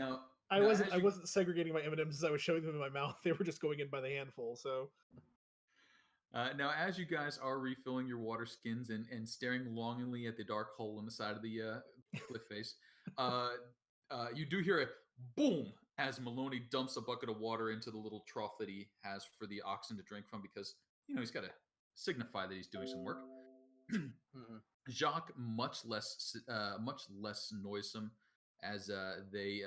Now, I wasn't segregating my M&Ms as I was showing them in my mouth. They were just going in by the handful. So now, as you guys are refilling your water skins and staring longingly at the dark hole in the side of the cliff face, you do hear a boom as Maloney dumps a bucket of water into the little trough that he has for the oxen to drink from, because he's got to signify that he's doing some work. Jacques, much less noisome, as they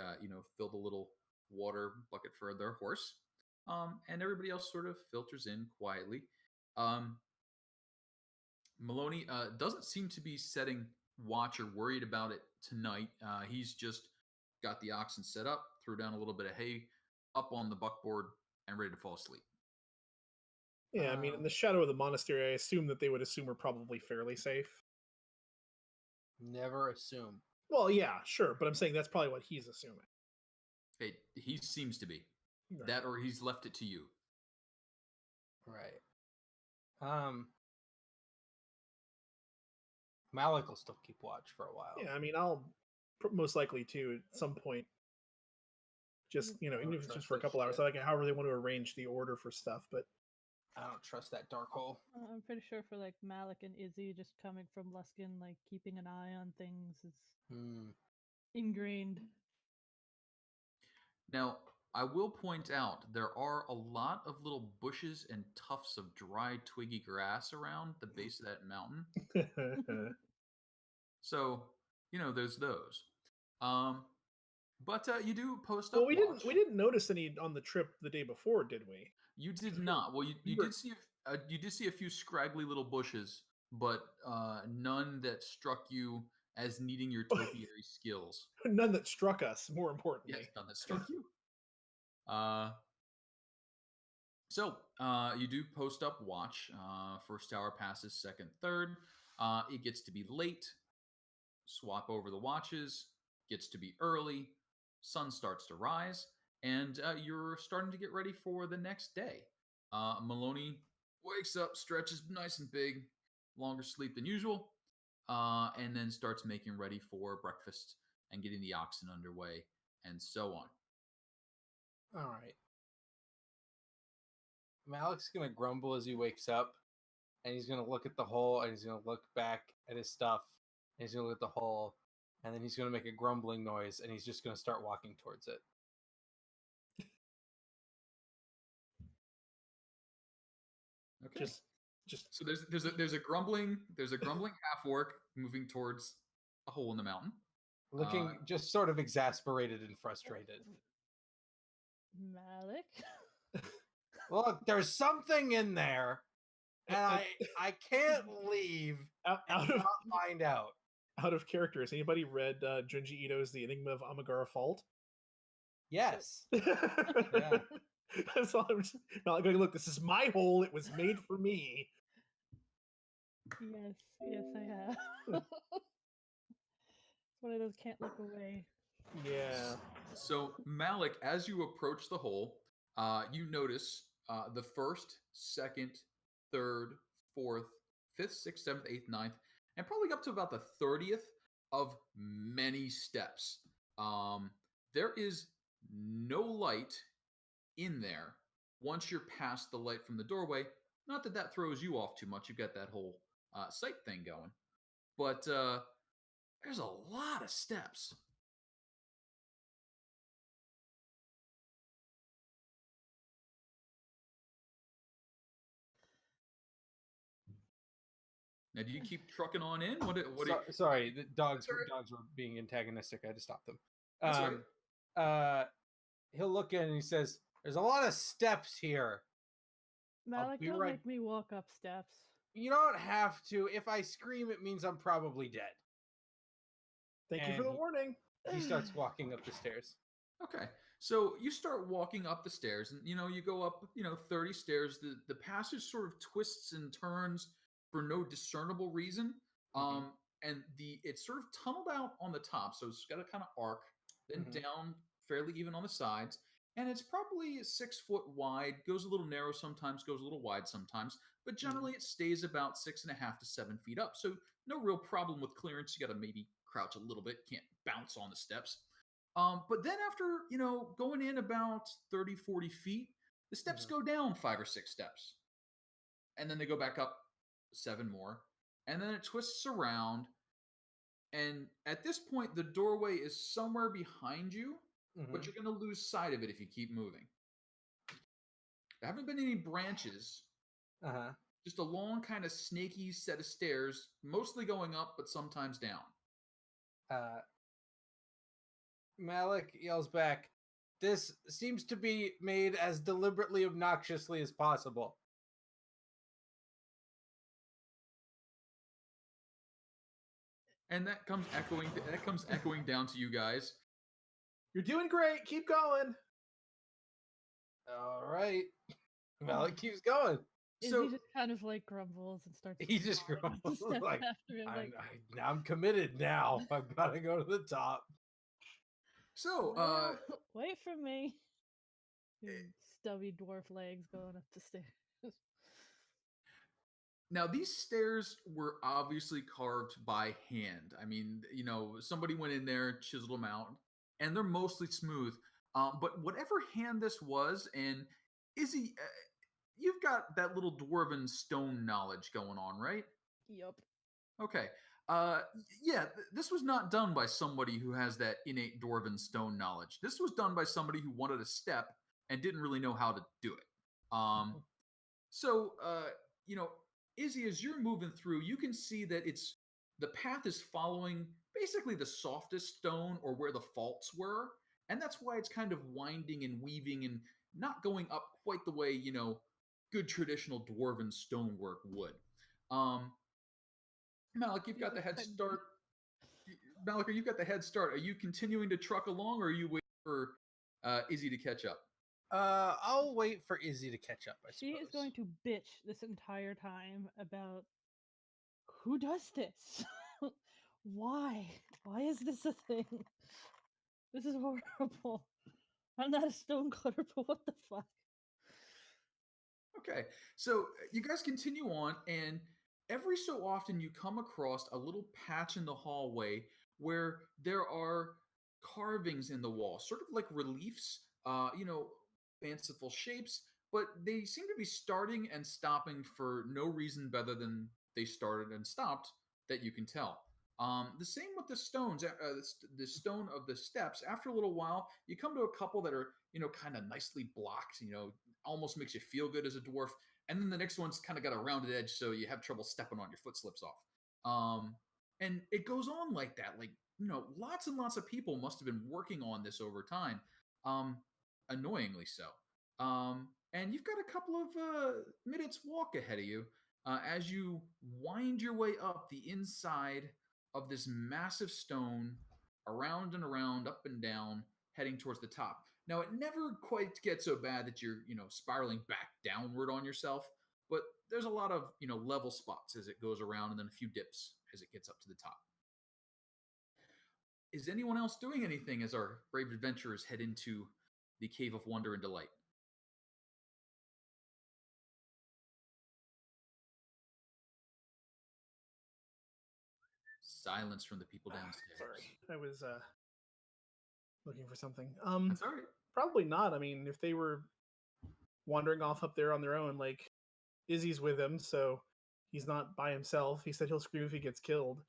fill the little water bucket for their horse, and everybody else sort of filters in quietly. Maloney doesn't seem to be setting watch or worried about it tonight. He's just got the oxen set up, threw down a little bit of hay up on the buckboard, and ready to fall asleep. Yeah, I mean, in the shadow of the monastery, I assume that they would assume we're probably fairly safe. Never assume. Well, yeah, sure, but I'm saying that's probably what he's assuming. He seems to be. Right. That, or he's left it to you. Right. Malik will still keep watch for a while. Yeah, I mean, I'll most likely too at some point. Just even if it's just for a couple hours, so like however they want to arrange the order for stuff. But I don't trust that dark hole. I'm pretty sure for like Malik and Izzy, just coming from Luskin, like keeping an eye on things is ingrained. Now, I will point out there are a lot of little bushes and tufts of dry, twiggy grass around the base of that mountain. So, there's those. But you do post up. Well, we didn't notice any on the trip the day before, did we? You did not. Well, you did see a few scraggly little bushes, but none that struck you as needing your topiary skills. None that struck us, more importantly. Yes, none that struck you. So you do post up watch. First hour passes, second, third. It gets to be late. Swap over the watches. Gets to be early. Sun starts to rise, and you're starting to get ready for the next day. Maloney wakes up, stretches nice and big, longer sleep than usual, and then starts making ready for breakfast and getting the oxen underway, and so on. All right. Malik's going to grumble as he wakes up, and he's going to look at the hole, and he's going to look back at his stuff, and he's going to look at the hole, and then he's going to make a grumbling noise, and he's just going to start walking towards it. Okay. Just so there's a grumbling half orc moving towards a hole in the mountain, looking just sort of exasperated and frustrated. Malik. Look, there's something in there, and I can't leave and not find out. Out of character, has anybody read Junji Ito's The Enigma of Amagara Fault? Yes. Yeah. That's all. I'm just not going. Look, this is my hole. It was made for me. Yes, I have. It's one of those can't look away. Yeah. So Malik, as you approach the hole, you notice the first, second, third, fourth, fifth, sixth, seventh, eighth, ninth, and probably up to about the 30th of many steps. There is no light in there once you're past the light from the doorway. Not that that throws you off too much. You've got that whole sight thing going. But there's a lot of steps. Now, do you keep trucking on in? Sorry, the dogs were being antagonistic. I had to stop them. He'll look in and he says, "There's a lot of steps here." Malik, don't make me walk up steps. You don't have to. If I scream, it means I'm probably dead. Thank you for the warning. He starts walking up the stairs. Okay, so you start walking up the stairs, and you go up 30 stairs. The passage sort of twists and turns for no discernible reason. And it's sort of tunneled out on the top, so it's got a kind of arc, then down fairly even on the sides, and it's probably 6 foot wide. Goes a little narrow sometimes, goes a little wide sometimes, but generally it stays about 6.5 to 7 feet up. So no real problem with clearance. You got to maybe crouch a little bit, can't bounce on the steps. But then after, going in about 30, 40 feet, the steps go down 5 or 6 steps. And then they go back up 7 more. And then it twists around. And at this point, the doorway is somewhere behind you, but you're going to lose sight of it if you keep moving. There haven't been any branches. Just a long kind of snaky set of stairs, mostly going up, but sometimes down. Malik yells back, "This seems to be made as deliberately obnoxiously as possible." And that comes echoing down to you guys. You're doing great. Keep going. All right. Malik keeps going. So he just kind of like grumbles and starts. He just grumbles step like, after him, like, I'm committed now. I've got to go to the top. So, "Well, wait for me." Stubby dwarf legs going up the stairs. now these stairs were obviously carved by hand. I mean, somebody went in there, chiseled them out, and they're mostly smooth. But whatever hand this was, and Izzy, you've got that little dwarven stone knowledge going on, right? Yup. Okay. Yeah, this was not done by somebody who has that innate dwarven stone knowledge. This was done by somebody who wanted a step and didn't really know how to do it. So, Izzy, as you're moving through, you can see that the path is following basically the softest stone or where the faults were, and that's why it's kind of winding and weaving and not going up quite the way, good traditional dwarven stonework would. Malik, you've got the head start. Malik, you've got the head start. Are you continuing to truck along, or are you waiting for Izzy to catch up? I'll wait for Izzy to catch up, I suppose. She is going to bitch this entire time about who does this? Why? Why is this a thing? This is horrible. I'm not a stonecutter, but what the fuck? Okay, so you guys continue on, and every so often you come across a little patch in the hallway where there are carvings in the wall, sort of like reliefs, fanciful shapes, but they seem to be starting and stopping for no reason better than they started and stopped that you can tell. The same with the stones, the stone of the steps. After a little while, you come to a couple that are, kind of nicely blocked, almost makes you feel good as a dwarf. And then the next one's kind of got a rounded edge, so you have trouble stepping on, your foot slips off. And it goes on like that. Like, lots and lots of people must have been working on this over time. Annoyingly so. And you've got a couple of minutes walk ahead of you as you wind your way up the inside of this massive stone, around and around, up and down, heading towards the top. Now, it never quite gets so bad that you're, spiraling back downward on yourself, but there's a lot of, level spots as it goes around, and then a few dips as it gets up to the top. Is anyone else doing anything as our brave adventurers head into the Cave of Wonder and Delight? Silence from the people downstairs. Sorry, I was looking for something. That's all right. Probably not. I mean, if they were wandering off up there on their own, like Izzy's with him, so he's not by himself. He said he'll scream if he gets killed.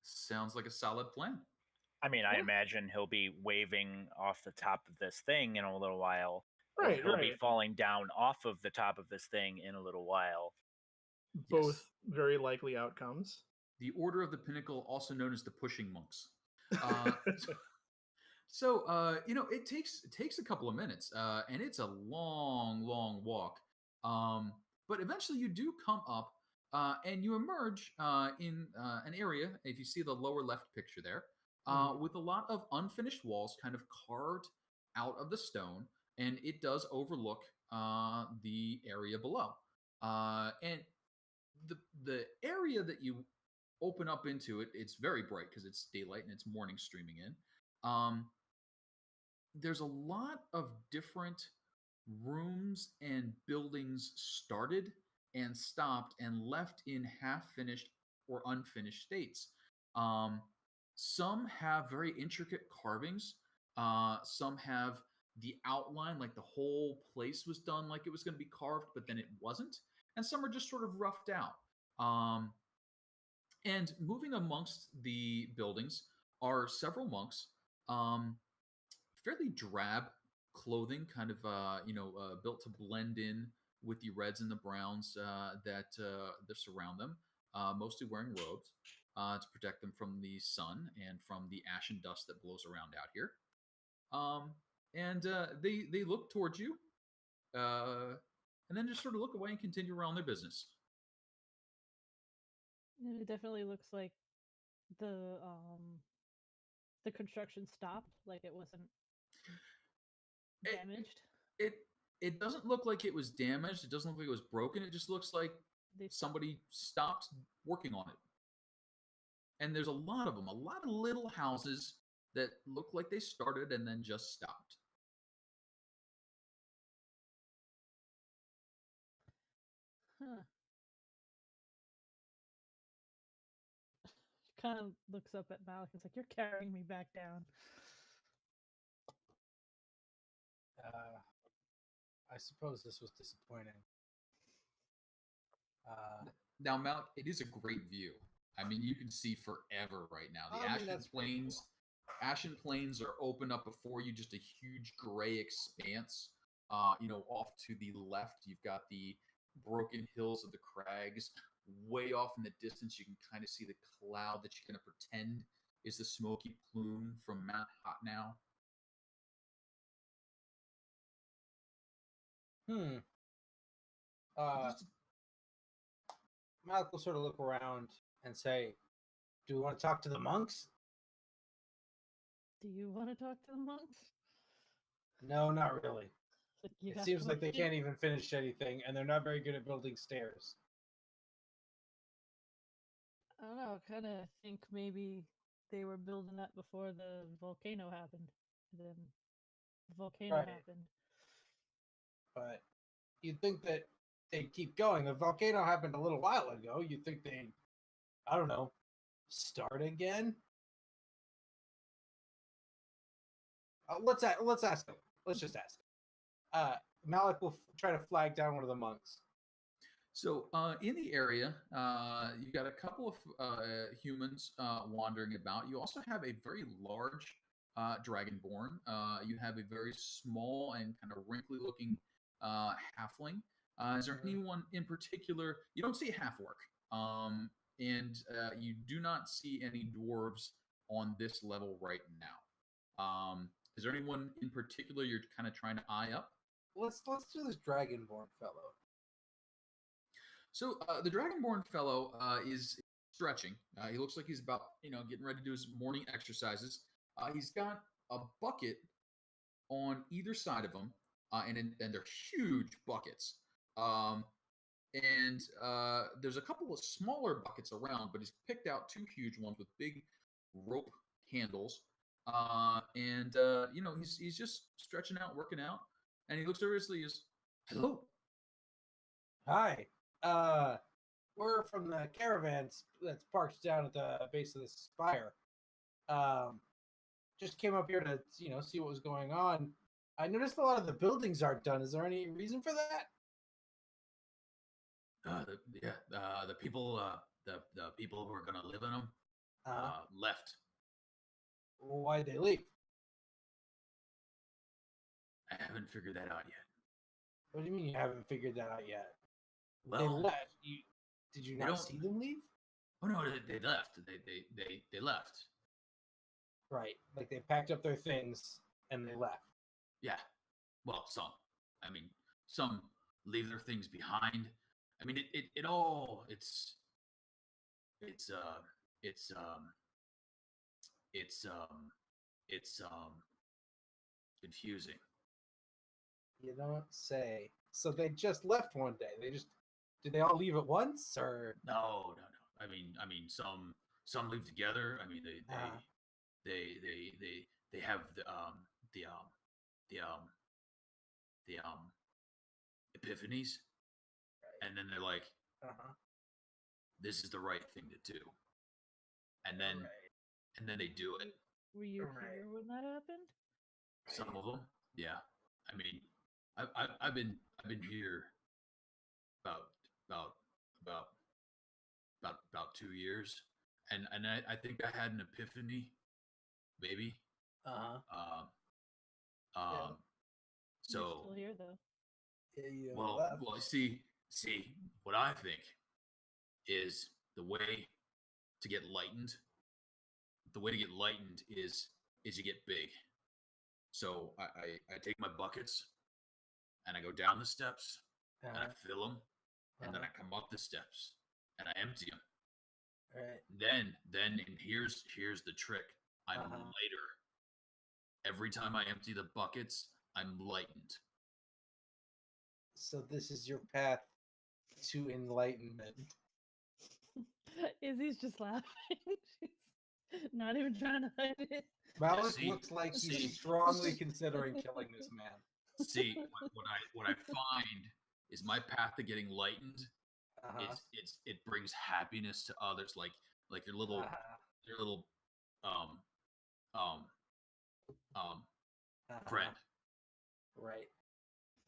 Sounds like a solid plan. I mean, I imagine he'll be waving off the top of this thing in a little while. Right, he'll be falling down off of the top of this thing in a little while. Both very likely outcomes. The Order of the Pinnacle, also known as the Pushing Monks. So, it takes a couple of minutes, and it's a long, long walk. But eventually you do come up, and you emerge in an area, if you see the lower left picture there, with a lot of unfinished walls kind of carved out of the stone, and it does overlook the area below. And the area that you open up into, it's very bright because it's daylight and it's morning streaming in. There's a lot of different rooms and buildings started and stopped and left in half-finished or unfinished states. Some have very intricate carvings. Some have the outline, like the whole place was done like it was going to be carved, but then it wasn't. And some are just sort of roughed out. And moving amongst the buildings are several monks, fairly drab clothing, kind of built to blend in with the reds and the browns that surround them. Mostly wearing robes to protect them from the sun and from the ash and dust that blows around out here. They look towards you, and then just sort of look away and continue around their business. It definitely looks like the construction stopped, like it wasn't damaged. It doesn't look like it was damaged. It doesn't look like it was broken. It just looks like somebody stopped working on it. And there's a lot of them, a lot of little houses that look like they started and then just stopped. Huh. She kind of looks up at Malik. It's like, you're carrying me back down. I suppose this was disappointing. Now, Malik, it is a great view. I mean, you can see forever right now. The Ashen Plains are open up before you, just a huge gray expanse. Off to the left, you've got the broken hills of the Crags. Way off in the distance, you can kind of see the cloud that you're going to pretend is the smoky plume from Mount Hotnow. Malik will sort of look around and say, do we want to talk to the monks? Do you want to talk to the monks? No, not really. It seems like they can't even finish anything, and they're not very good at building stairs. I don't know. I kind of think maybe they were building that before the volcano happened. Then the volcano happened. But you'd think that they'd keep going. The volcano happened a little while ago. You'd think they'd, I don't know, start again? Let's ask them. Let's just ask. Malik will try to flag down one of the monks. So in the area, you got a couple of humans wandering about. You also have a very large dragonborn. You have a very small and kind of wrinkly-looking halfling. Is there anyone in particular? You don't see a half-orc, and you do not see any dwarves on this level right now. Is there anyone in particular you're kind of trying to eye up? Let's do this dragonborn fellow. So the dragonborn fellow is stretching. He looks like he's about getting ready to do his morning exercises. He's got a bucket on either side of him, and they're huge buckets. There's a couple of smaller buckets around, but he's picked out two huge ones with big rope handles. He's just stretching out, working out, and he looks seriously. Is hello. Hi. We're from the caravan that's parked down at the base of the spire. Just came up here to see what was going on. I noticed a lot of the buildings aren't done. Is there any reason for that? The people who are gonna live in them left. Why'd they leave? I haven't figured that out yet. What do you mean you haven't figured that out yet? Well, they left. Did you not see them leave? Oh no, they left. They left. Right, like they packed up their things and they left. Yeah, well, some. I mean, some leave their things behind. I mean, it's confusing. You don't say. So they just left one day. Did they all leave at once, or no? I mean, some leave together. I mean, they have the epiphanies, right. And then they're like, this is the right thing to do, and then and then they do it. Were you Right. here when that happened? Some of them, yeah. I mean, I've been here about about about about 2 years, and I think I had an epiphany, maybe. Uh-huh. Um, Yeah. um, You're so still here though. Yeah, you well, see, what I think is the way to get lightened. The way to get lightened is you get big. So I take my buckets and I go down the steps and I fill them, and then I come up the steps and I empty them. Right. Then and here's the trick. I'm lighter. Every time I empty the buckets, I'm lightened. So this is your path to enlightenment. Izzy's just laughing. She's not even trying to hide it. Malik see- looks like see. he's strongly considering killing this man. See, what I find is my path to getting lightened. Uh-huh. It brings happiness to others, like your little friend. Right.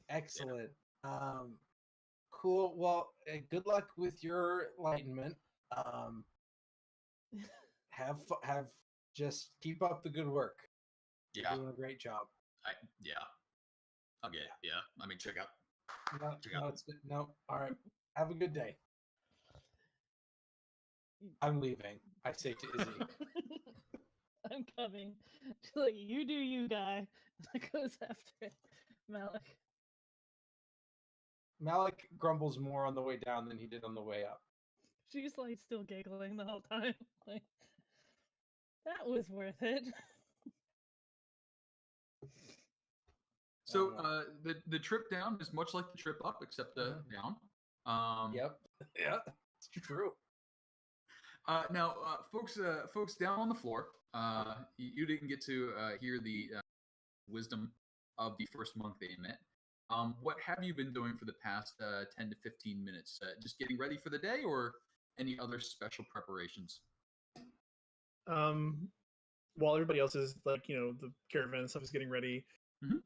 Excellent. Cool. Well, good luck with your enlightenment. Have just keep up the good work. Yeah. You're doing a great job. Yeah. Okay. Yeah. I mean, check out. No. All right. Have a good day. I'm leaving. I say to Izzy. I'm coming. She's like, you do you, guy. That goes after Malik. Malik grumbles more on the way down than he did on the way up. She's like still giggling the whole time. Like, that was worth it. So the trip down is much like the trip up, except down. Yep. Yeah. It's true. Now, folks down on the floor, you didn't get to hear the wisdom of the first monk they met. What have you been doing for the past 10 to 15 minutes? Just getting ready for the day, or any other special preparations? While everybody else is like, the caravan and stuff is getting ready, Mhm.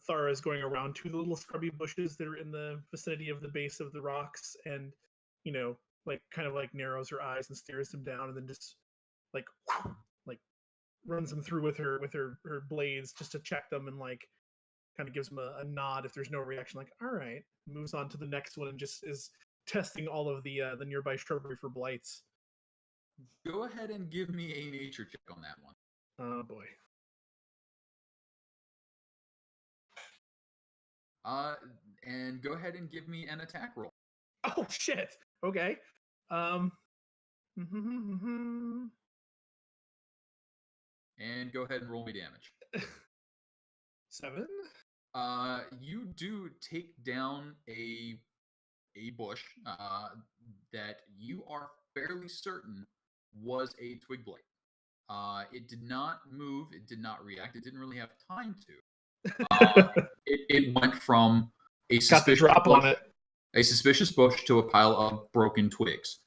Thara is going around to the little scrubby bushes that are in the vicinity of the base of the rocks, and kind of narrows her eyes and stares them down, and then just like runs them through with her blades just to check them, and kind of gives them a nod if there's no reaction, like, all right, moves on to the next one and just is testing all of the nearby shrubbery for blights. Go ahead and give me a nature check on that one. Oh boy. And go ahead and give me an attack roll. Oh shit. Okay. And go ahead and roll me damage. 7. You do take down a bush that you are fairly certain was a twig blight. It did not move. It did not react. It didn't really have time to. It went from a Got the drop bush, on it. A suspicious bush to a pile of broken twigs.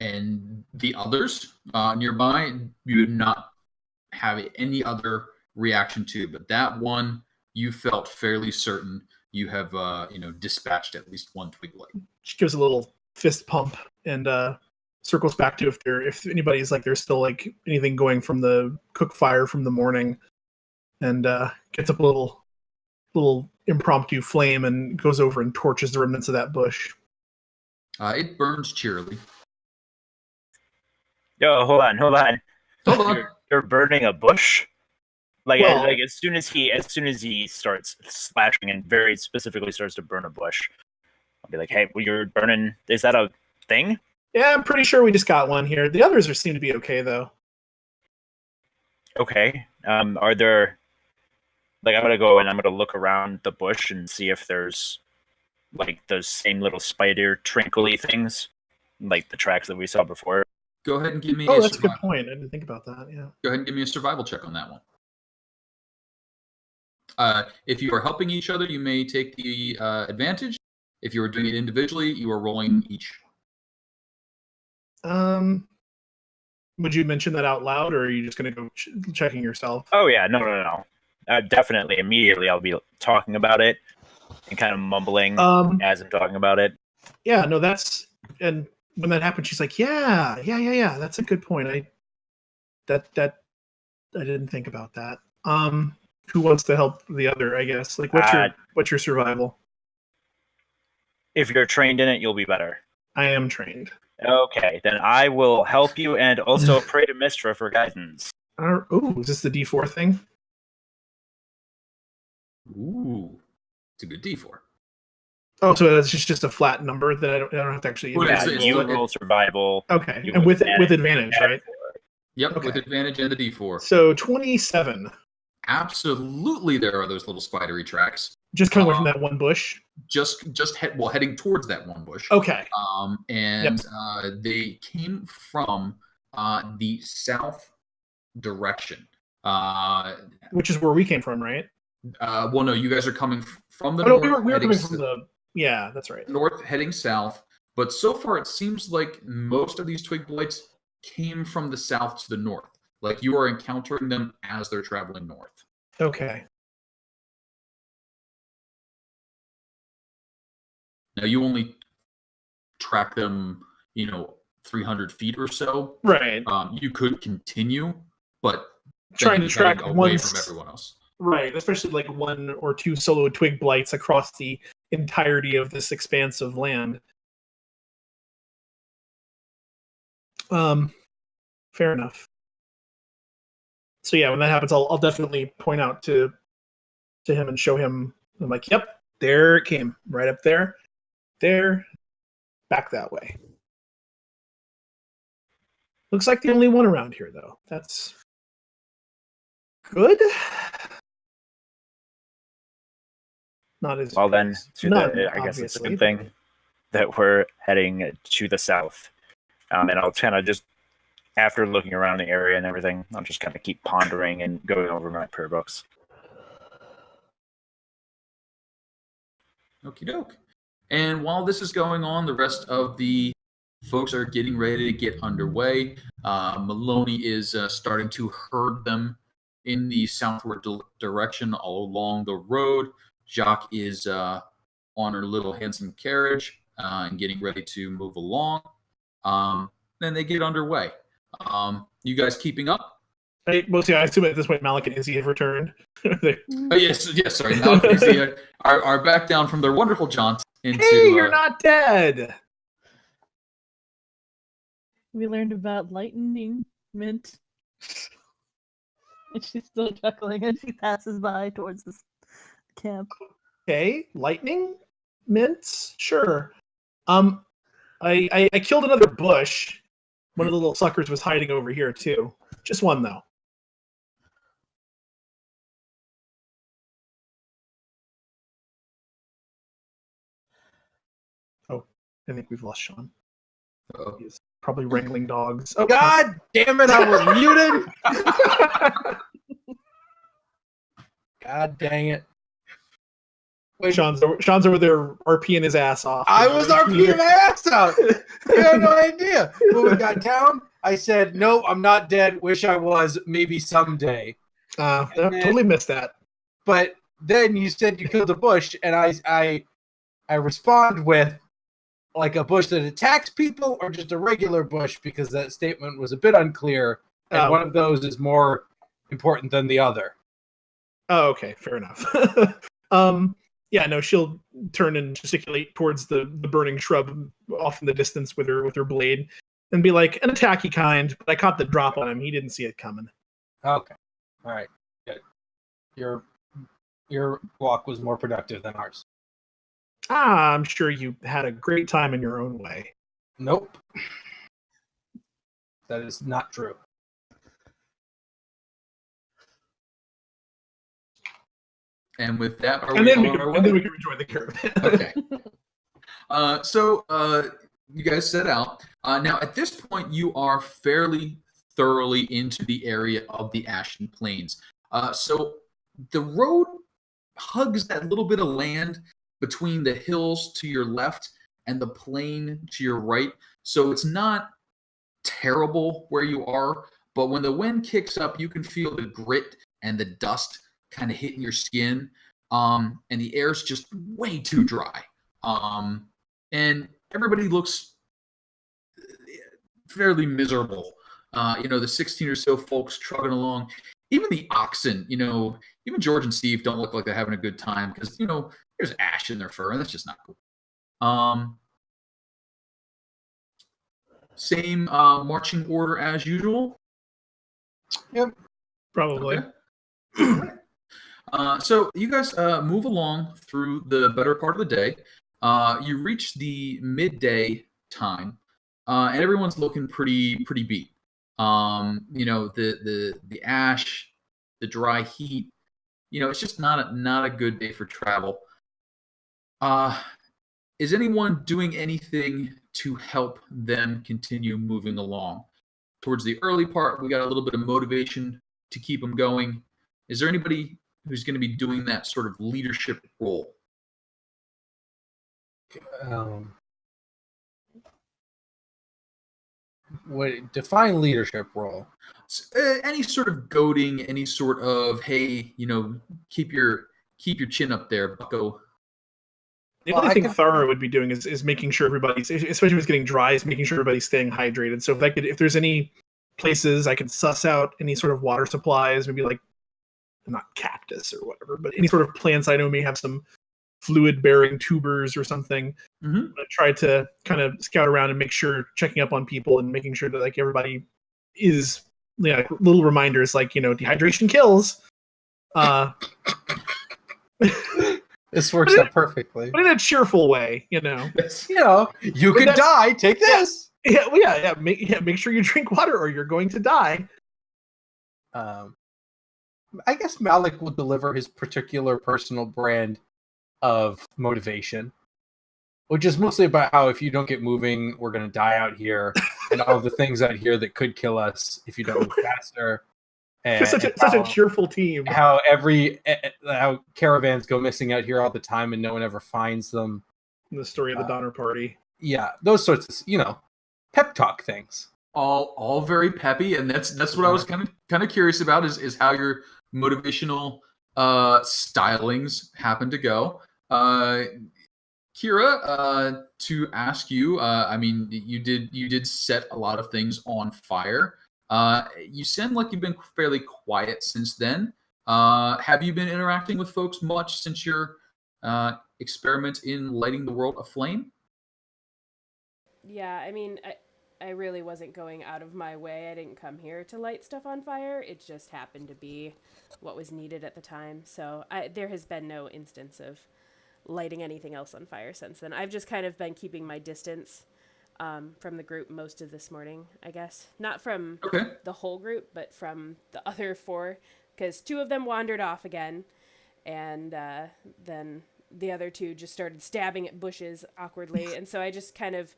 And the others nearby, you did not have any other reaction to, but that one you felt fairly certain you have dispatched at least one twig blight. She gives a little fist pump and circles back to if anybody's there's still anything going from the cook fire from the morning, and gets up a little impromptu flame and goes over and torches the remnants of that bush. It burns cheerily. Yo, hold on. You're burning a bush? As soon as he starts slashing and very specifically starts to burn a bush, I'll be like, hey, well, you're burning, is that a thing? Yeah, I'm pretty sure we just got one here. The others seem to be okay though. Okay. Are there, I'm gonna go and I'm gonna look around the bush and see if there's those same little spider trinkly things, like the tracks that we saw before. Go ahead and give me. That's a good point. I didn't think about that. Yeah. Go ahead and give me a survival check on that one. If you are helping each other, you may take the advantage. If you are doing it individually, you are rolling each. Would you mention that out loud, or are you just going to go checking yourself? Oh yeah, no. Definitely, immediately I'll be talking about it and kind of mumbling as I'm talking about it. Yeah, no, and when that happened, she's like, yeah, that's a good point. I didn't think about that. Who wants to help the other? I guess. Like, what's your survival? If you're trained in it, you'll be better. I am trained. Okay, then I will help you and also pray to Mistra for guidance. Is this the D4 thing? Ooh, it's a good D4. Oh, so that's just a flat number that I don't have to actually. Well, yeah, you roll survival. Okay, and with advantage, right? Yep, okay. With advantage and the D4. So 27. Absolutely, there are those little spidery tracks. Just coming away from that one bush. Heading towards that one bush. Okay. They came from the south direction. Which is where we came from, right? Well, no, you guys are coming from the north. No, we were coming from the. Yeah, that's right. North, heading south. But so far, it seems like most of these twig blights came from the south to the north. Like you are encountering them as they're traveling north. Okay. Now you only track them, 300 feet or so. Right. You could continue, but trying to track away from everyone else. Right, especially like one or two solo twig blights across the entirety of this expanse of land. Fair enough. So yeah, when that happens, I'll definitely point out to him and show him. I'm like, yep, there it came, right up there, back that way. Looks like the only one around here, though. That's good. Not as well. Then, I guess it's a good thing that we're heading to the south, and I'll kind of just. After looking around the area and everything, I'll just kind of keep pondering and going over my prayer books. Okie doke. And while this is going on, the rest of the folks are getting ready to get underway. Maloney is starting to herd them in the southward direction all along the road. Jacques is on her little handsome carriage and getting ready to move along. Then they get underway. You guys keeping up? Mostly, I assume at this point Malik and Izzy have returned. Yes. Sorry, Malik and Izzy are back down from their wonderful jaunt into. Hey, you're not dead. We learned about lightning mint, and she's still chuckling as she passes by towards this camp. Okay, lightning mints, sure. I killed another bush. One of the little suckers was hiding over here, too. Just one, though. Oh, I think we've lost Sean. Uh-oh. He's probably wrangling dogs. Oh, God damn it, I was muted! God dang it. Wait, Sean's over there RPing his ass off. I was RPing my ass out. You have no idea. When we got down, I said, no, I'm not dead. Wish I was. Maybe someday. Totally missed that. But then you said you killed a bush, and I respond with like a bush that attacks people or just a regular bush, because that statement was a bit unclear, and one of those is more important than the other. Oh, okay. Fair enough. Yeah, no, she'll turn and gesticulate towards the burning shrub off in the distance with her blade and be like, an attacky kind, but I caught the drop on him. He didn't see it coming. Okay. All right. Good. Your walk was more productive than ours. I'm sure you had a great time in your own way. Nope. That is not true. And with that, and then we can rejoin the caravan. Okay. So you guys set out. Now, at this point, you are fairly thoroughly into the area of the Ashen Plains. So the road hugs that little bit of land between the hills to your left and the plain to your right. So it's not terrible where you are, but when the wind kicks up, you can feel the grit and the dust kind of hitting your skin, and the air's just way too dry. And everybody looks fairly miserable. The 16 or so folks trugging along. Even the oxen, even George and Steve don't look like they're having a good time because, there's ash in their fur, and that's just not cool. Same marching order as usual? Yep. Probably. Okay. So you guys move along through the better part of the day. You reach the midday time, and everyone's looking pretty beat. The ash, the dry heat. It's just not a good day for travel. Is anyone doing anything to help them continue moving along? Towards the early part, we got a little bit of motivation to keep them going. Is there anybody who's going to be doing that sort of leadership role? What define leadership role? Any sort of goading, any sort of, hey, keep your chin up there, bucko. The only thing Thara would be doing is making sure everybody's, especially if it's getting dry, is making sure everybody's staying hydrated. So if there's any places I can suss out any sort of water supplies, maybe like not cactus or whatever, but any sort of plants I know may have some fluid-bearing tubers or something. Mm-hmm. I try to kind of scout around and make sure, checking up on people and making sure that like everybody is, little reminders like, dehydration kills. This works out perfectly. But in a cheerful way, you could die. Take this. Yeah. Make sure you drink water or you're going to die. I guess Malik will deliver his particular personal brand of motivation, which is mostly about how if you don't get moving, we're going to die out here, and all the things out here that could kill us if you don't move faster. And such a cheerful team. How caravans go missing out here all the time and no one ever finds them. The story of the Donner Party. Yeah, those sorts of pep talk things. All very peppy, and that's what I was kind of curious about is how your motivational stylings happen to go. Kira, to ask you, you did set a lot of things on fire. You sound like you've been fairly quiet since then. Have you been interacting with folks much since your experiment in lighting the world aflame? Yeah, I really wasn't going out of my way. I didn't come here to light stuff on fire. It just happened to be what was needed at the time. So there has been no instance of lighting anything else on fire since then. I've just kind of been keeping my distance from the group most of this morning, I guess. Not from the whole group, but from the other 4, because 2 of them wandered off again, and then the other 2 just started stabbing at bushes awkwardly, and so I just kind of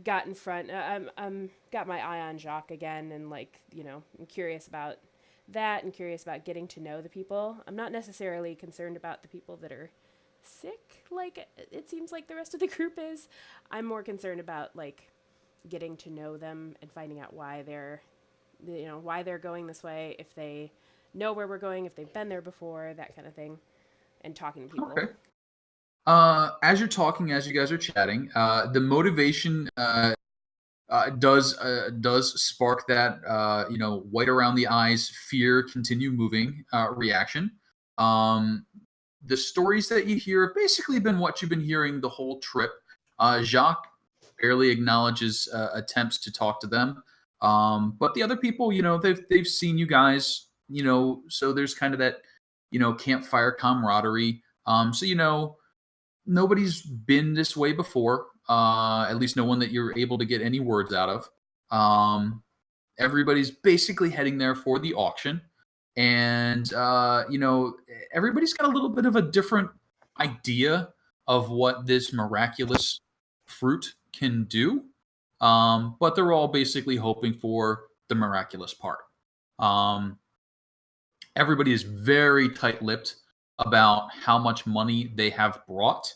got in front. Got my eye on Jacques again, and I'm curious about that and curious about getting to know the people. I'm not necessarily concerned about the people that are sick like it seems like the rest of the group is. I'm more concerned about getting to know them and finding out why they're going this way, if they know where we're going, if they've been there before, that kind of thing, and talking to people. Okay. As you're talking, as you guys are chatting, the motivation does spark that white around the eyes, fear, continue moving reaction. The stories that you hear have basically been what you've been hearing the whole trip. Jacques barely acknowledges attempts to talk to them, but the other people, they've seen you guys, so there's kind of that, campfire camaraderie. So nobody's been this way before. At least no one that you're able to get any words out of. Everybody's basically heading there for the auction. And, everybody's got a little bit of a different idea of what this miraculous fruit can do. But they're all basically hoping for the miraculous part. Everybody is very tight-lipped about how much money they have brought,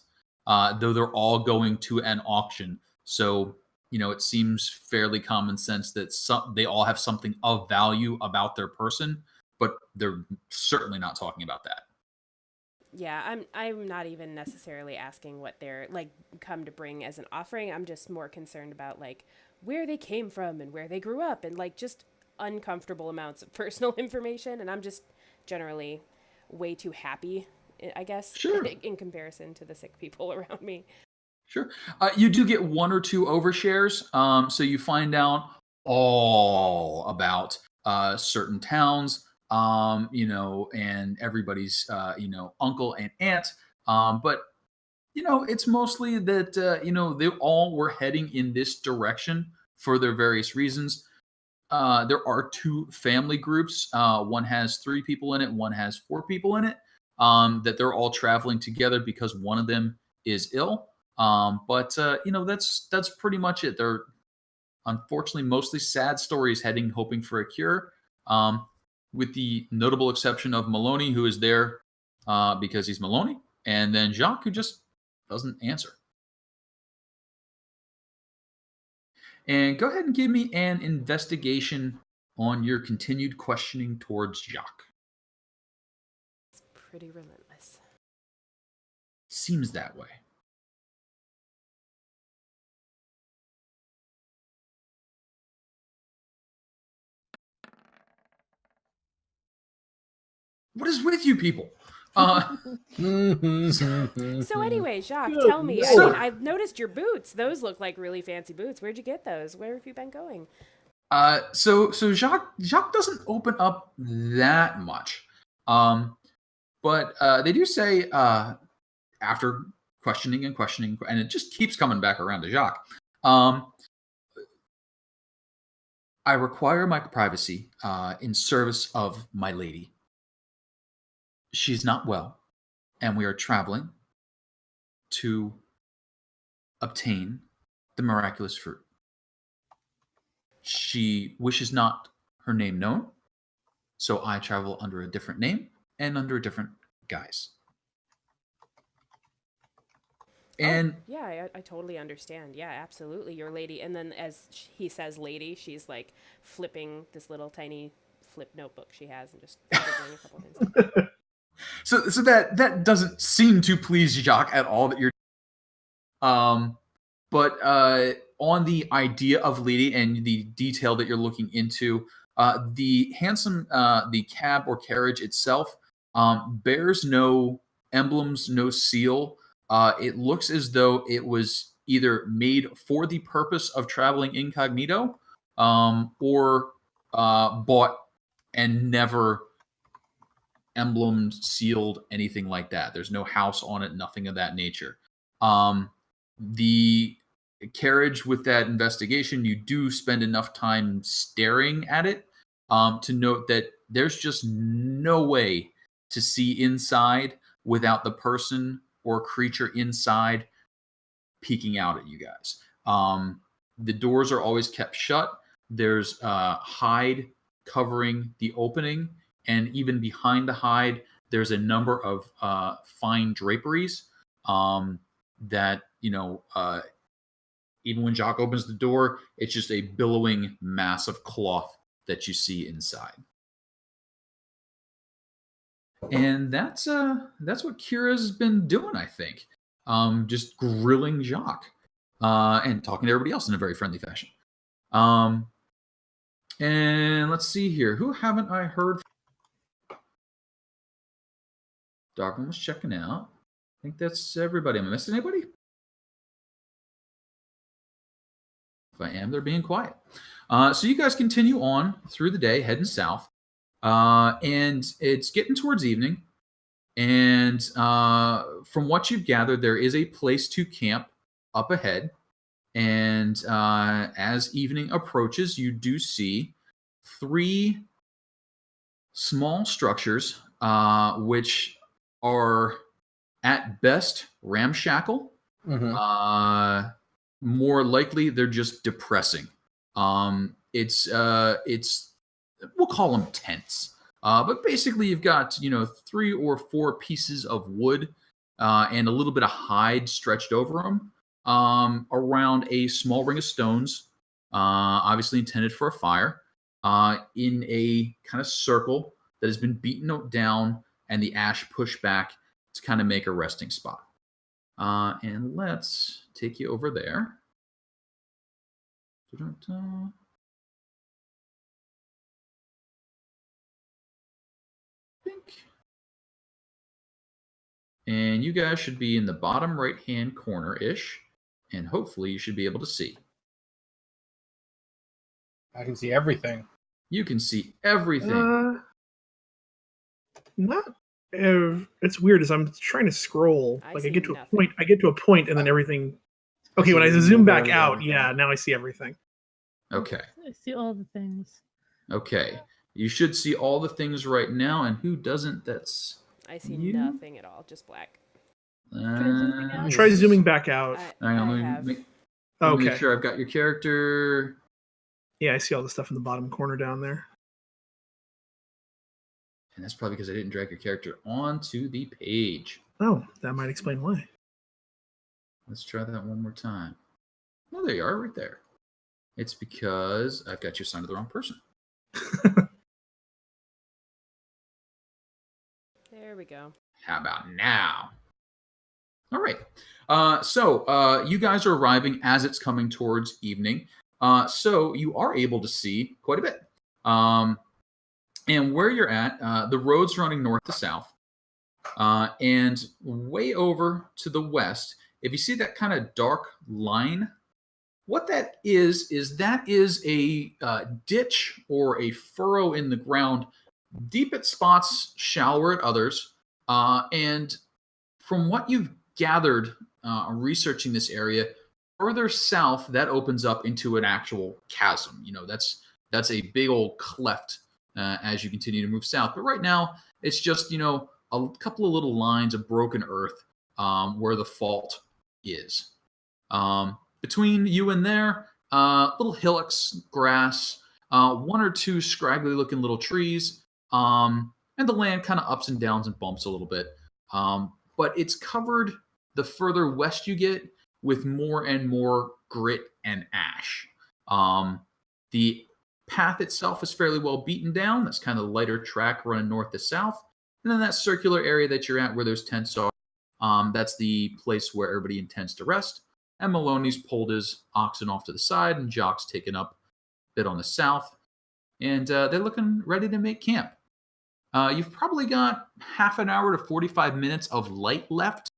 though they're all going to an auction. So, it seems fairly common sense that they all have something of value about their person, but they're certainly not talking about that. Yeah, I'm not even necessarily asking what they're like come to bring as an offering. I'm just more concerned about like where they came from and where they grew up and like just uncomfortable amounts of personal information. And I'm just generally way too happy, I guess, Sure. in comparison to the sick people around me. Sure. You do get 1 or 2 overshares. So you find out all about certain towns, and everybody's, uncle and aunt. But, it's mostly that, they all were heading in this direction for their various reasons. There are 2 family groups. One has 3 people in it, one has 4 people in it, that they're all traveling together because one of them is ill. But that's pretty much it. They're unfortunately mostly sad stories hoping for a cure, with the notable exception of Maloney, who is there because he's Maloney, and then Jacques, who just doesn't answer. And go ahead and give me an investigation on your continued questioning towards Jacques. It's pretty relentless. Seems that way. What is with you people? So anyway, Jacques, tell me. I mean, I've noticed your boots. Those look like really fancy boots. Where'd you get those? Where have you been going? So Jacques doesn't open up that much. But they do say after questioning, and it just keeps coming back around to Jacques. I require my privacy in service of my lady. She's not well, and we are traveling to obtain the miraculous fruit. She wishes not her name known, so I travel under a different name and under a different guise. And yeah, I totally understand. Yeah, absolutely, your lady. And then as he says lady, she's like flipping this little tiny flip notebook she has and just scribbling a couple things. So that doesn't seem to please Jacques at all that you're. But on the idea of lady and the detail that you're looking into, the the cab or carriage itself bears no emblems, no seal. It looks as though it was either made for the purpose of traveling incognito, or bought and never emblemed, sealed, anything like that. There's no house on it, nothing of that nature. The carriage with that investigation, you do spend enough time staring at it to note that there's just no way to see inside without the person or creature inside peeking out at you guys. The doors are always kept shut. There's hide covering the opening, and even behind the hide, there's a number of fine draperies that, even when Jacques opens the door, it's just a billowing mass of cloth that you see inside. And that's what Kira's been doing, I think. Just grilling Jacques and talking to everybody else in a very friendly fashion. And let's see here. Who haven't I heard? Darwin was checking out. I think that's everybody. Am I missing anybody? If I am, they're being quiet. So you guys continue on through the day, heading south. And it's getting towards evening. And from what you've gathered, there is a place to camp up ahead. And as evening approaches, you do see 3 small structures, which are at best ramshackle. Mm-hmm. More likely, they're just depressing. It's we'll call them tents. But basically, you've got 3 or 4 pieces of wood and a little bit of hide stretched over them. around a small ring of stones, obviously intended for a fire, in a kind of circle that has been beaten down and the ash pushed back to kind of make a resting spot. And let's take you over there. And you guys should be in the bottom right-hand corner-ish, and hopefully you should be able to see. I can see everything. You can see everything. Not. It's weird as I'm trying to scroll. I Like see I get to nothing. a point. I get to a point, and then everything. Okay, when I zoom back out, yeah, now I see everything. Okay. I see all the things. Okay. You should see all the things right now, and who doesn't? That's I see you? nothing at all, just black. zooming out. Try zooming back out. Hang on, I let me have. make Okay. sure I've got your character. Yeah, I see all the stuff in the bottom corner down there. And that's probably because I didn't drag your character onto the page. Oh, that might explain why. Let's try that one more time. Oh, there you are, right there. It's because I've got you assigned to the wrong person. There we go. How about now? All right. So you guys are arriving as it's coming towards evening. So you are able to see quite a bit. And where you're at, the road's running north to south. And way over to the west, if you see that kind of dark line, what that is a ditch or a furrow in the ground, deep at spots, shallower at others. And from what you've gathered researching this area, further south, that opens up into an actual chasm. You know, that's a big old cleft as you continue to move south. But right now, it's just, you know, a couple of little lines of broken earth where the fault is. Between you and there, little hillocks, grass, one or two scraggly looking little trees, and the land kind of ups and downs and bumps a little bit. But it's covered the further west you get with more and more grit and ash. The path itself is fairly well beaten down. That's kind of the lighter track running north to south. And then that circular area that you're at where those tents are, that's the place where everybody intends to rest. And Maloney's pulled his oxen off to the side, and Jacques taken up a bit on the south. And they're looking ready to make camp. You've probably got half an hour to 45 minutes of light left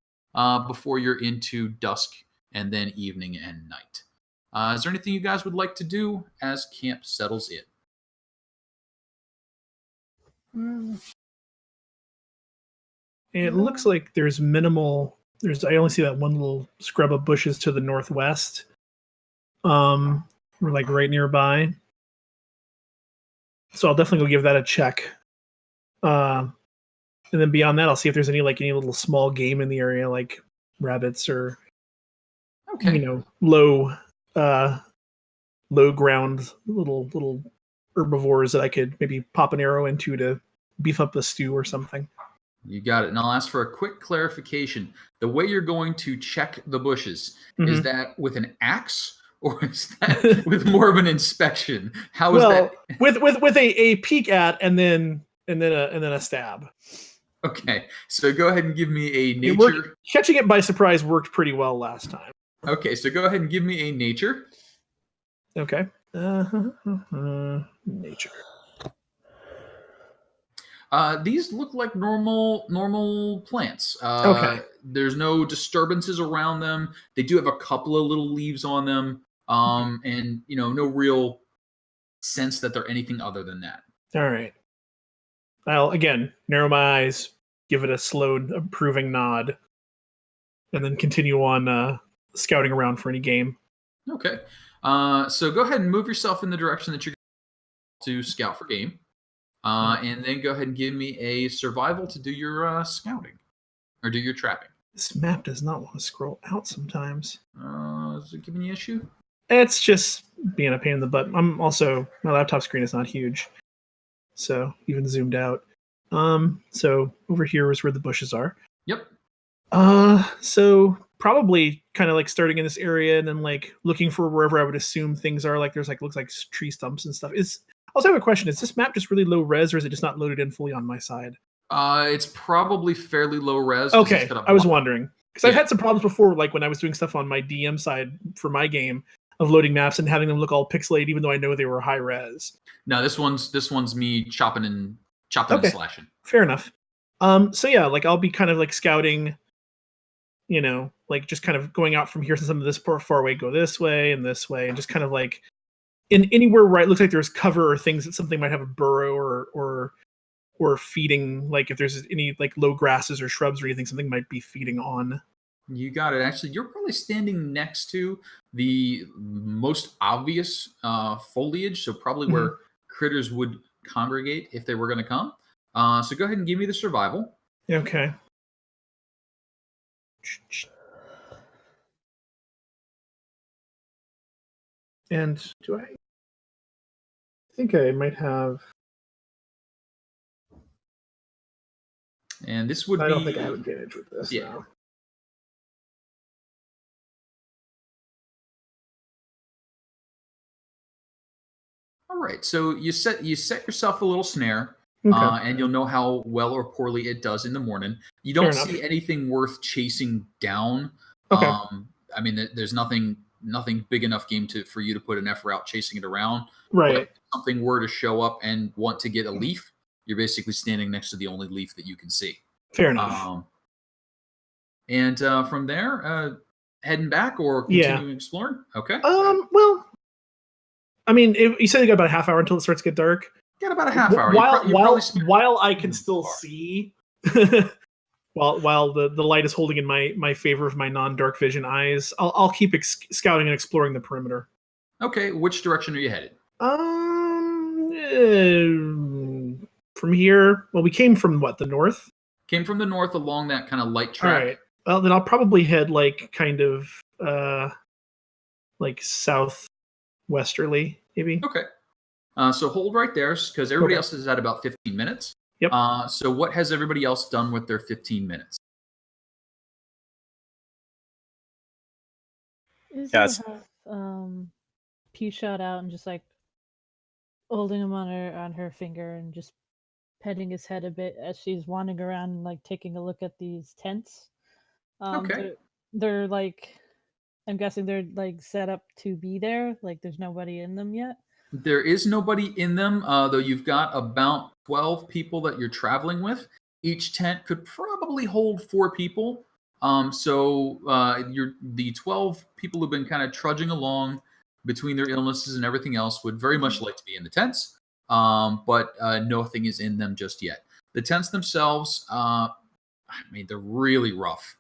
before you're into dusk and then evening and night. Is there anything you guys would like to do as camp settles in? It looks like there's minimal. I only see that one little scrub of bushes to the northwest. We're like right nearby. So I'll definitely go give that a check. And then beyond that, I'll see if there's any little small game in the area, like rabbits or low ground little herbivores that I could maybe pop an arrow into to beef up the stew or something. You got it. And I'll ask for a quick clarification. The way you're going to check the bushes, is that with an axe or is that with more of an inspection? How is that? With a peek at and then a stab. Okay, so go ahead and give me a nature. Catching it by surprise worked pretty well last time. Okay, so go ahead and give me a nature. Okay. Nature. These look like normal plants. Okay. There's no disturbances around them. They do have a couple of little leaves on them, and no real sense that they're anything other than that. All right. I'll again narrow my eyes, give it a slow, approving nod, and then continue on scouting around for any game. Okay. So go ahead and move yourself in the direction that you're going to scout for game. And then go ahead and give me a survival to do your scouting or do your trapping. This map does not want to scroll out sometimes. Is it giving you an issue? It's just being a pain in the butt. My laptop screen is not huge, so even zoomed out. So over here is where the bushes are. Yep. So probably kind of like starting in this area and then like looking for wherever I would assume things are. Like there's like looks like tree stumps and stuff. I also have a question. Is this map just really low res, or is it just not loaded in fully on my side? It's probably fairly low res. Okay, I was wondering. Because I've Yeah. had some problems before, like when I was doing stuff on my DM side for my game, of loading maps and having them look all pixelated, even though I know they were high res. No, this one's me chopping and Okay. slashing. Fair enough. So yeah, like I'll be kind of like scouting, you know, like just kind of going out from here, since I'm this far away, go this way, and just kind of like in anywhere where it looks like there's cover or things that something might have a burrow or feeding, like if there's any like low grasses or shrubs or anything, something might be feeding on. You got it. Actually, you're probably standing next to the most obvious foliage, so probably where critters would congregate if they were going to come. So go ahead and give me the survival. Okay. And do I think I might have... And this would I be... don't think I have advantage with this. Yeah. No. All right, so you set yourself a little snare, Okay. and you'll know how well or poorly it does in the morning. You Fair don't enough. see anything worth chasing down. Okay. I mean, there's nothing big enough game for you to put an effort out chasing it around. Right. But if something were to show up and want to get a leaf, you're basically standing next to the only leaf that you can see. Fair enough. And from there, heading back or continuing exploring? Okay. Well, I mean, you said you got about a half hour until it starts to get dark. Got about a half hour. While I can still see, while the light is holding in my favor of my non-dark vision eyes, I'll keep scouting and exploring the perimeter. Okay, which direction are you headed? From here. Well, we came from what, the north? Came from the north along that kind of light track. All right. Well, then I'll probably head like kind of like southwesterly, maybe. Okay. So hold right there, because everybody else is at about 15 minutes. Yep. So what has everybody else done with their 15 minutes? Is Yes. Pea shot out and just like holding him on her finger and just petting his head a bit as she's wandering around and like taking a look at these tents. Okay. They're like, I'm guessing they're like set up to be there. Like there's nobody in them yet. There is nobody in them, though you've got about 12 people that you're traveling with. Each tent could probably hold 4 people. So the 12 people who've been kind of trudging along between their illnesses and everything else would very much like to be in the tents, but nothing is in them just yet. The tents themselves, I mean, they're really rough.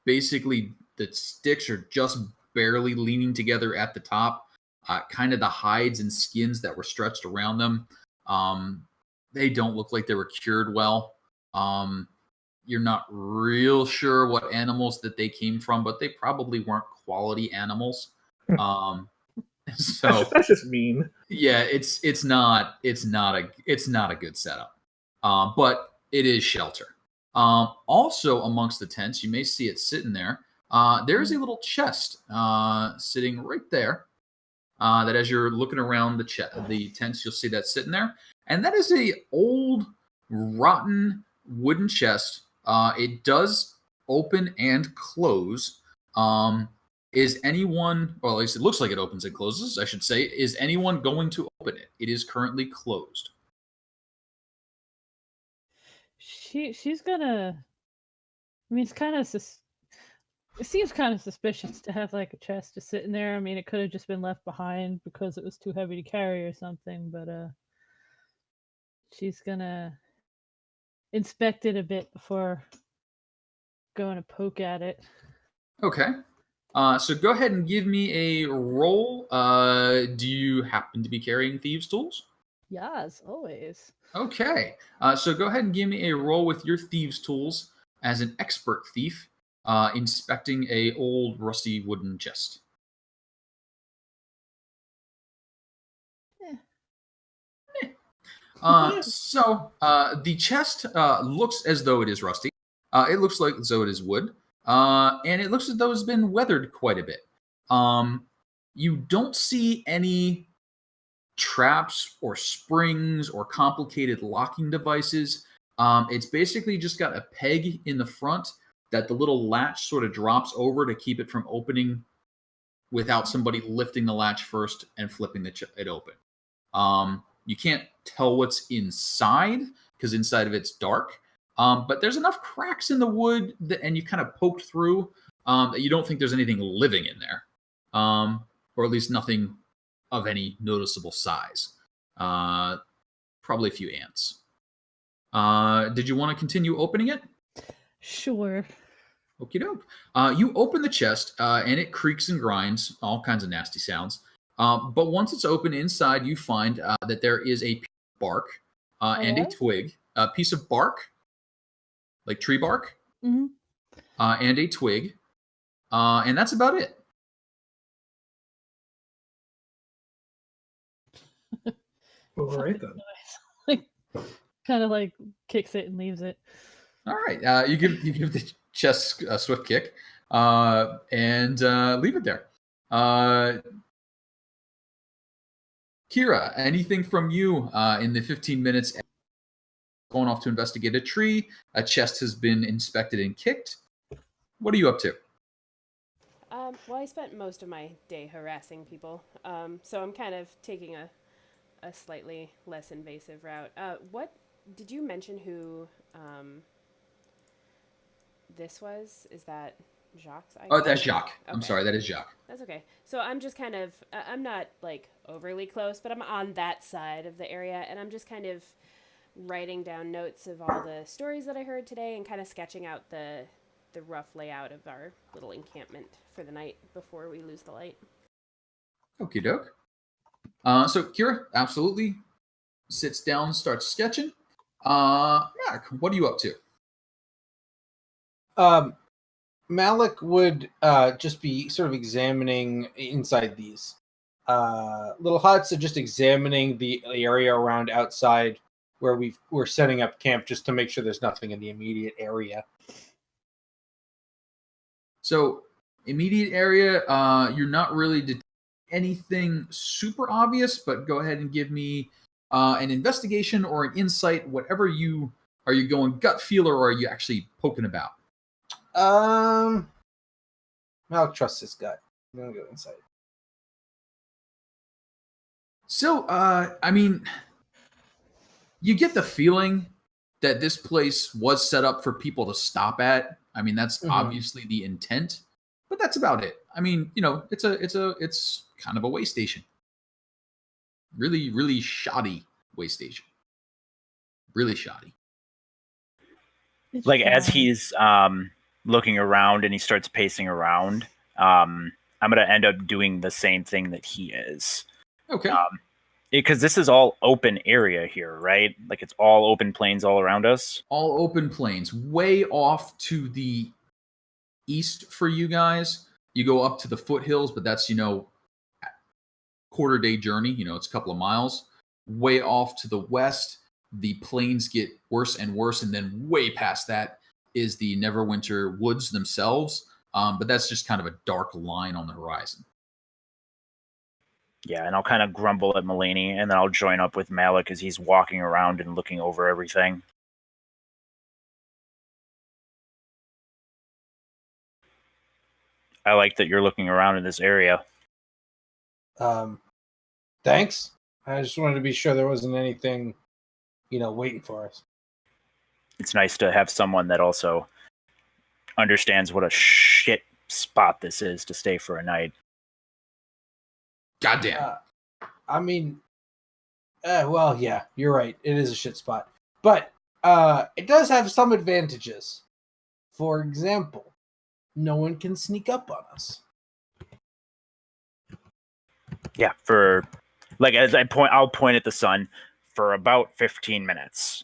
Basically, the sticks are just barely leaning together at the top. Kind of the hides and skins that were stretched around them, they don't look like they were cured well. You're not real sure what animals that they came from, but they probably weren't quality animals. So that's just mean. Yeah, it's not a good setup. But it is shelter. Also amongst the tents, you may see it sitting there. There's a little chest sitting right there. That as you're looking around the tents, you'll see that sitting there. And that is a old, rotten wooden chest. It does open and close. Is anyone, well, at least it looks like it opens and closes, I should say. Is anyone going to open it? It is currently closed. She's gonna... I mean, it seems kind of suspicious to have like a chest just sitting there. I mean, it could have just been left behind because it was too heavy to carry or something, but she's gonna inspect it a bit before going to poke at it. Okay. So go ahead and give me a roll. Do you happen to be carrying thieves' tools? Yes, always. Okay. So go ahead and give me a roll with your thieves' tools as an expert thief. Inspecting a old rusty wooden chest. So the chest looks as though it is rusty. It looks like as though it is wood. and it looks as though it's been weathered quite a bit. You don't see any traps or springs or complicated locking devices. It's basically just got a peg in the front that the little latch sort of drops over to keep it from opening without somebody lifting the latch first and flipping it open. You can't tell what's inside because inside of it's dark. But there's enough cracks in the wood and you kind of poked through that you don't think there's anything living in there, or at least nothing of any noticeable size. Probably a few ants. Did you want to continue opening it? Sure. Okie doke. You open the chest, and it creaks and grinds, all kinds of nasty sounds. But once it's open inside, you find that there is a piece of bark and a twig. A piece of bark, like tree bark, Mm-hmm. And a twig. And that's about it. All right, then. Like, kind of like kicks it and leaves it. All right. You give the chest a swift kick and leave it there. Kira, anything from you in the 15 minutes going off to investigate a tree? A chest has been inspected and kicked. What are you up to? Well, I spent most of my day harassing people, so I'm kind of taking a slightly less invasive route. What did you mention who this was? Is that Jacques? Oh, that's Jacques. Okay. I'm sorry, that is Jacques. That's okay. So I'm just kind of, I'm not like overly close, but I'm on that side of the area, and I'm just kind of writing down notes of all the stories that I heard today and kind of sketching out the rough layout of our little encampment for the night before we lose the light. Okie doke. So Kira absolutely sits down, starts sketching. Mac, what are you up to? Malik would just be sort of examining inside these little huts, and just examining the area around outside where we're setting up camp, just to make sure there's nothing in the immediate area. So immediate area, you're not really anything super obvious, but go ahead and give me an investigation or an insight, whatever you are. You going gut feeler, or are you actually poking about? I'll trust his gut. I'm gonna go inside. So, I mean, you get the feeling that this place was set up for people to stop at. I mean, that's obviously the intent, but that's about it. I mean, you know, it's kind of a way station. Really, really shoddy way station. Really shoddy. It's Like as fine. he's looking around and he starts pacing around, I'm gonna end up doing the same thing that he is. Okay. Because this is all open area here, right? Like it's all open plains all around us. All open plains, way off to the east for you guys. You go up to the foothills, but that's, you know, quarter day journey. You know, it's a couple of miles. Way off to the west, the plains get worse and worse, and then way past that is the Neverwinter woods themselves. But that's just kind of a dark line on the horizon. Yeah, and I'll kind of grumble at Maloney, and then I'll join up with Malik as he's walking around and looking over everything. I like that you're looking around in this area. Thanks. I just wanted to be sure there wasn't anything, waiting for us. It's nice to have someone that also understands what a shit spot this is to stay for a night. Goddamn. Well, yeah, you're right. It is a shit spot. But it does have some advantages. For example, no one can sneak up on us. Yeah, for like as I'll point at the sun for about 15 minutes.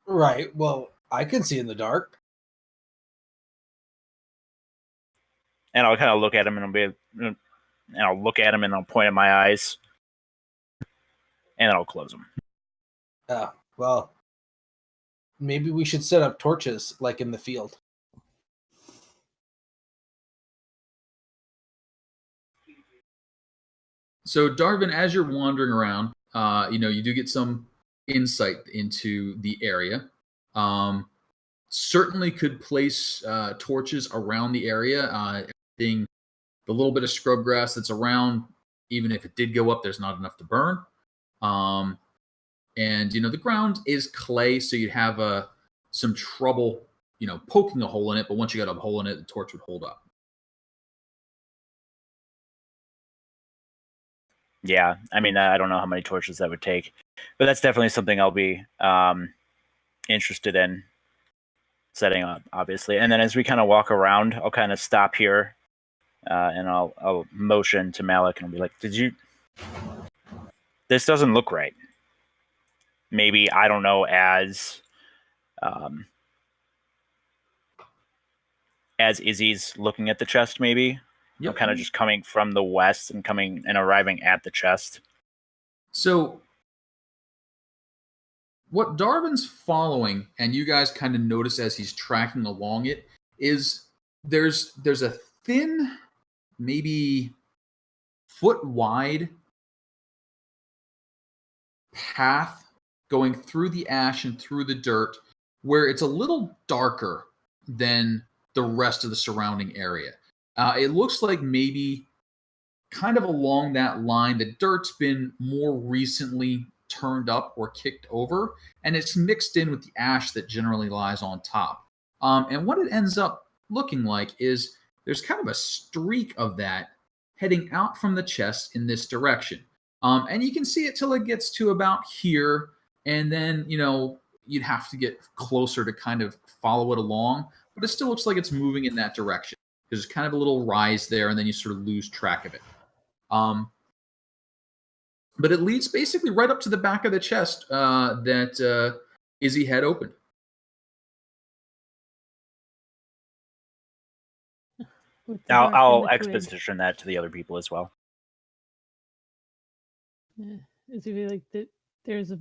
Right. Well, I can see in the dark. And I'll kind of look at him and I'll look at him and I'll point at my eyes. And then I'll close them. Well, maybe we should set up torches like in the field. So, Darvin, as you're wandering around, you do get some insight into the area. Certainly could place torches around the area. Everything, the little bit of scrub grass that's around, even if it did go up, there's not enough to burn. And the ground is clay, so you'd have some trouble, poking a hole in it. But once you got a hole in it, the torch would hold up. Yeah, I mean, I don't know how many torches that would take, but that's definitely something I'll be interested in setting up, obviously. And then as we kind of walk around, I'll kind of stop here, and I'll motion to Malik and I'll be like, this doesn't look right. Maybe, I don't know, as Izzy's looking at the chest, maybe. Yep. I'm kind of just coming from the west and coming and arriving at the chest. So what Darvin's following, and you guys kind of notice as he's tracking along it, is there's a thin, maybe foot wide path going through the ash and through the dirt where it's a little darker than the rest of the surrounding area. It looks like maybe kind of along that line, the dirt's been more recently turned up or kicked over, and it's mixed in with the ash that generally lies on top. And what it ends up looking like is there's kind of a streak of that heading out from the chest in this direction. And you can see it till it gets to about here, and then, you'd have to get closer to kind of follow it along, but it still looks like it's moving in that direction. There's kind of a little rise there, and then you sort of lose track of it. But it leads basically right up to the back of the chest that Izzy had opened. I'll exposition that to the other people as well. Yeah. Izzy be like, there's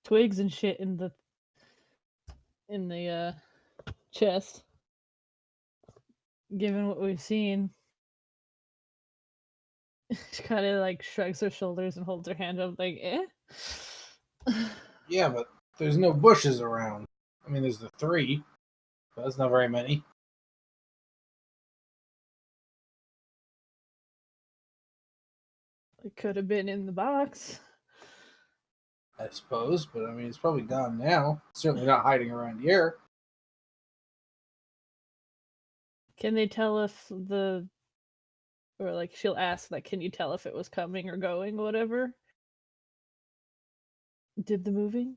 twigs and shit in the chest. Given what we've seen, she kind of like shrugs her shoulders and holds her hand up like, Yeah, but there's no bushes around. I mean, there's the 3, but that's not very many. It could have been in the box, I suppose, but I mean, it's probably gone now. It's certainly not hiding around here. Can they tell if or like she'll ask, like, can you tell if it was coming or going, whatever? Did the moving?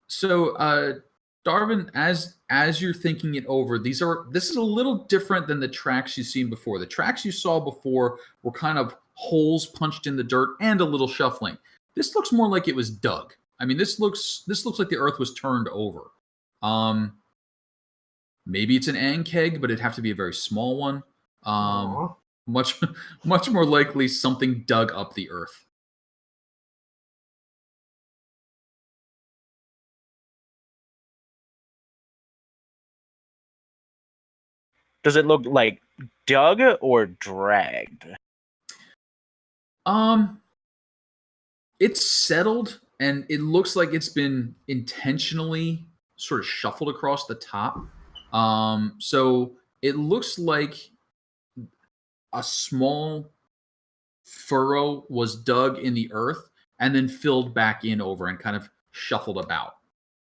So, Darvin, as you're thinking it over, this is a little different than the tracks you've seen before. The tracks you saw before were kind of holes punched in the dirt and a little shuffling. This looks more like it was dug. I mean, this looks like the earth was turned over. Maybe it's an ankeg, but it'd have to be a very small one. Much more likely something dug up the earth. Does it look like dug or dragged? It's settled, and it looks like it's been intentionally sort of shuffled across the top. So it looks like a small furrow was dug in the earth and then filled back in over and kind of shuffled about.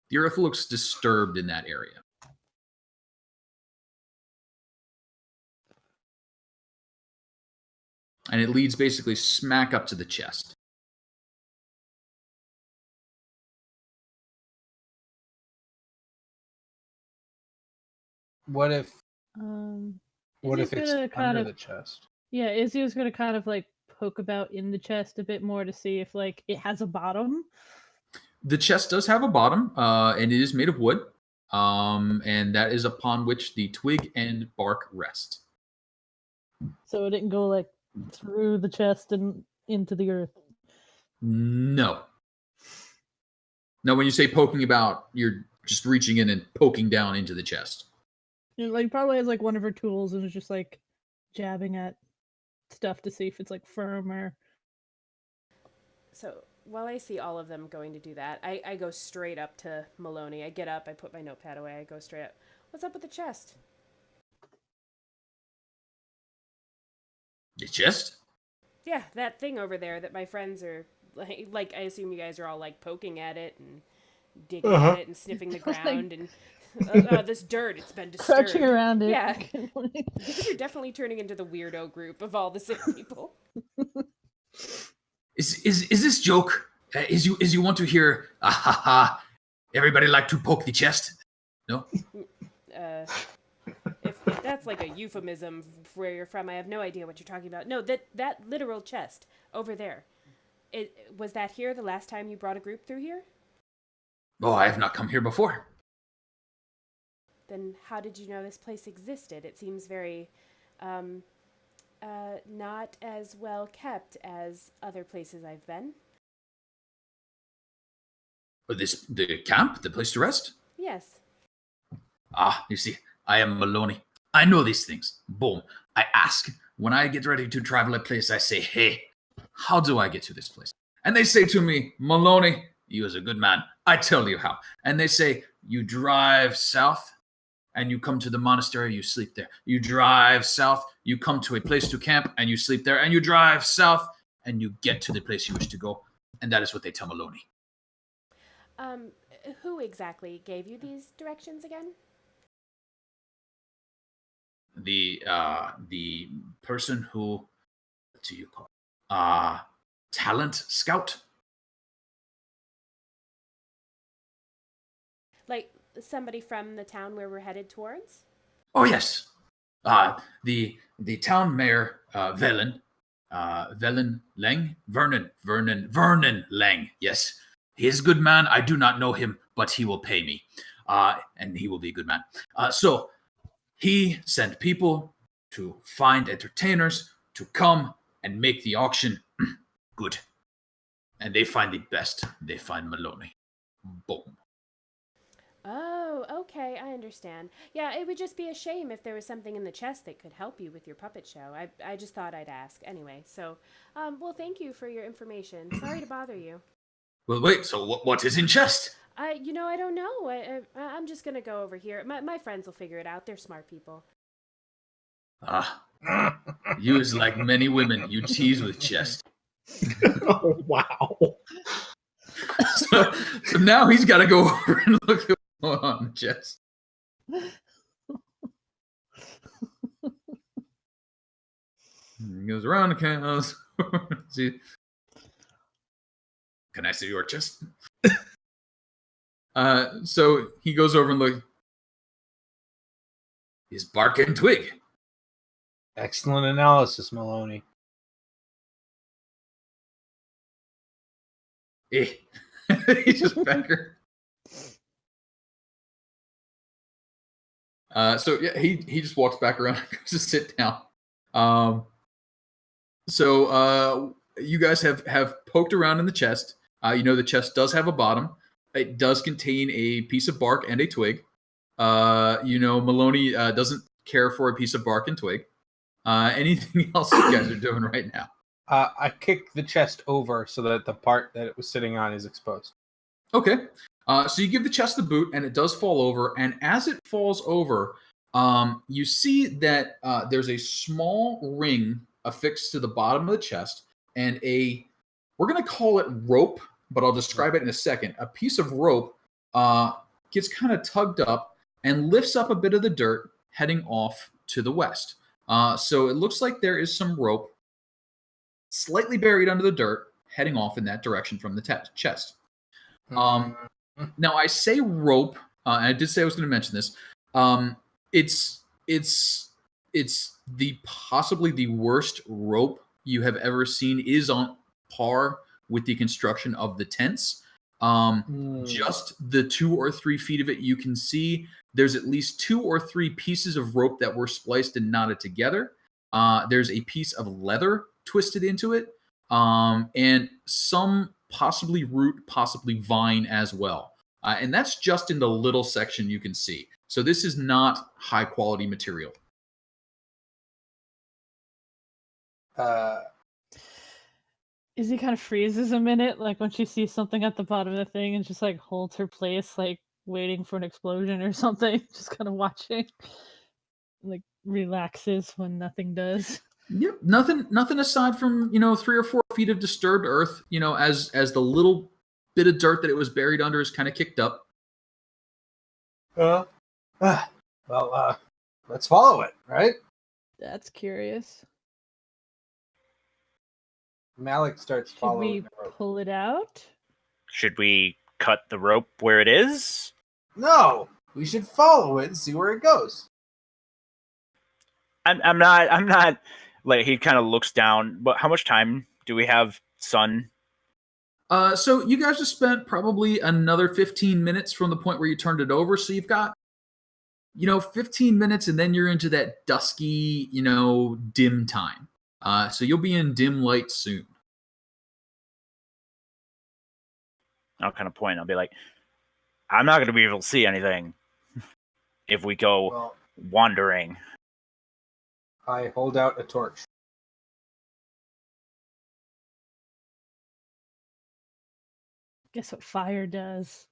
The earth looks disturbed in that area. And it leads basically smack up to the chest. What if Izzy's it's under the chest? Yeah, Izzy was gonna kind of like poke about in the chest a bit more to see if like it has a bottom. The chest does have a bottom, and it is made of wood, and that is upon which the twig and bark rest. So it didn't go like through the chest and into the earth. No. No, when you say poking about, you're just reaching in and poking down into the chest. It like probably has like one of her tools and is just like jabbing at stuff to see if it's like firm or. So while I see all of them going to do that, I go straight up to Maloney. I get up, I put my notepad away, I go straight up. What's up with the chest? The chest? Yeah, that thing over there that my friends are like I assume you guys are all like poking at it and digging at it and sniffing the ground and this dirt, it's been disturbed. Crouching around it. Yeah. These are definitely turning into the weirdo group of all the sick people. Is this joke? Is you want to hear? Ah ha ha! Everybody like to poke the chest? No. If that's like a euphemism for where you're from, I have no idea what you're talking about. No, that literal chest over there. Was that here the last time you brought a group through here? Oh, I have not come here before. Then how did you know this place existed? It seems very, not as well kept as other places I've been. The camp, the place to rest? Yes. Ah, you see, I am Maloney. I know these things. Boom. I ask. When I get ready to travel a place, I say, hey, how do I get to this place? And they say to me, Maloney, you is a good man. I tell you how. And they say, you drive south and you come to the monastery, you sleep there. You drive south, you come to a place to camp and you sleep there. And you drive south and you get to the place you wish to go. And that is what they tell Maloney. Who exactly gave you these directions again? The person who, what do you call talent scout? Like somebody from the town where we're headed towards? Oh yes. The town mayor, Vernon Lang. Yes. He is a good man. I do not know him, but he will pay me. And he will be a good man. So he sent people to find entertainers to come and make the auction good. And they find the best. They find Maloney. Boom. Oh, okay, I understand. Yeah, it would just be a shame if there was something in the chest that could help you with your puppet show. I just thought I'd ask. Anyway, so, well, thank you for your information. Sorry to bother you. Well, wait, so what is in chest? I don't know. I'm just going to go over here. My friends will figure it out. They're smart people. You is like many women. You tease with chest. Oh, wow. So now he's got to go over and look at what's going on in the chest. He goes around the cows. See. Can I see your chest? So he goes over and looks. He's bark and twig. Excellent analysis, Maloney. He just backer. So yeah, he just walks back around and goes to sit down. So you guys have poked around in the chest. The chest does have a bottom. It does contain a piece of bark and a twig. Maloney doesn't care for a piece of bark and twig. Anything else you guys are doing right now? I kick the chest over so that the part that it was sitting on is exposed. Okay. So you give the chest the boot, and it does fall over. And as it falls over, you see that there's a small ring affixed to the bottom of the chest, and we're going to call it rope, but I'll describe it in a second. A piece of rope gets kind of tugged up and lifts up a bit of the dirt heading off to the west. So it looks like there is some rope slightly buried under the dirt heading off in that direction from the chest. Now I say rope, and I did say I was going to mention this. It's possibly the worst rope you have ever seen. Is on par with the construction of the tents. Just the 2 or 3 feet of it you can see. There's at least 2 or 3 pieces of rope that were spliced and knotted together. There's a piece of leather twisted into it, and some possibly root, possibly vine as well. And that's just in the little section you can see. So this is not high quality material. Izzy kind of freezes a minute, like when she sees something at the bottom of the thing, and just like holds her place, like waiting for an explosion or something. Just kind of watching, like relaxes when nothing does. Yep, nothing aside from 3 or 4 feet of disturbed earth. As the little bit of dirt that it was buried under is kind of kicked up. Well, let's follow it, right? That's curious. Malik starts Should following we the rope. pull it out? Should we cut the rope where it is? No, we should follow it and see where it goes. I'm not. Like, he kind of looks down. But how much time do we have, son? So you guys just spent probably another 15 minutes from the point where you turned it over. So you've got 15 minutes, and then you're into that dusky, dim time. So you'll be in dim light soon. I'll kind of point. I'll be like, I'm not going to be able to see anything if we go wandering. I hold out a torch. Guess what fire does?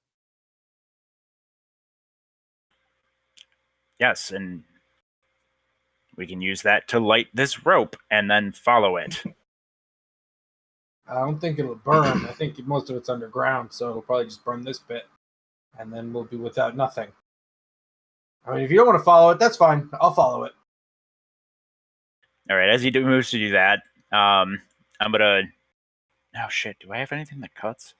Yes, and we can use that to light this rope and then follow it. I don't think it'll burn. I think most of it's underground, so it'll probably just burn this bit, and then we'll be without nothing. I mean, if you don't want to follow it, that's fine. I'll follow it. All right, as he moves to do that, I'm gonna. Oh shit! Do I have anything that cuts?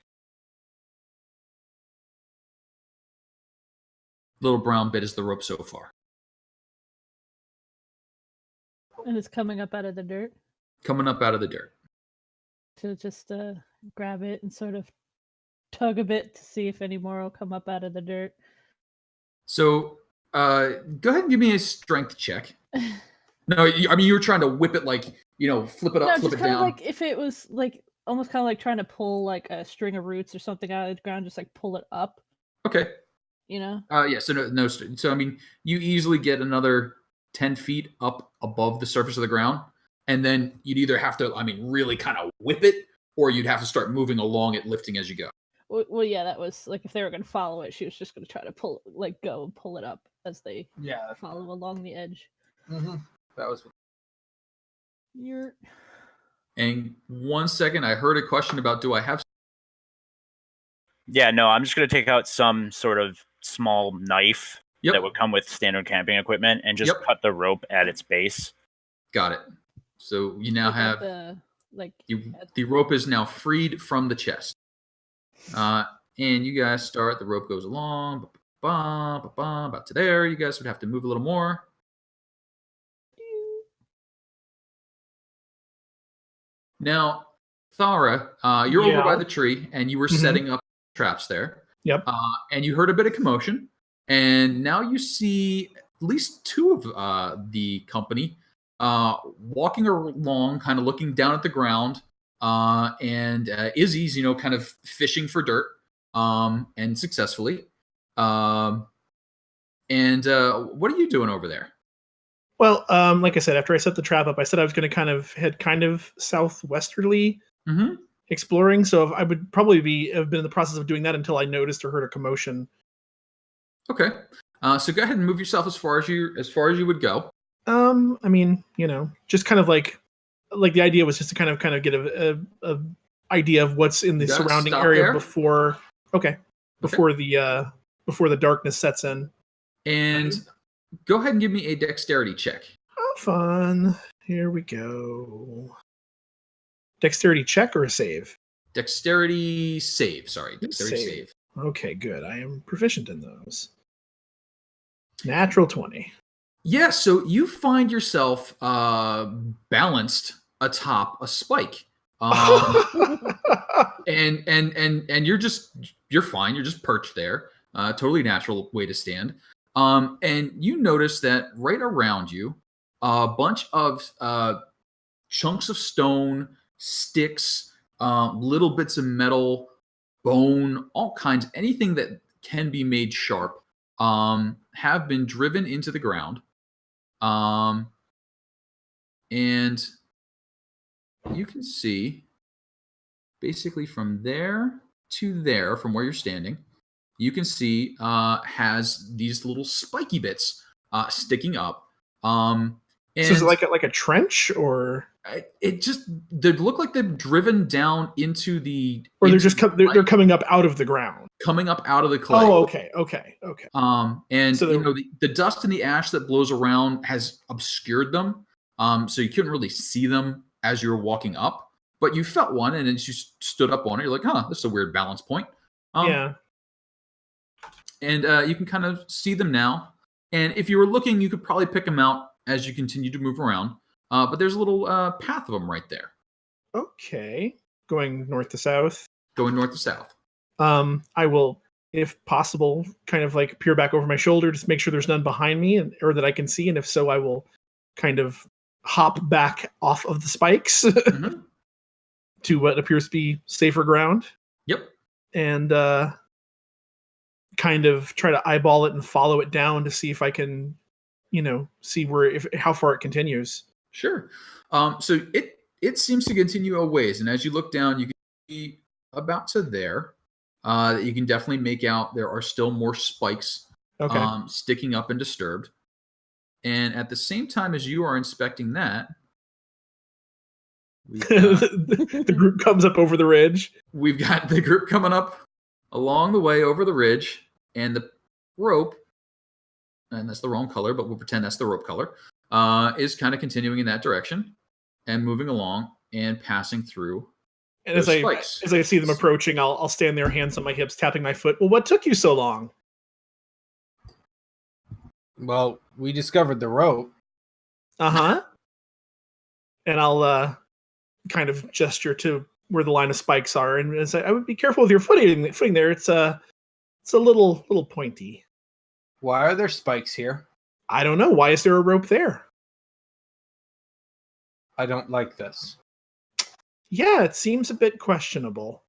Little brown bit is the rope so far. And it's coming up out of the dirt. Coming up out of the dirt. To just grab it and sort of tug a bit to see if any more will come up out of the dirt. So go ahead and give me a strength check. No, you were trying to whip it, like, flip it up, flip it down. Like if it was like almost kind of like trying to pull like a string of roots or something out of the ground, just like pull it up. Okay. Yeah. So no. So I mean, you easily get another 10 feet up above the surface of the ground, and then you'd either have to, really kind of whip it, or you'd have to start moving along it, lifting as you go. Well, yeah, that was like if they were going to follow it, she was just going to try to pull it up as they follow along the edge. Mm-hmm. That was. And 1 second, I heard a question about, do I have? Yeah, no, I'm just gonna take out some sort of small knife that would come with standard camping equipment and just cut the rope at its base. Got it. So you now have the rope is now freed from the chest. And you guys start. The rope goes along, about to there. You guys would have to move a little more. Now, Thara, you're over by the tree, and you were setting up traps there. Yep. And you heard a bit of commotion, and now you see at least 2 of the company walking along, kind of looking down at the ground, and Izzy's, kind of fishing for dirt, and successfully. And what are you doing over there? Well, like I said, after I set the trap up, I said I was going to kind of head kind of southwesterly, exploring. So I would probably have been in the process of doing that until I noticed or heard a commotion. Okay. So go ahead and move yourself as far as you would go. I mean, just kind of like the idea was just to kind of get a idea of what's in the surrounding area before the darkness sets in. And go ahead and give me a dexterity check. Oh, fun. Here we go. Dexterity check or a save? Dexterity save. Sorry, dexterity save. Okay, good. I am proficient in those. Natural 20. Yeah, so you find yourself balanced atop a spike. And you're fine. You're just perched there. Totally natural way to stand. And you notice that right around you, a bunch of chunks of stone, sticks, little bits of metal, bone, all kinds, anything that can be made sharp, have been driven into the ground. And you can see basically from there to there, from where you're standing, you can see has these little spiky bits sticking up. And So is it like a trench, or it just they look like they're driven down into the, or they're into just the they're coming up out of the ground? coming up out of the clay. Oh, okay. And So you know the dust and the ash that blows around has obscured them, so you couldn't really see them as you were walking up. But you felt one, and then you stood up on it. You're like, "Huh, this is a weird balance point." Yeah. And you can kind of see them now. And if you were looking, you could probably pick them out as you continue to move around. But there's a little path of them right there, Okay. Going north to south. going north to south. I will, if possible, kind of like peer back over my shoulder, just make sure there's none behind me, or that I can see. And if so, I will kind of hop back off of the spikes Mm-hmm. to what appears to be safer ground, Yep. and kind of try to eyeball it and follow it down to see if I can, see how far it continues. Sure. So it seems to continue a ways, and as you look down, you can see about to there. You can definitely make out there are still more spikes Okay. sticking up and disturbed. And at the same time as you are inspecting that, The group comes up over the ridge. we've got the group coming up along the way over the ridge, and the rope, and that's the wrong color, but we'll pretend that's the rope color, is kind of continuing in that direction and moving along and passing through. And those as spikes. I see them approaching, I'll stand there, hands on my hips, tapping my foot. Well, what took you so long? Well, we discovered the rope. Uh-huh. And I'll kind of gesture to where the line of spikes are, and say, I would be careful with your footing there. It's a little pointy. Why are there spikes here? I don't know. Why is there a rope there? I don't like this. Yeah, it seems a bit questionable.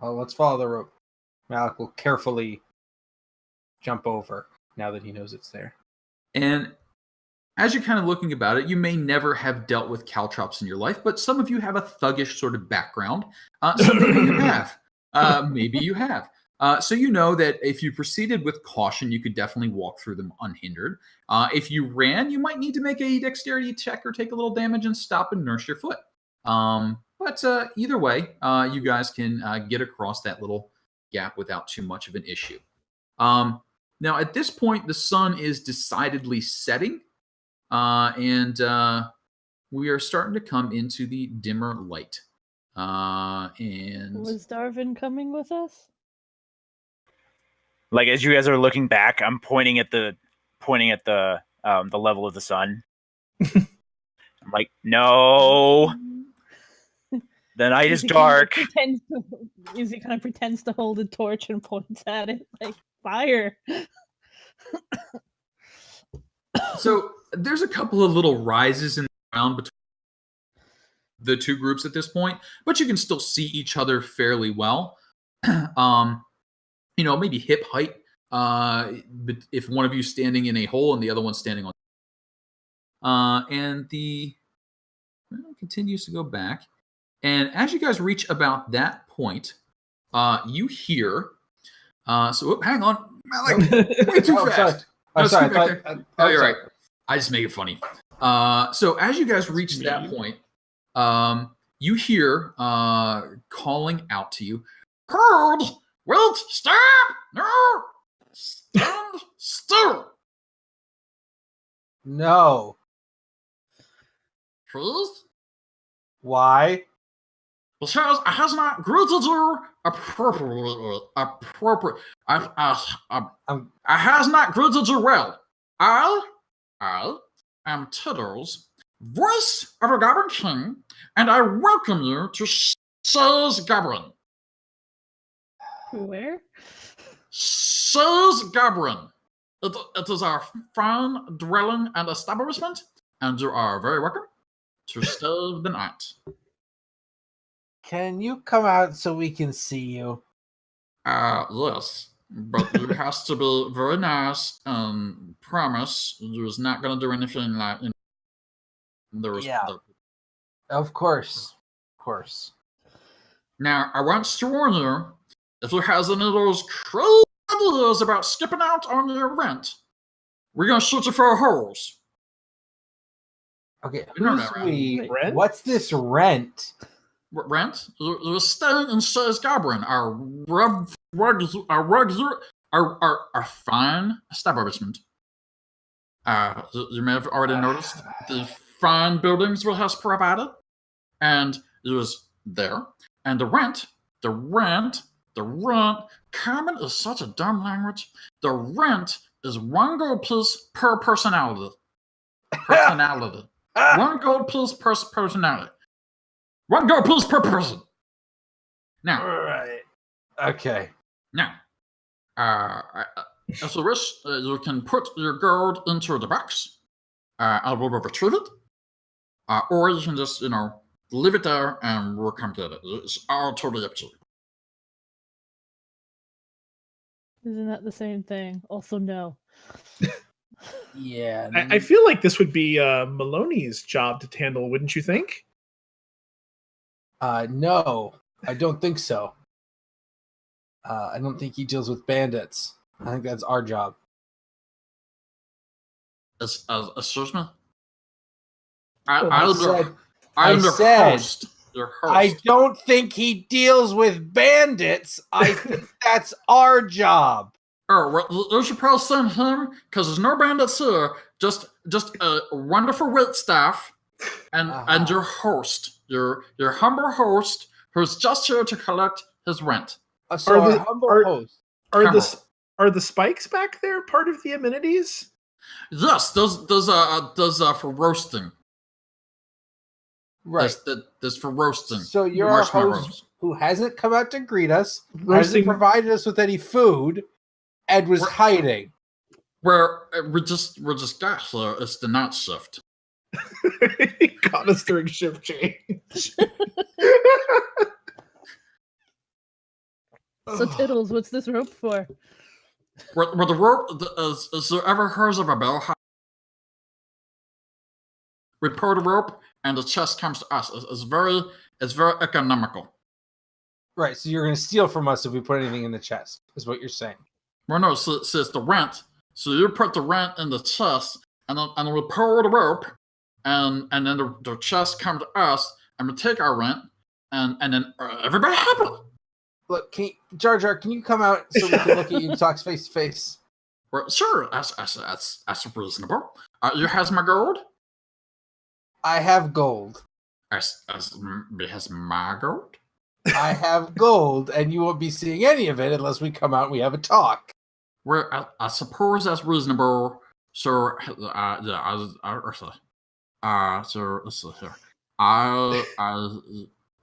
Well, let's follow the rope. Malik will carefully jump over now that he knows it's there. And as you're kind of looking about it, you may never have dealt with caltrops in your life, but some of you have a thuggish sort of background. So maybe you have. Maybe you have. So you know that if you proceeded with caution, you could definitely walk through them unhindered. If you ran, you might need to make a dexterity check or take a little damage and stop and nurse your foot. But either way, you guys can get across that little gap without too much of an issue. Now, at this point, the sun is decidedly setting, and we are starting to come into the dimmer light. And Was Darvin coming with us? Like as you guys are looking back, I'm pointing at the level of the sun. I'm like, no. The night is dark. Izzy kind of pretends to hold a torch and points at it like fire. So there's a couple of little rises in the ground between the two groups at this point, but you can still see each other fairly well. Maybe hip height. But if one of you standing in a hole and the other one standing on, and the continues to go back. And as you guys reach about that point, you hear. Hang on, Malik, way too fast. I'm sorry. You're right. I just make it funny. So as you guys reach that point, you hear calling out to you, "Herd, wilt stop? No, stand still. No. Please." Why? Because it has not granted you appropriate. It has not granted you well. I am Tiddles, voice of a Goblin King, and I welcome you to Says Goblin. Where? Says Goblin. It is our fine dwelling and establishment, and you are very welcome to stay the night. Can you come out so we can see you? Yes, but it has to be very nice and promise you is not going to do anything like Yeah. Of course. Now, I want to warn you, if you has any of those crazy ideas about skipping out on your rent, we're gonna shoot you for holes. Okay, You know who's that, right? we? Rent? What's this rent? Rent? You're staying in Shay's Goblin, our fine establishment. You may have already noticed the fine buildings we have provided, and it was there. And the rent. Common is such a dumb language. The rent is 1 gold piece per personality. Ah! 1 gold piece per personality. 1 gold piece per person. Now, Right. Okay. now, as you wish, you can put your gold into the box. I will retrieve it. Or you can just, leave it there and we'll come get it. It's all totally up to you. Isn't that the same thing? Also, no. Yeah. I feel like this would be Maloney's job to handle, wouldn't you think? No, I don't think so. I don't think he deals with bandits. I think that's our job. Excuse me? I I'm the said- host. Your host. I don't think he deals with bandits. I think that's our job. Oh, well, you should probably send him, because there's no bandits here. Just a wonderful wait staff, and your host, your humble host, who's just here to collect his rent. So Are our the- humble are- host. Are the spikes back there part of the amenities? Yes, those for roasting. Right. There's for roasting. So you're The our marshmallows. host who hasn't come out to greet us, hasn't Roasting. provided us with any food, and was We're- hiding. We just got here. It's the night shift. Caught us during shift change. So, Tiddles, what's this rope for? Where the rope is there ever heard of a bellhop? We pull the rope and the chest comes to us. It's very economical. Right. So you're going to steal from us if we put anything in the chest, is what you're saying. Well, no, so it's the rent. So you put the rent in the chest, and then we pull the rope, and then the chest comes to us, and we take our rent, and then everybody happy. Look, Jar Jar, can you come out so we can look at you and talk face to face? Well, sure, that's reasonable. You has my gold? I have gold. Has my gold? I have gold, and you won't be seeing any of it unless we come out and we have a talk. Well, I suppose that's reasonable. So, so let's see here.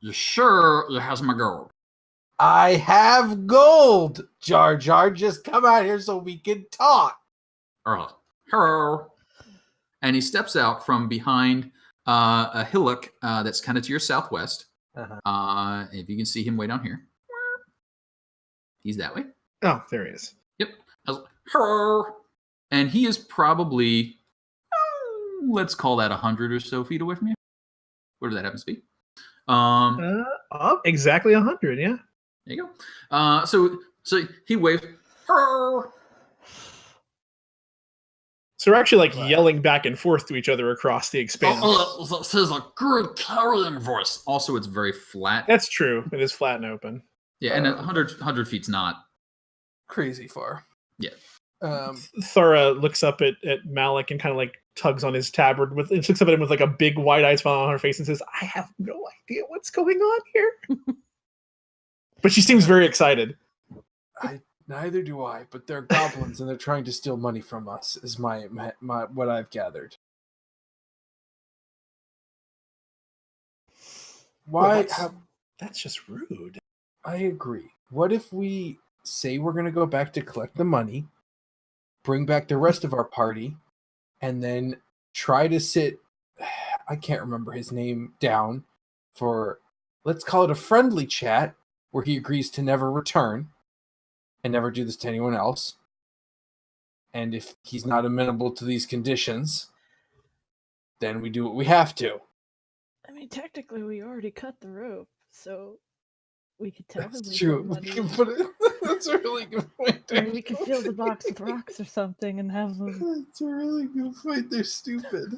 You sure you has my gold? I have gold, Jar Jar. Just come out here so we can talk. Hello. And he steps out from behind a hillock that's kind of to your southwest. If you can see him way down here. He's that way. Oh, there he is. Yep. Hello. And he is probably, let's call that 100 or so feet away from you. What does that happen to be? Exactly 100, yeah. There you go. So he waves. Hello. So we're actually yelling back and forth to each other across the expanse. This is a good carrying voice. Also, it's very flat. That's true. It is flat and open. Yeah, and 100 feet's not Crazy far. Yeah. Thora looks up at Malik and kind of tugs on his tabard and looks up at him with a big wide-eyed smile on her face and says, "I have no idea what's going on here." But she seems very excited. Neither do I, but they're goblins and they're trying to steal money from us, is my what I've gathered. Why? That's just rude. I agree. What if we say we're going to go back to collect the money, bring back the rest of our party, and then try to sit, I can't remember his name, down for, let's call it a friendly chat, where he agrees to never return and never do this to anyone else. And if he's not amenable to these conditions, then we do what we have to. I mean, technically, we already cut the rope, so we could technically That's true. put We money can in. put it. That's a really good point. Or we could fill the box with rocks or something and have them. That's a really good point. They're stupid.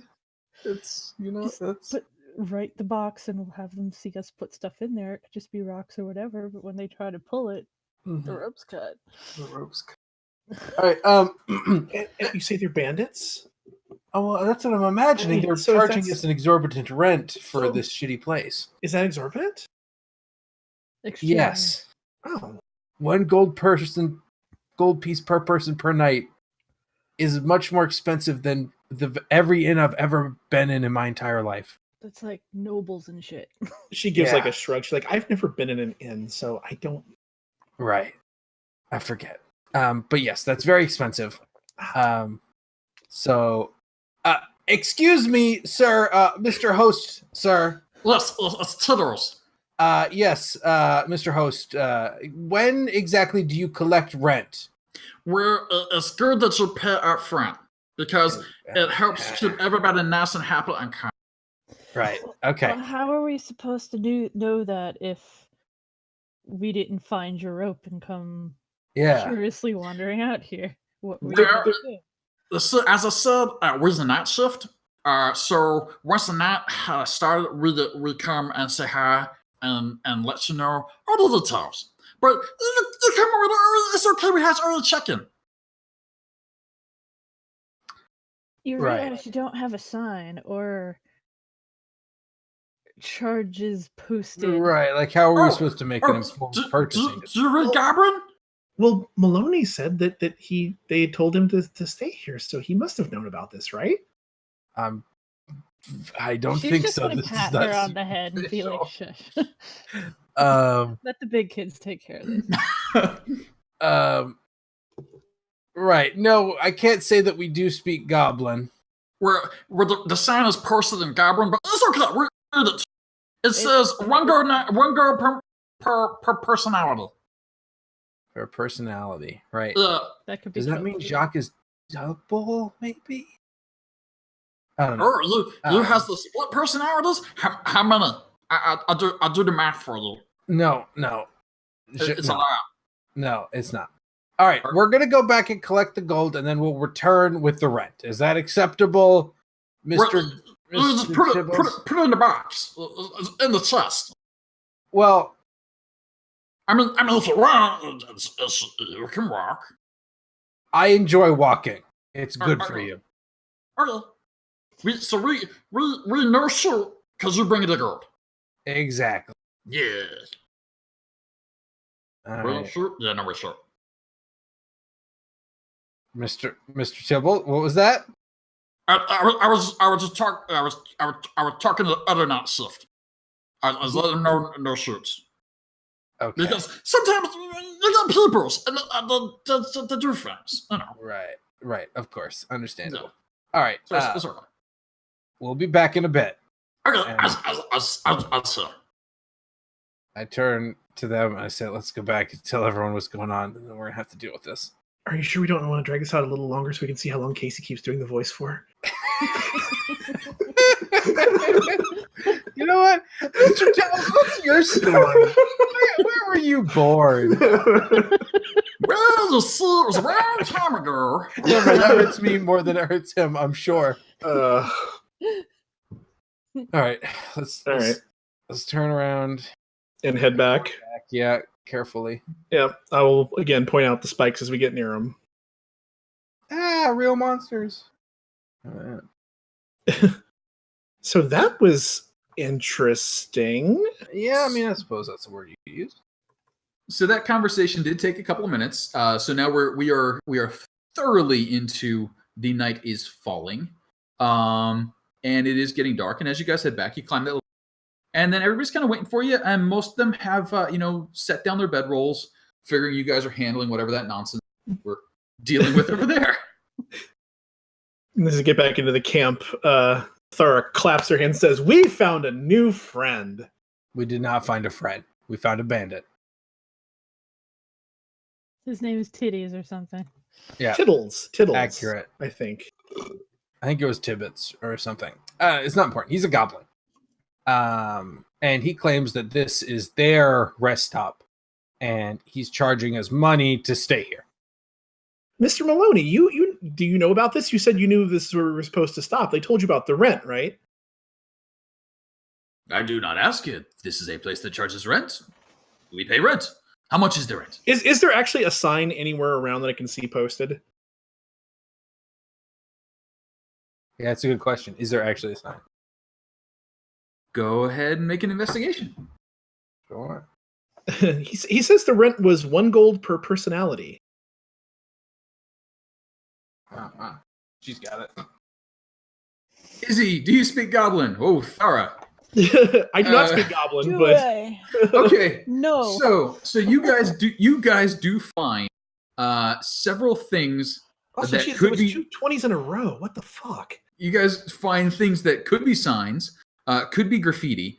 It's Just that's write the box and we'll have them see us put stuff in there. It could just be rocks or whatever, but when they try to pull it, the rope's cut. The rope's cut. All right. And you say they're bandits? Oh, well, that's what I'm imagining. They're So if charging that's- us an exorbitant rent for So- this shitty place. Is that exorbitant? Extremely. Yes. Oh, 1 gold piece per person per night is much more expensive than every inn I've ever been in my entire life. That's like nobles and shit. she gives like Yeah. a shrug. She's like, I've never been in an inn, so I don't. Right. I forget. But yes, that's very expensive. So, excuse me, sir, Mr. Host, sir. Yes, it's Tiddles. Yes, Mr. Host. When exactly do you collect rent? It's good that you pay up front because it helps keep everybody nice and happy and kind. Right. Okay. Well, how are we supposed to know that if we didn't find your rope and come Yeah. curiously wandering out here? What were There- you doing? So, as I said, we're the night shift. So once the night has started, we come and say hi and let you know all the details. But you come a little early. It's okay. We have early check-in. You Right. realize you don't have a sign or charges posted. Right. Like, how are we Oh, supposed to make an informed purchasing? Do you read Goblin? Well, Maloney said that they had told him to stay here, so he must have known about this, right? I don't She's think just so. gonna This is pat not her on the head and be like, superficial. "Shush." Um. Let the big kids take care of this. Right. No, I can't say that we do speak Goblin. Where the sign is posted in Goblin, but it's okay. We read it. It says one girl per personality. Her personality. Right. That could be. Does that mean trouble. Jacques is double? Maybe. I don't know. Or you has the split personalities. How many? I do the math for you. No. It's no. a lot. No, it's not. All right, we're gonna go back and collect the gold, and then we'll return with the rent. Is that acceptable, Mister? You just put it in the box, in the chest. Well, I mean, if you want, you can walk. I enjoy walking. It's good for Okay. you. Okay. We nurse you because you bring the gold. Exactly. Yeah. All We're right. sure. Yeah, no, we're sure. Mr. Tybalt, what was that? I was just talking. I was talking to the other night shift. I was letting them know no shoots. Okay. Because sometimes you got peoples and they do things, you know. Right. Of course, understandable. No. All right. So it's okay. We'll be back in a bit. Okay, And- I'll say. I turn to them and I say, "Let's go back and tell everyone what's going on, and then we're gonna have to deal with this." Are you sure we don't want to drag this out a little longer so we can see how long Casey keeps doing the voice for? You know what, Mr. Towns, what's your story? Where were you born? Well, you see, it was a long time ago. Never, that hurts me more than it hurts him, I'm sure. Uh, All right, let's turn around. and head back. Yeah, carefully. Yeah, I will again point out the spikes as we get near them. Real monsters. So that was interesting. Yeah, I mean, I suppose that's the word you use. So that conversation did take a couple of minutes. So now we are thoroughly into the night is falling, and it is getting dark. And as you guys head back, you climb that, and then everybody's kind of waiting for you. And most of them have set down their bedrolls, figuring you guys are handling whatever that nonsense we're dealing with over there. And as we get back into the camp, Thara claps her hands and says, "We found a new friend." We did not find a friend. We found a bandit. His name is Titties or something. Yeah, Tiddles. accurate. I think. I think it was Tibbits or something. It's not important. He's a goblin. And he claims that this is their rest stop, and he's charging us money to stay here. Mr. Maloney, you do you know about this? You said you knew this is where we were supposed to stop. They told you about the rent, right? I do not ask you. This is a place that charges rent. We pay rent. How much is the rent? Is there actually a sign anywhere around that I can see posted? Yeah, that's a good question. Is there actually a sign? Go ahead and make an investigation. Sure. He says the rent was 1 gold per personality. She's got it. Izzy, do you speak Goblin? Oh, Thara. I do not speak Goblin, Do but I? Okay. No. So you guys do find several things also that geez, could it was be 2 20s in a row. What the fuck? You guys find things that could be signs, could be graffiti,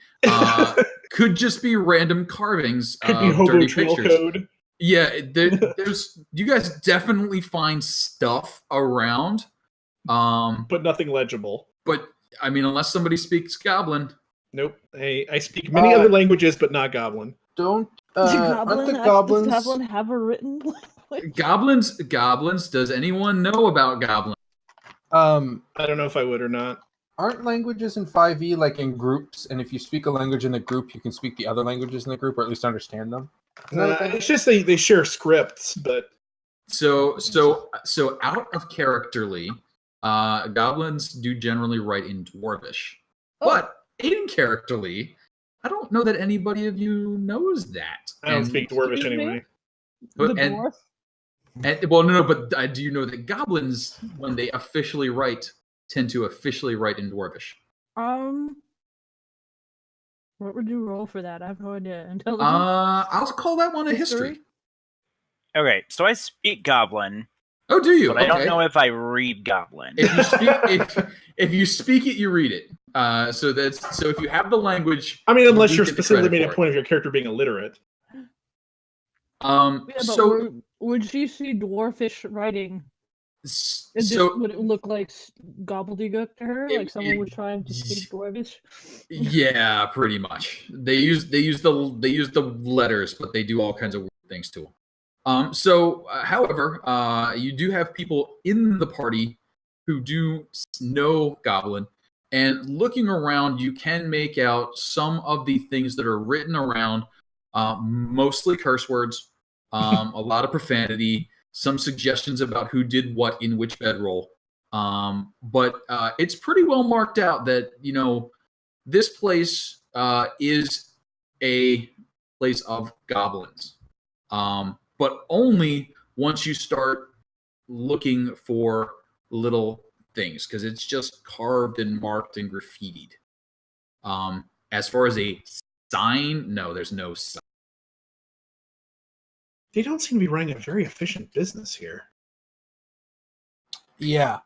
could just be random carvings Could be of hobo dirty trail pictures. code. Yeah, there's you guys definitely find stuff around, But nothing legible. but I mean, unless somebody speaks Goblin, Nope. I speak many other languages, but not Goblin. Don't Does aren't the Does goblins? Goblin have a written language? goblins. Does anyone know about Goblin? I don't know if I would or not. Aren't languages in 5e like in groups? And if you speak a language in the group, you can speak the other languages in the group, or at least understand them. It's just they share scripts, but So out of characterly, goblins do generally write in Dwarvish, but in characterly, I don't know that anybody of you knows that. I don't speak Dwarvish Excuse me? anyway. But, The dwarf? well, no, but do you know that goblins, when they officially write, tend to officially write in Dwarvish? What would you roll for that? I have no idea. Intelligence? I'll call that one a history. Okay, so I speak Goblin, Oh, do you? but I don't know if I read Goblin. If you speak, if you speak it, you read it. So if you have the language. I mean, unless you you're get the specifically credit made a for point of your character being illiterate. Yeah, but so would she see dwarfish writing? Would it look like gobbledygook to her? Like someone was trying to speak dwarvish? Yeah, pretty much. They use the letters, but they do all kinds of weird things to them. However, you do have people in the party who do know Goblin, and looking around, you can make out some of the things that are written around, mostly curse words, a lot of profanity, some suggestions about who did what in which bedroll. But it's pretty well marked out that, this place is a place of goblins. But only once you start looking for little things, because it's just carved and marked and graffitied. As far as a sign, no, there's no sign. They don't seem to be running a very efficient business here. Yeah.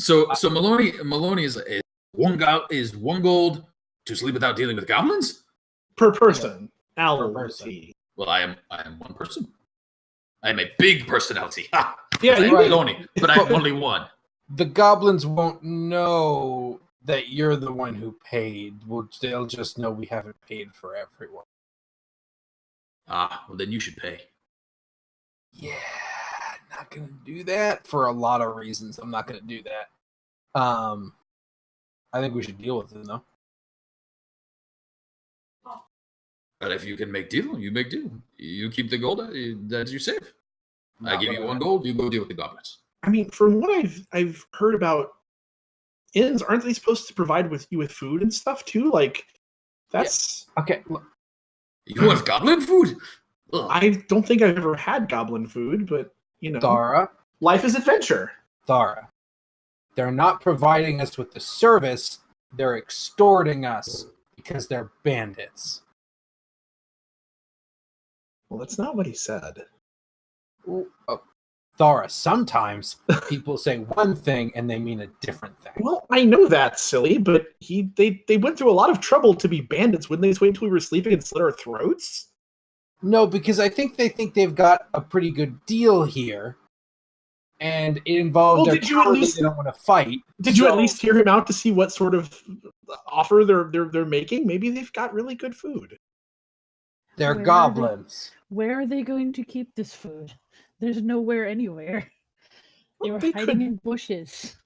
So Maloney is one gold to sleep without dealing with goblins? Per person. Per person. Ality. Well, I am one person. I am a big personality. Ha! Yeah, I'm you Maloney, but I'm only one. The goblins won't know that you're the one who paid. They'll just know we haven't paid for everyone. Well, then you should pay. Yeah, not gonna do that for a lot of reasons. I'm not gonna do that. I think we should deal with it though. But if you can make deal, you make deal. You keep the gold, that's you save. I give you 1 gold, you go deal with the goblins. I mean, from what I've heard about inns, aren't they supposed to provide you with food and stuff too? Like, that's Okay, look, You want goblin food? Ugh. I don't think I've ever had goblin food, but Thara, life is adventure. Thara. They're not providing us with the service. They're extorting us because they're bandits. Well, that's not what he said. Thara, sometimes people say one thing and they mean a different thing. Well, I know that's silly, but they went through a lot of trouble to be bandits. Wouldn't they just wait until we were sleeping and slit our throats? No, because I think they think they've got a pretty good deal here. and it involved Well, a did you at coward least- they don't want to fight. Did you at So- least hear him out to see what sort of offer they're making? Maybe they've got really good food. They're Where are they- goblins. Where are they going to keep this food? There's nowhere anywhere. They Well, were they hiding could- in bushes.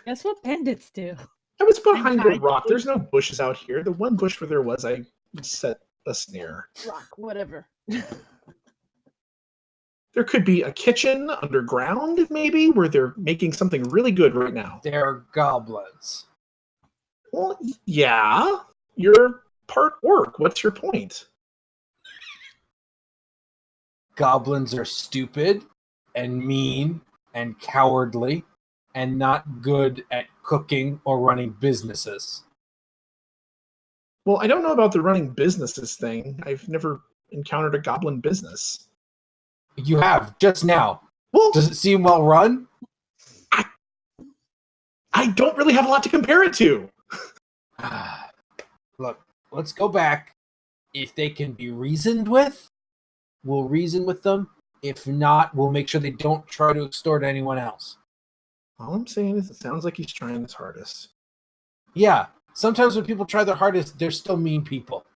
That's what bandits do. I was behind a hide rock. There's bushes. no bushes out here. The one bush where there was, I set a snare. Rock, whatever. There could be a kitchen underground, maybe, where they're making something really good right now. They're goblins. Well, yeah. You're part orc. What's your point? Goblins are stupid and mean and cowardly and not good at cooking or running businesses. Well, I don't know about the running businesses thing. I've never encountered a goblin business. You have just now. Well, Does it seem well run? I don't really have a lot to compare it to. Look, let's go back. If they can be reasoned with, we'll reason with them. If not, we'll make sure they don't try to extort anyone else. All I'm saying is it sounds like he's trying his hardest. Yeah, sometimes when people try their hardest, they're still mean people.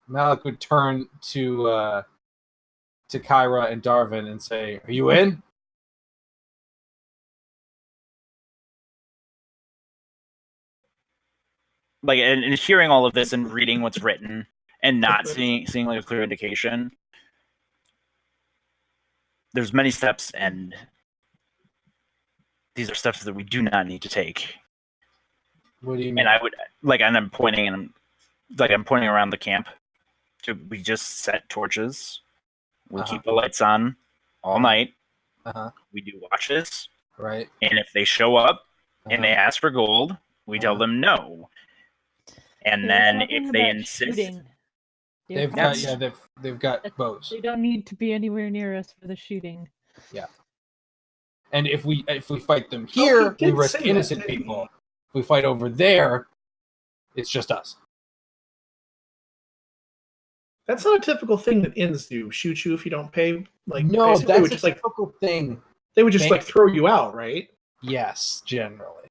Malik would turn to Kyra and Darvin and say, "Are you in?" Like, and hearing all of this and reading what's written and not seeing like a clear indication. There's many steps, and these are steps that we do not need to take. What do you mean? And I would and I'm pointing around the camp. We just set torches. We keep the lights on all night. We do watches. Right. And if they show up and they ask for gold, we tell them no. And then if they insist, they've got bows. They don't need to be anywhere near us for the shooting. Yeah. And if we fight them here, we did risk say that, innocent didn't he? people. If we fight over there, it's just us. That's not a typical thing that inns do. Shoot you if you don't pay. Like, I No, assume they that's would a just typical thing. they would just like throw you out, right? Yes, generally.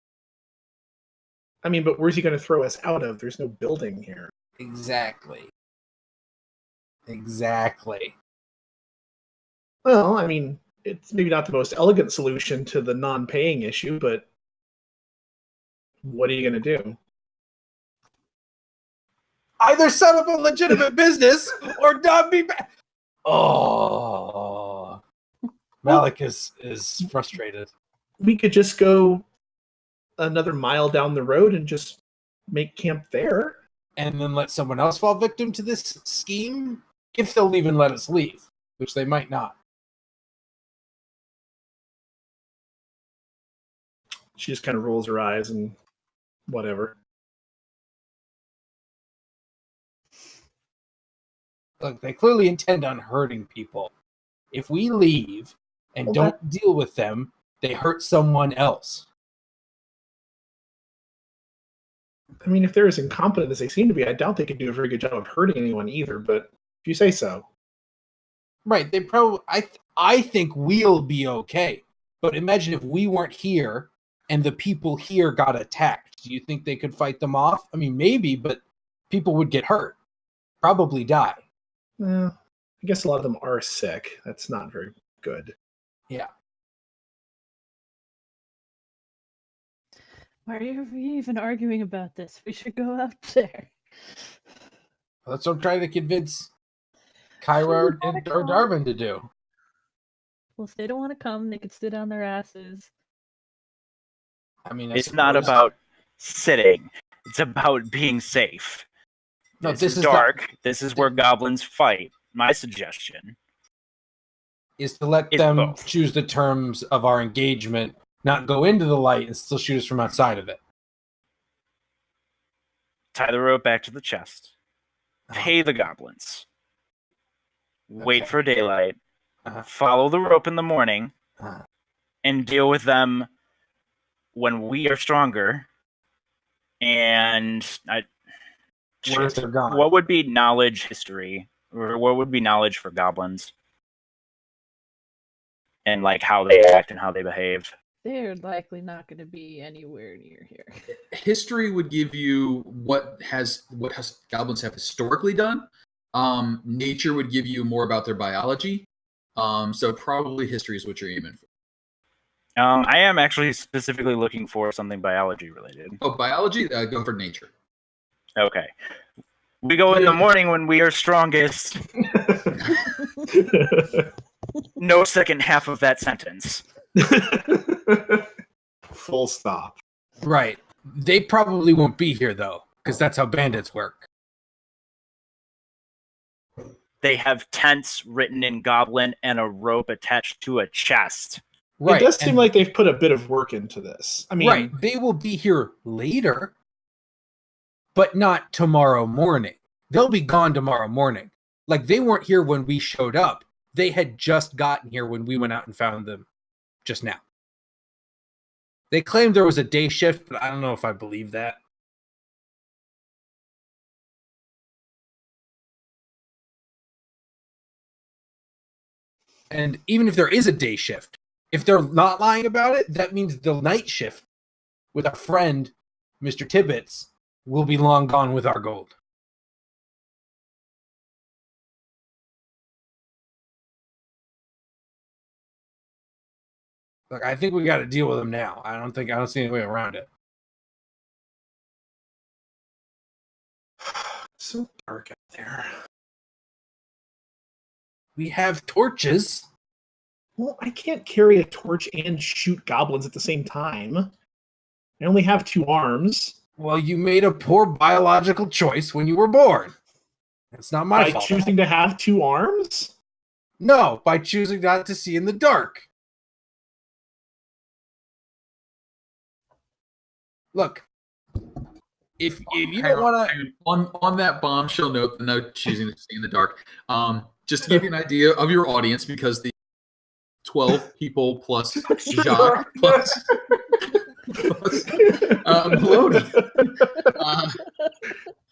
I mean, but where's he going to throw us out of? There's no building here. Exactly. Well, I mean, it's maybe not the most elegant solution to the non-paying issue, but what are you going to do? Either set up a legitimate business or not be bad. Oh, Malik is frustrated. We could just go another mile down the road and just make camp there. And then let someone else fall victim to this scheme, if they'll even let us leave, which they might not. She just kind of rolls her eyes and whatever. Look, they clearly intend on hurting people. If we leave and don't deal with them, they hurt someone else. I mean, if they're as incompetent as they seem to be, I doubt they could do a very good job of hurting anyone either, but if you say so. Right, they probably I think we'll be okay. But imagine if we weren't here and the people here got attacked. Do you think they could fight them off? I mean, maybe, but people would get hurt. Probably die. I guess a lot of them are sick. That's not very good. Yeah. Why are we even arguing about this? We should go out there. That's what I'm trying to convince Kyra or Darvin to do. Well, if they don't want to come, they could sit on their asses. I mean, it's not about sitting. It's about being safe. No, this is dark. This is where goblins fight. My suggestion is to let them choose the terms of our engagement, not go into the light and still shoot us from outside of it. Tie the rope back to the chest. Pay the goblins. Wait for daylight. Follow the rope in the morning. And deal with them when we are stronger. And What if they're gone? What would be knowledge history, or what would be knowledge for goblins, and like how they act and how they behave? They're likely not going to be anywhere near here. History would give you what goblins have historically done. Nature would give you more about their biology. So probably history is what you're aiming for. I am actually specifically looking for something biology related. Oh, biology? Go for nature. Okay. We go in the morning when we are strongest. No second half of that sentence. Full stop. Right. They probably won't be here, though, because that's how bandits work. They have tents written in goblin and a rope attached to a chest. Right. It does seem like they've put a bit of work into this. I mean, right. They will be here later, but not tomorrow morning. They'll be gone tomorrow morning. Like, they weren't here when we showed up. They had just gotten here when we went out and found them just now. They claimed there was a day shift, but I don't know if I believe that. And even if there is a day shift, if they're not lying about it, that means the night shift with our friend, Mr. Tibbits, will be long gone with our gold. Look, I think we got to deal with them now. I don't see any way around it. so dark out there. We have torches. Well, I can't carry a torch and shoot goblins at the same time. I only have 2 arms. Well, you made a poor biological choice when you were born. It's not my By fault. choosing to have 2 arms? No, by choosing not to see in the dark. Look, if you don't want to... On that bombshell note, the note choosing to see in the dark, just to give you an idea of your audience, because the 12 people plus Jacques plus Maloney.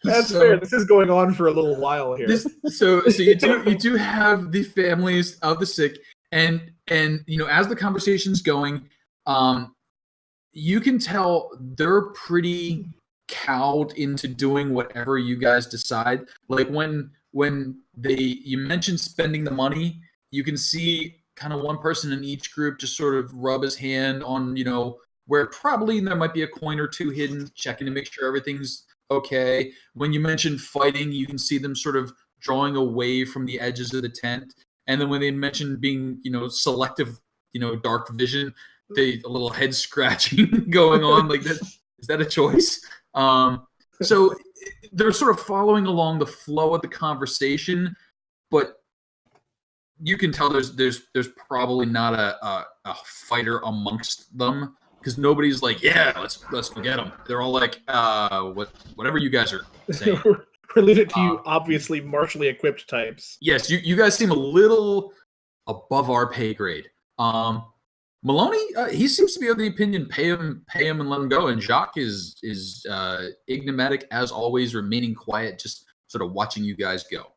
That's fair. This is going on for a little while here. So you do have the families of the sick, and you know, as the conversation's going, you can tell they're pretty cowed into doing whatever you guys decide. Like when you mentioned spending the money, you can see kind of one person in each group just sort of rub his hand on, you know, where probably there might be a coin or 2 hidden, checking to make sure everything's okay. When you mention fighting, you can see them sort of drawing away from the edges of the tent. And then when they mention being, you know, selective, you know, dark vision, a little head scratching going on. Like, that is that a choice? So they're sort of following along the flow of the conversation, but you can tell there's probably not a fighter amongst them, because nobody's like, yeah, let's go get them. They're all like, whatever you guys are saying. We're leaving it to you, obviously martially equipped types. Yes, you guys seem a little above our pay grade. Maloney, he seems to be of the opinion, pay him and let him go. And Jacques is enigmatic as always, remaining quiet, just sort of watching you guys go.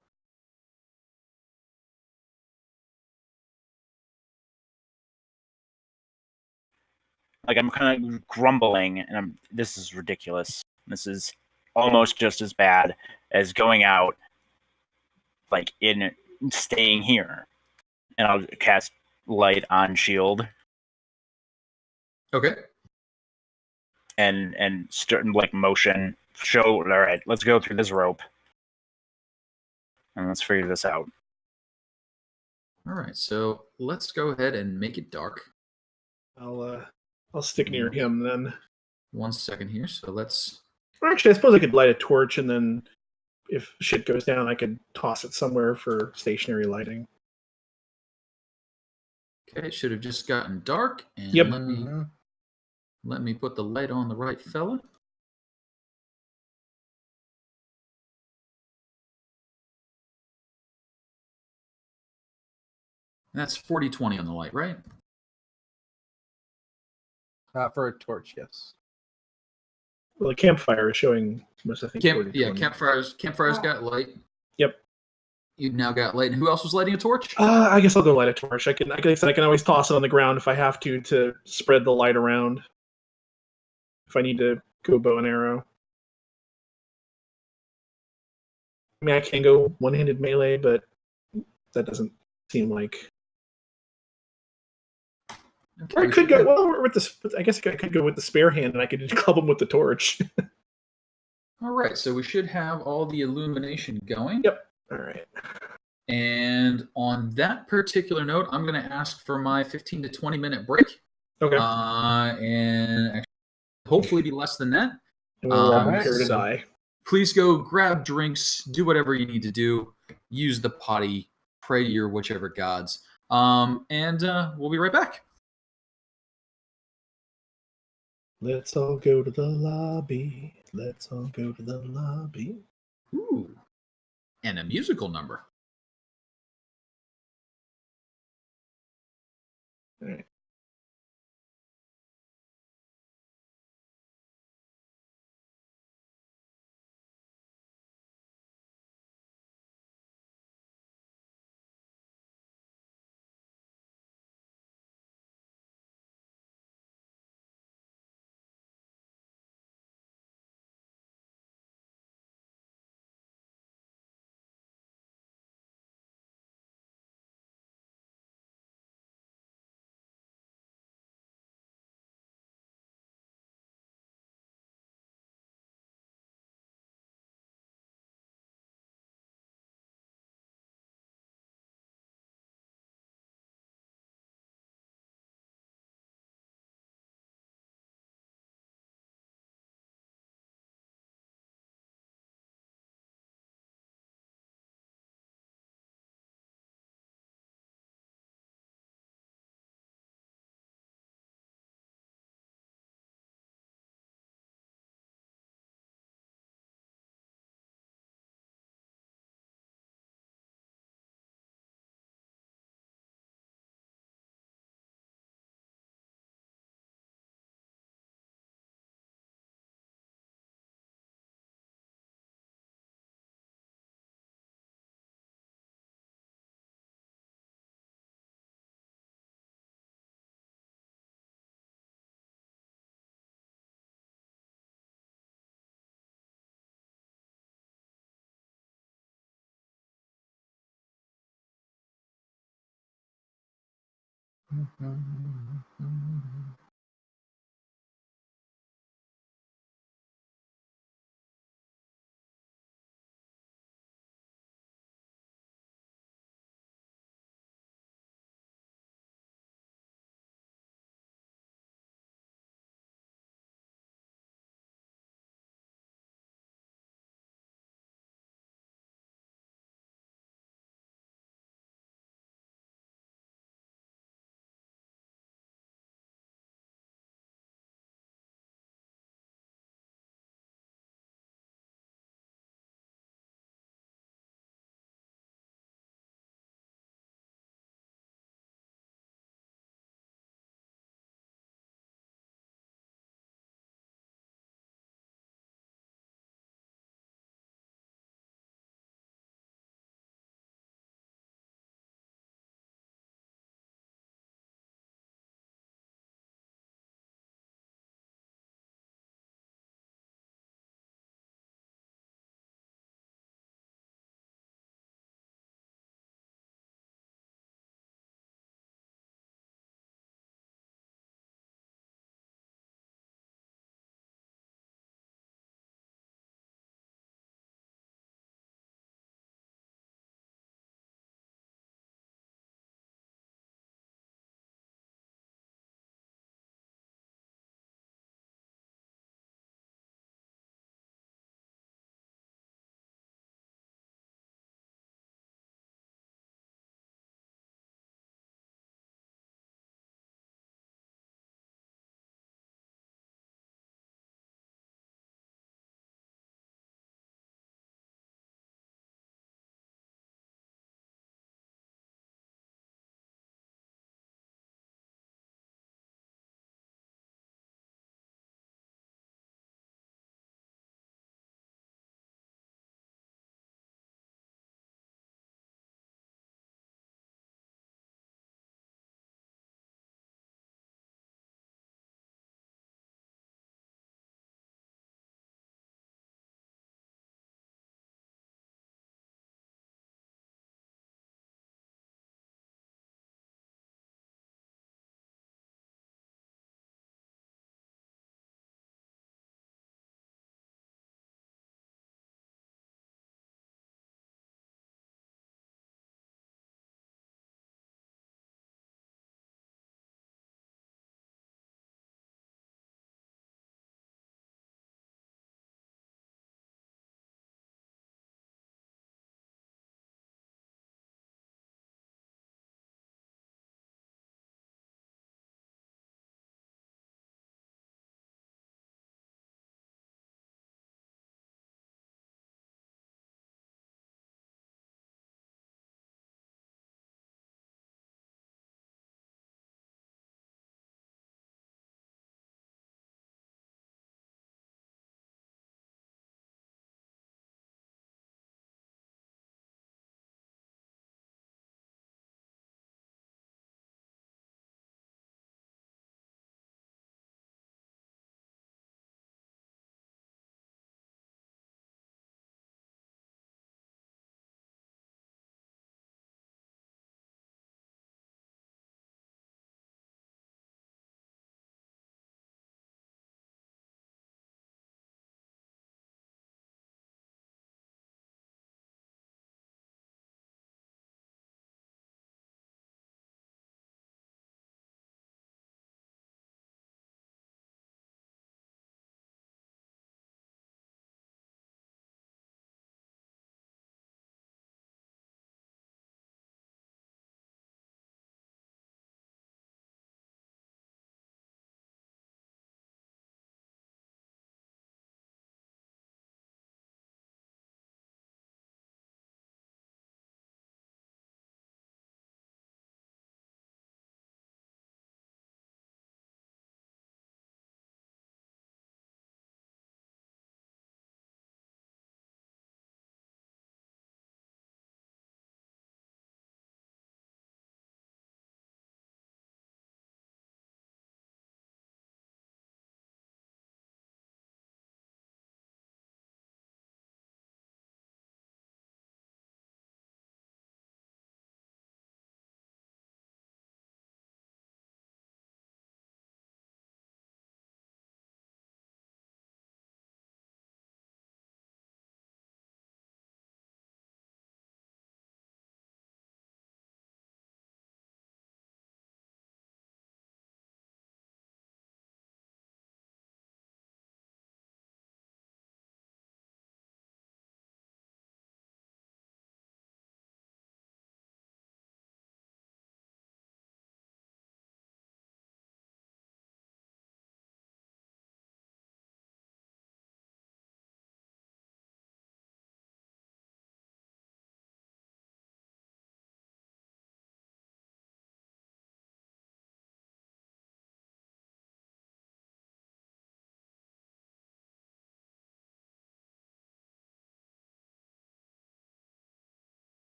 Like, I'm kind of grumbling, and this is ridiculous. This is almost just as bad as going out, like, in staying here. And I'll cast light on shield. Okay. And start, like, motion. Show, all right, let's go through this rope. And let's figure this out. All right, so let's go ahead and make it dark. I'll stick near him then. 1 second here. So let's... Or actually, I suppose I could light a torch, and then if shit goes down, I could toss it somewhere for stationary lighting. Okay, it should have just gotten dark. And Yep. let me put the light on the right fella. That's 40/20 on the light, right? For a torch, yes. Well, the campfire is showing most, I think. 40-20. Campfires got light. Yep. You've now got light. And who else was lighting a torch? I guess I'll go light a torch. I can always toss it on the ground if I have to spread the light around. If I need to go bow and arrow. I mean, I can go one-handed melee, but that doesn't seem like. Okay, Or I we could should go have- well with this. I guess I could go with the spare hand, and I could just club him with the torch. All right, so we should have all the illumination going. Yep. All right. And on that particular note, I'm going to ask for my 15 to 20 minute break. Okay. And actually, hopefully be less than that. And we'll all um, prepare to so- die. Please go grab drinks, do whatever you need to do, use the potty, pray to your whichever gods. And we'll be right back. Let's all go to the lobby. Let's all go to the lobby. Ooh. And a musical number. All right.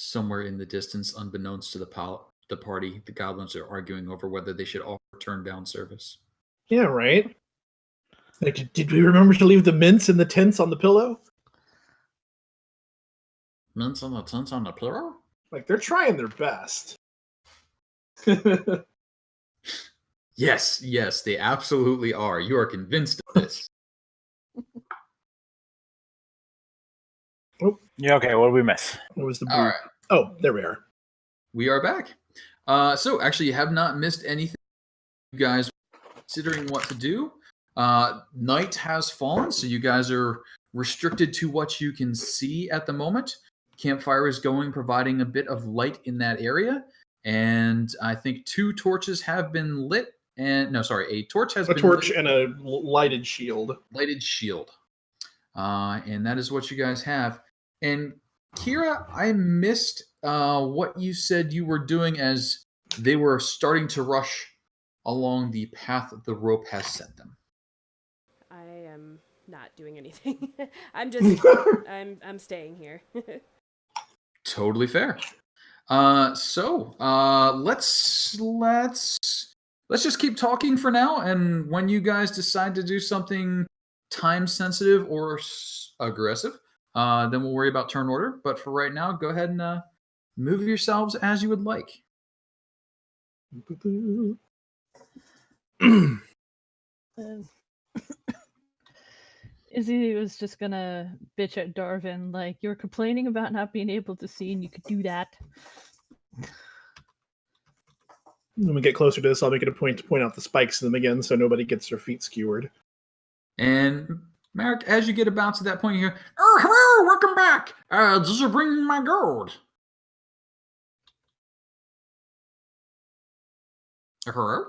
somewhere in the distance, unbeknownst to the party, the goblins are arguing over whether they should offer turn down service. Yeah, right. Like, did we remember to leave the mints in the tents on the pillow? Mints on the tents on the pillow? Like, they're trying their best. Yes, they absolutely are. You are convinced of this. Yeah, okay, what did we miss? What was the All right. Oh, there we are. We are back. So actually, you have not missed anything. You guys are considering what to do. Night has fallen, so you guys are restricted to what you can see at the moment. Campfire is going, providing a bit of light in that area. And I think 2 torches have been lit. And no, sorry, a torch has been torch lit. and a lighted shield. Lighted shield. And that is what you guys have. And Kira, I missed what you said you were doing as they were starting to rush along the path that the rope has set them. I am not doing anything. I'm just I'm staying here. Totally fair. So let's just keep talking for now, and when you guys decide to do something time sensitive or aggressive, then we'll worry about turn order. But for right now, go ahead and move yourselves as you would like. Izzy was just gonna bitch at Darvin, like, you're complaining about not being able to see and you could do that. When we get closer to this, I'll make it a point to point out the spikes in them again so nobody gets their feet skewered. And Merrick, as you get about to that point, you hear, "Oh, hello, welcome back. Did you bring my gold?" Hello?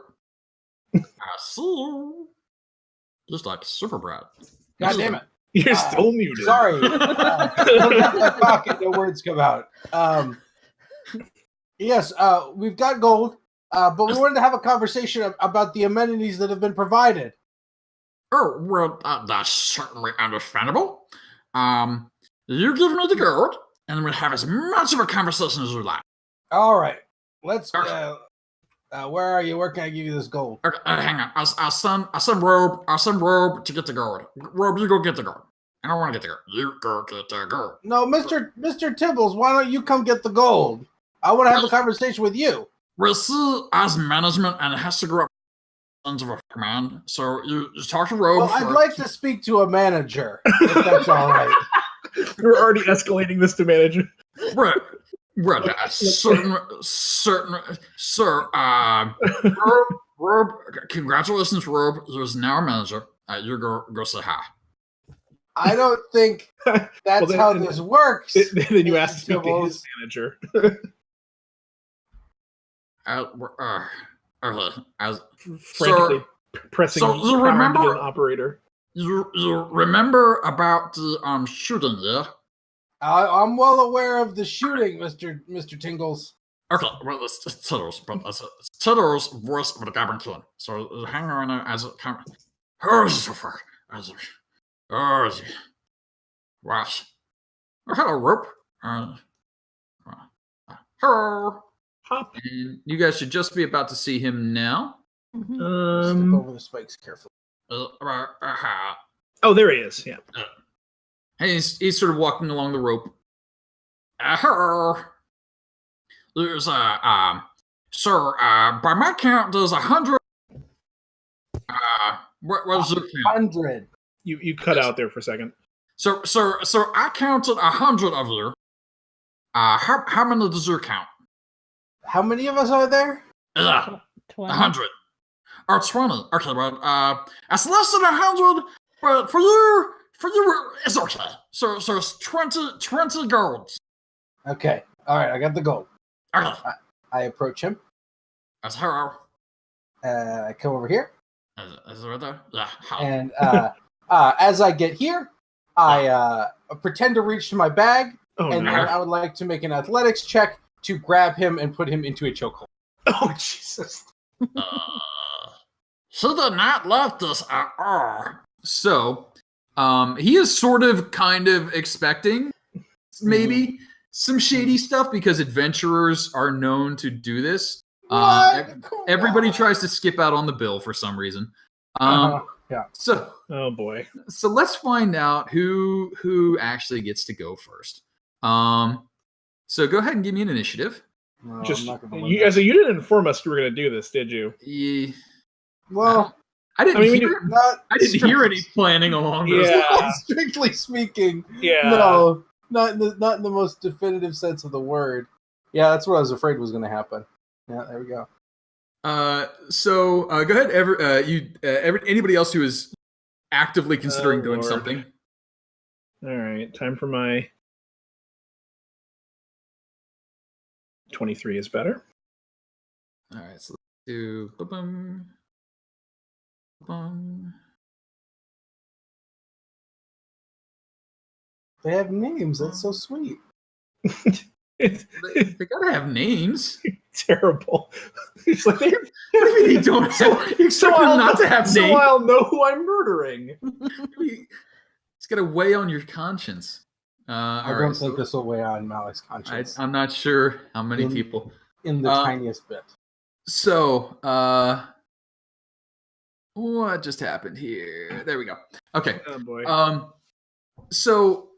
I see you. Just like super Brad. God damn it. You're still muted. Sorry. Look at my pocket, no words come out. Yes, we've got gold, but we wanted to have a conversation about the amenities that have been provided. Oh, well, that's certainly understandable. You give me the gold, and we'll have as much of a conversation as you like. All right. Let's, where are you? Where can I give you this gold? Okay, hang on. I'll send Robe to get the gold. Robe, you go get the gold. I don't want to get the gold. You go get the gold. No, Mr. Tibbles, why don't you come get the gold? I want to have a conversation with you. We'll see as management, and it has to go up sons of a command. So you talk to Robe. Well, I'd like to speak to a manager, if that's all right. We're already escalating this to manager. Well, certain, sir. Robe, congratulations, Robe. You're now a manager. You go say hi. I don't think that's how this works. Then you ask to speak to his manager. Frankly, pressing so you remember an operator. You remember about the shooting, yeah? I'm well aware of the shooting, Mr. Tingles. Okay, well, it's Tittles, but it's Tittles' voice of the Goblin King. So hang on as it comes. Wow. Oh, hello, Rope. Hello. Hop. And you guys should just be about to see him now. Step over the spikes carefully. Oh, there he is. Yeah. Hey, he's sort of walking along the rope. Hello. There's sir, by my count, there's 100. What was the count? 100. You cut out there for a second. So I counted 100 of you. How many does your count? How many of us are there? 20. 100 or 20. Okay, well, it's less than 100, but for you, it's okay. So it's 20 golds. Okay. All right. I got the gold. Okay. I approach him. That's hello. I come over here. Is it right there? Yeah. And as I get here, I pretend to reach to my bag, and then I would like to make an athletics check to grab him and put him into a chokehold. Oh, Jesus. He did not like this at all. So, he is sort of kind of expecting, maybe, some shady stuff because adventurers are known to do this. What? Everybody tries to skip out on the bill for some reason. Yeah. So Oh boy. So let's find out who actually gets to go first. So go ahead and give me an initiative. No, Just I'm not gonna win you, that. as a, you didn't inform us you were going to do this, did you? Yeah. Well, I didn't hear. not I didn't hear any planning along those Yeah. lines. strictly speaking. Yeah. No, not in the most definitive sense of the word. Yeah, that's what I was afraid was going to happen. Yeah, there we go. So go ahead. Anybody else who is actively considering doing Lord. something? All right, time for my 23 is better. All right, so let's do ba-bum, ba-bum. They have names. That's so sweet. It's They gotta have names. terrible. It's like What do you mean they don't have? You expect them not to have so names? I'll know who I'm murdering. It's got to weigh on your conscience. I don't think this will weigh on Malik's conscience I'm not sure how many In- people. in the tiniest bit. So, what just happened here? There we go. Okay. Oh boy. So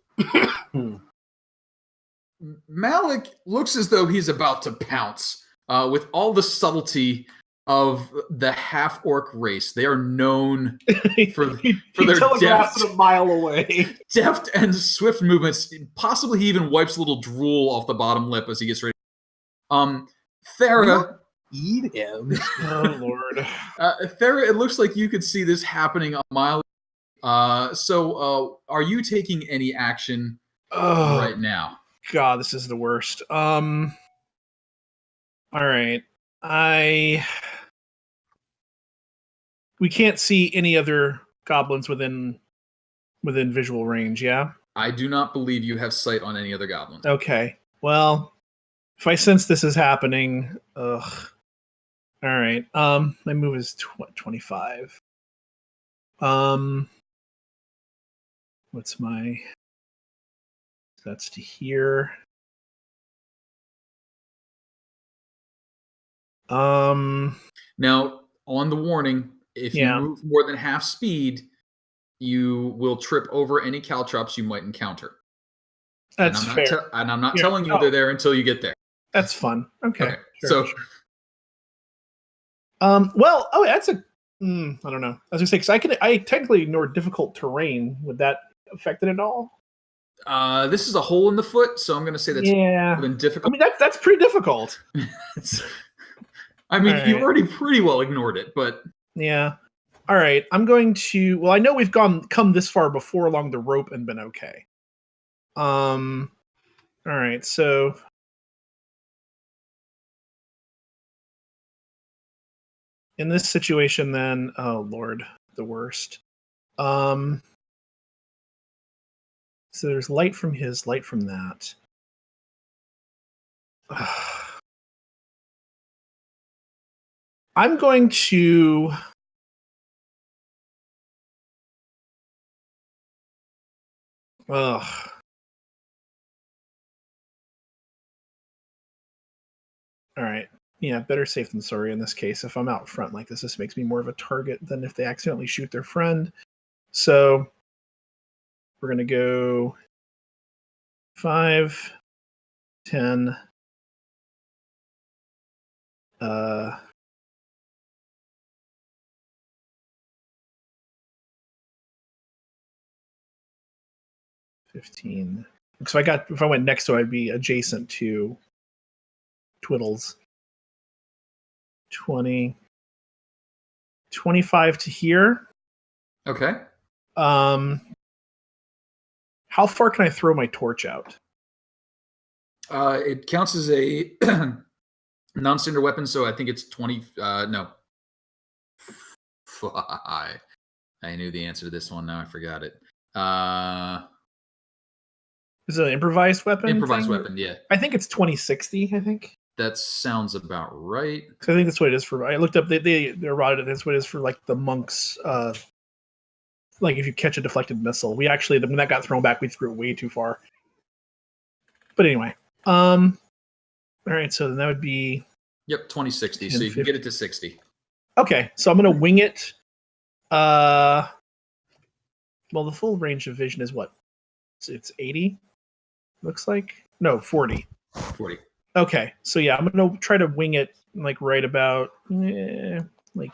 Malik looks as though he's about to pounce with all the subtlety of the half-orc race. They are known for their telegraphs deft, it a mile away. deft and swift movements. Possibly he even wipes a little drool off the bottom lip as he gets ready. Thera, Eat him. Oh lord. Thera, it looks like you could see this happening a mile. So are you taking any action Oh right now? god, this is the worst. All right. We can't see any other goblins within visual range, yeah? I do not believe you have sight on any other goblins. Okay. Well, if I sense this is happening, ugh. All right. My move is 25. What's my? That's to here. Now, on the warning, if you Yeah. move more than half speed, you will trip over any caltrops you might encounter. That's fair. And I'm not Yeah. telling you Oh. they're there until you get there. That's fun. Okay. Okay. Sure, So, sure. Well, oh, that's a. I don't know. I was gonna say because I technically ignore difficult terrain. Would that affect it at all? this is a hole in the foot, so I'm going to say that's Yeah. been I difficult. mean that's pretty difficult. I mean, All you've right. already pretty well ignored it, but Yeah. All right. I'm going to. Well, I know we've come this far before along the rope and been okay. All right. So. In this situation, then, oh Lord, the worst. So there's light from his, light from that. I'm going to. Ugh. All right. Yeah, better safe than sorry in this case. If I'm out front like this makes me more of a target than if they accidentally shoot their friend. So we're going to go 5, 10, 15. So if I went next to, I'd be adjacent to Twiddles. 20, 25 to here. okay. How far can I throw my torch out? It counts as a non-standard weapon, so I think it's 20. No. I knew the answer to this one. Now I forgot it. Is it an improvised weapon? Improvised thing? weapon, yeah. I think it's 2060. I think. That sounds about right. So I think that's what it is for. I looked up. They're routed. That's what it is for, like the monks. Like if you catch a deflected missile, we actually when that got thrown back, we threw it way too far. But anyway, All right, so then that would be Yep, 2060. 10, So you can get it to 60. okay. So I'm gonna wing it. Well, the full range of vision is what? It's 80. Looks like no 40. 40. Okay, so yeah, I'm gonna try to wing it like right about like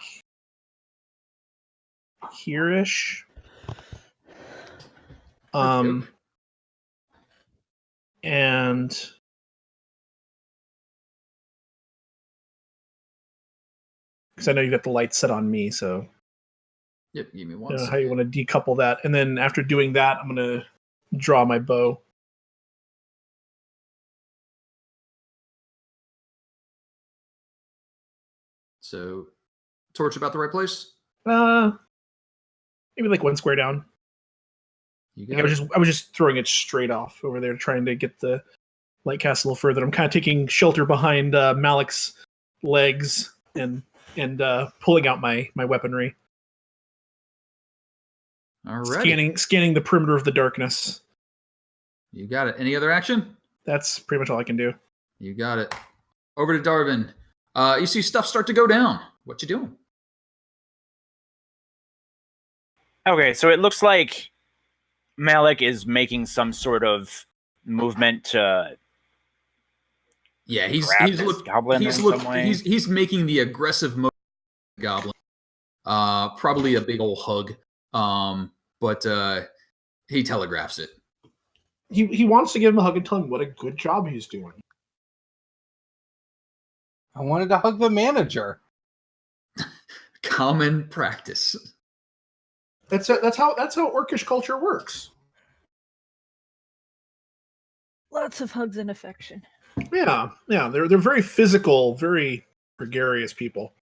here-ish. And because I know you got the light set on me, so Yep, give me I one don't know how second. you want to decouple that. And then after doing that, I'm gonna draw my bow. So, torch about the right place? Maybe like one square down. You Like got I was just throwing it straight off over there, trying to get the light cast a little further. I'm kind of taking shelter behind Malik's legs and pulling out my weaponry. All right. Scanning the perimeter of the darkness. You got it. Any other action? That's pretty much all I can do. You got it. Over to Darvin. You see stuff start to go down. What you doing? Okay, so it looks like Malik is making some sort of movement to Yeah, he's grab this goblin in some way. He's making the aggressive motion goblin. Probably a big old hug. But he telegraphs it. He wants to give him a hug and tell him what a good job he's doing. I wanted to hug the manager. Common practice. That's how orcish culture works. Lots of hugs and affection. Yeah. They're very physical, very gregarious people.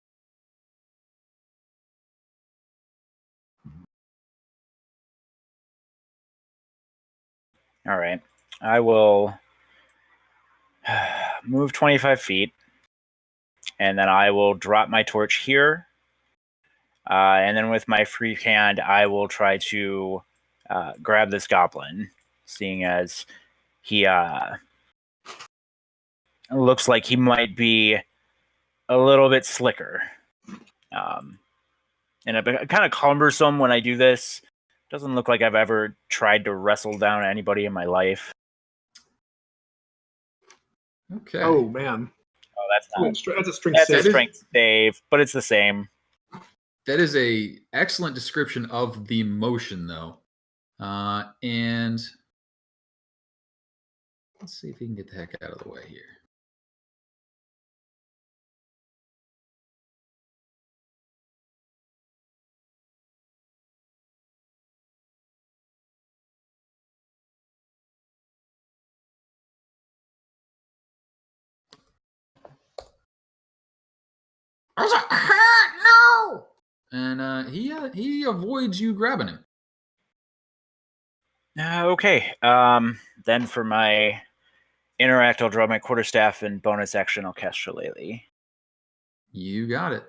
All right. I will move 25 feet, and then I will drop my torch here. And then with my free hand, I will try to grab this goblin, seeing as he looks like he might be a little bit slicker. And a bit kind of cumbersome when I do this. Doesn't look like I've ever tried to wrestle down anybody in my life. Okay. Oh man. Oh, that's not. That's a strength That's save. a strength save, but it's the same. That is a excellent description of the motion, though. And let's see if he can get the heck out of the way here. No! And he avoids you grabbing him. Okay. Then for my interact, I'll draw my quarterstaff, and bonus action, I'll cast Shillelagh. You got it.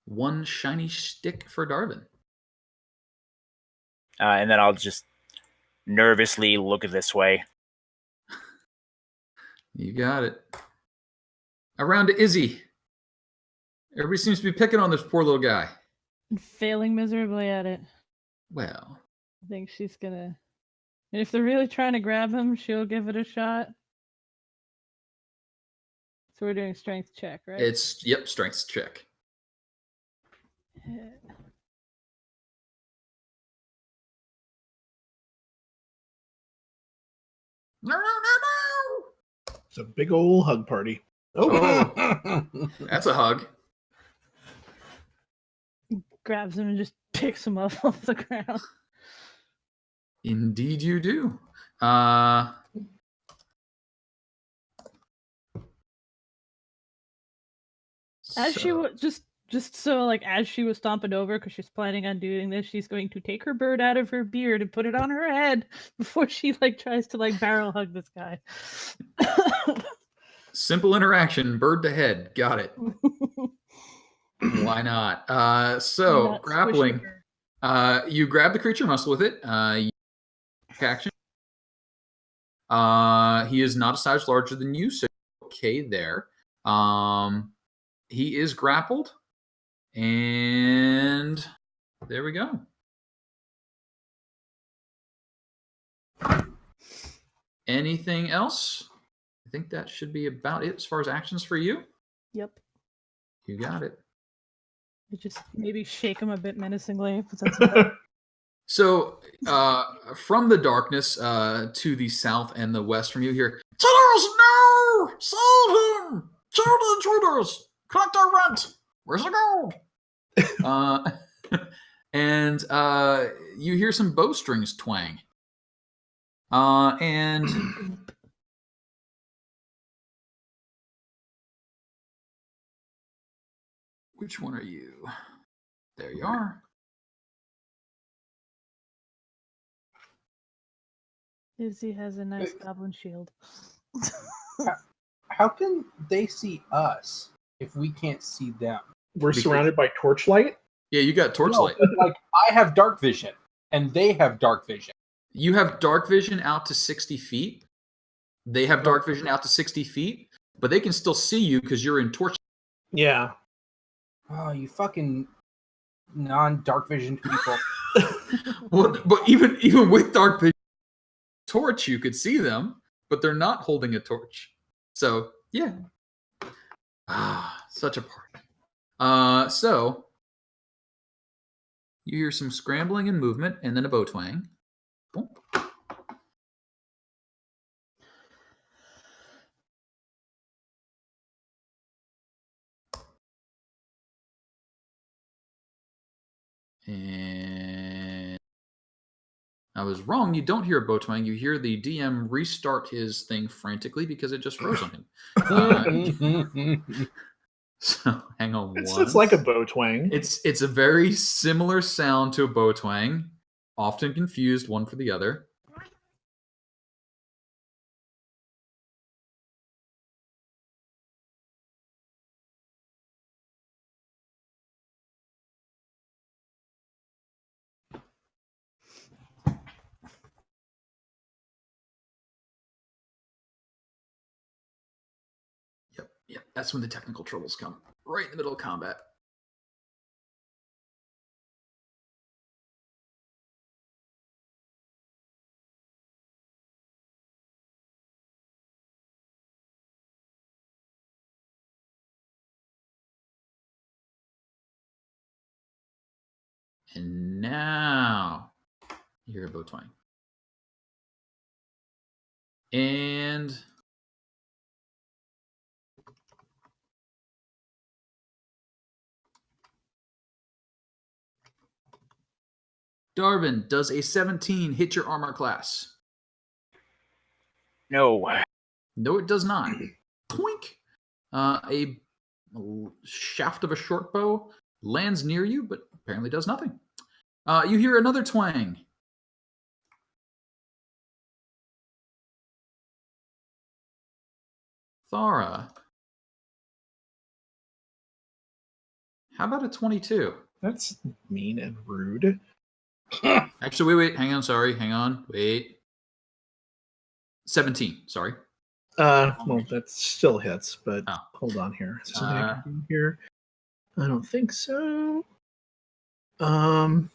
One shiny stick for Darvin. And then I'll just nervously look this way. You got it. Around to Izzy. Everybody seems to be picking on this poor little guy. Failing miserably at it. Well, I think she's gonna. And if they're really trying to grab him, she'll give it a shot. So we're doing strength check, right? it's strength check. No! It's a big old hug party. Oh, that's a hug. Grabs him and just picks him up off the ground. Indeed, you do. As she was just so like as she was stomping over because she's planning on doing this, she's going to take her bird out of her beard and put it on her head before she like tries to like barrel hug this guy. Simple interaction, bird to head. Got it. Why not? So Not grappling. squishy. You grab the creature muscle with it. You action. He is not a size larger than you, so okay there. He is grappled, and there we go. Anything else? I think that should be about it as far as actions for you. Yep. You got it. You just maybe shake him a bit menacingly. If that's about So, from the darkness to the south and the west from you here, Titters, no! Save him! Kill the intruders! Collect our rent! Where's the gold? And you hear some bowstrings twang. And which one are you? There you are. Izzy has a nice goblin shield. How can they see us if we can't see them? We're surrounded by torchlight. Yeah, you got torchlight. No, but, like, I have dark vision, and they have dark vision. You have dark vision out to 60 feet. They have dark vision out to 60 feet, but they can still see you because you're in torch. Yeah. Oh, you fucking non-dark vision people. Well, but even with dark vision, torch, you could see them, but they're not holding a torch. So yeah, such a part. So you hear some scrambling and movement, and then a bow twang. Boom. And I was wrong. You don't hear a bow twang. You hear the DM restart his thing frantically because it just froze on him. So hang on. It's like a bow twang. It's a very similar sound to a bow twang, often confused one for the other. Yep, that's when the technical troubles come. Right in the middle of combat. And now you hear a bow twang. And Darvin, does a 17 hit your armor class? No. No, it does not. Twink! A shaft of a short bow lands near you, but apparently does nothing. You hear another twang. Thara. How about a 22? That's mean and rude. Actually, wait, hang on, sorry, hang on, wait. 17, sorry. Well, that still hits, but Oh. hold on here. Is there something I can do here? I don't think so. Oh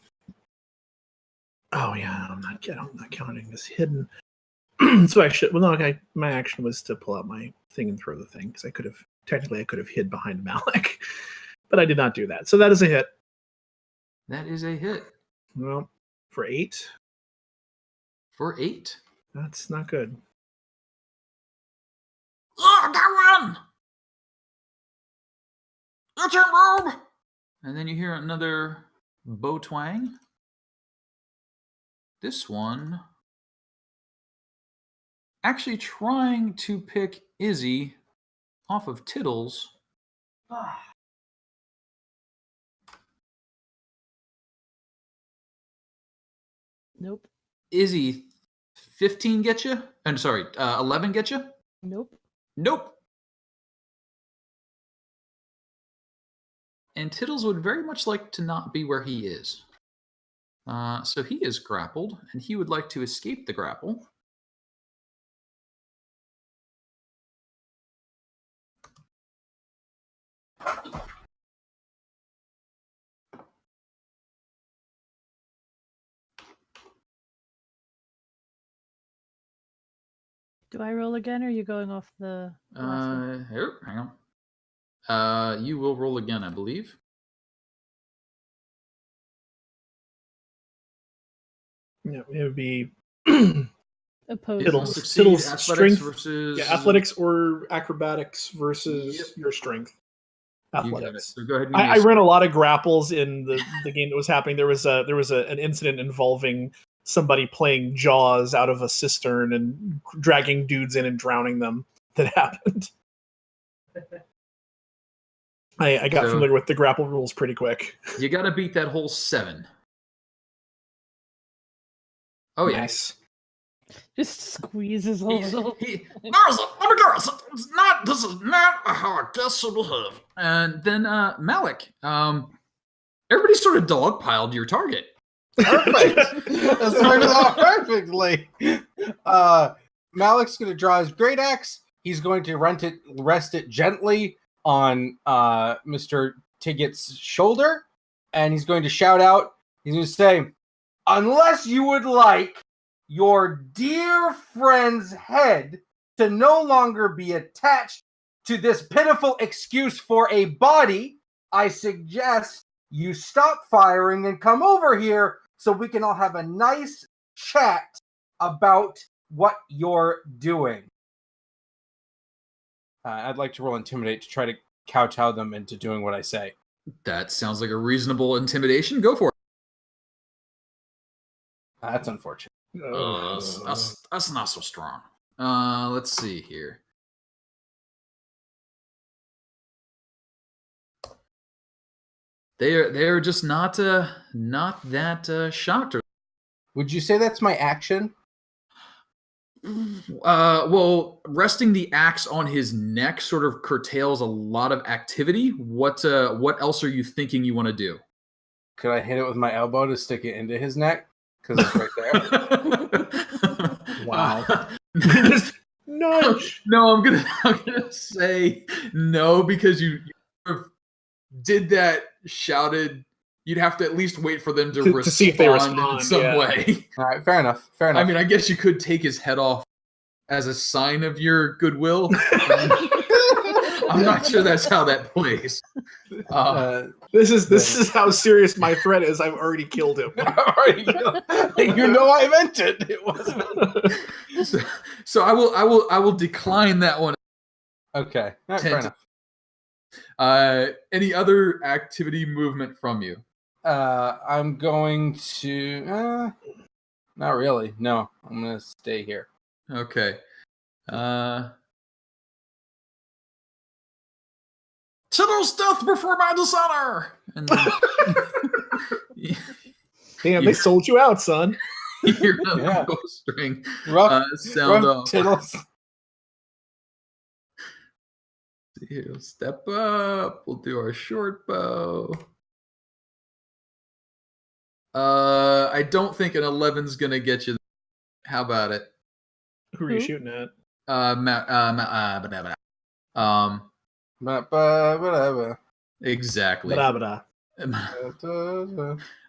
yeah, I'm not counting this hidden. So I should. Well, no, okay. My action was to pull out my thing and throw the thing because I could have hid behind Malik, but I did not do that. So that is a hit. That is a hit. Well, for 8. For 8. That's not good. Yeah, that one! Your turn, Robe! And then you hear another bow twang. This one actually trying to pick Izzy off of Tittles. Nope. Izzy, 15 get you? I'm sorry, 11 get you? Nope. Nope. And Tittles would very much like to not be where he is. So he is grappled, and he would like to escape the grapple. Do I roll again, or are you going off the last one? Here, hang on. You will roll again, I believe. Yeah, it would be Opposed. It'll Succeed Tiddle's athletics strength. versus athletics or acrobatics versus Yep. your strength. You got it. Athletics. So go ahead. And I ran a lot of grapples in the game that was happening. There was an incident involving somebody playing Jaws out of a cistern and dragging dudes in and drowning them. That happened. I got familiar with the grapple rules pretty quick. You got to beat that whole 7. Oh yeah. Nice. Just squeezes a little. This is not how I guess should behave. And then Malik, everybody sort of dogpiled your target. Perfect. That started off perfectly. Malik's going to draw his great axe. He's going to rest it gently on Mr. Tiggett's shoulder, and he's going to shout out. He's going to say, "Unless you would like your dear friend's head to no longer be attached to this pitiful excuse for a body, I suggest you stop firing and come over here so we can all have a nice chat about what you're doing." I'd like to roll Intimidate to try to kowtow them into doing what I say. That sounds like a reasonable intimidation. Go for it. That's unfortunate. That's not so strong. Let's see here. They're just not that shocked. Would you say that's my action? Well, resting the axe on his neck sort of curtails a lot of activity. What else are you thinking you want to do? Could I hit it with my elbow to stick it into his neck? Because it's right there. Wow. Nudge. No, I'm gonna say no, because you sort of did that, shouted. You'd have to at least wait for them to respond, see if they in respond, some yeah. way. All right, fair enough. I mean, I guess you could take his head off as a sign of your goodwill. I'm not sure that's how that plays. This is how serious my threat is. I've already killed him. You know I meant it. It wasn't. So I will decline that one. Okay, right, fair enough. Any other activity movement from you? I'm going to. Not really. No, I'm gonna stay here. Okay. Tiddle's death before my dishonor. And then, Damn, they sold you out, son. you're another bowstring Rough sound off. Tiddles. Here, step up. We'll do our short bow. I don't think an 11's gonna get you. How about it? Who are you shooting at? Exactly. Bada.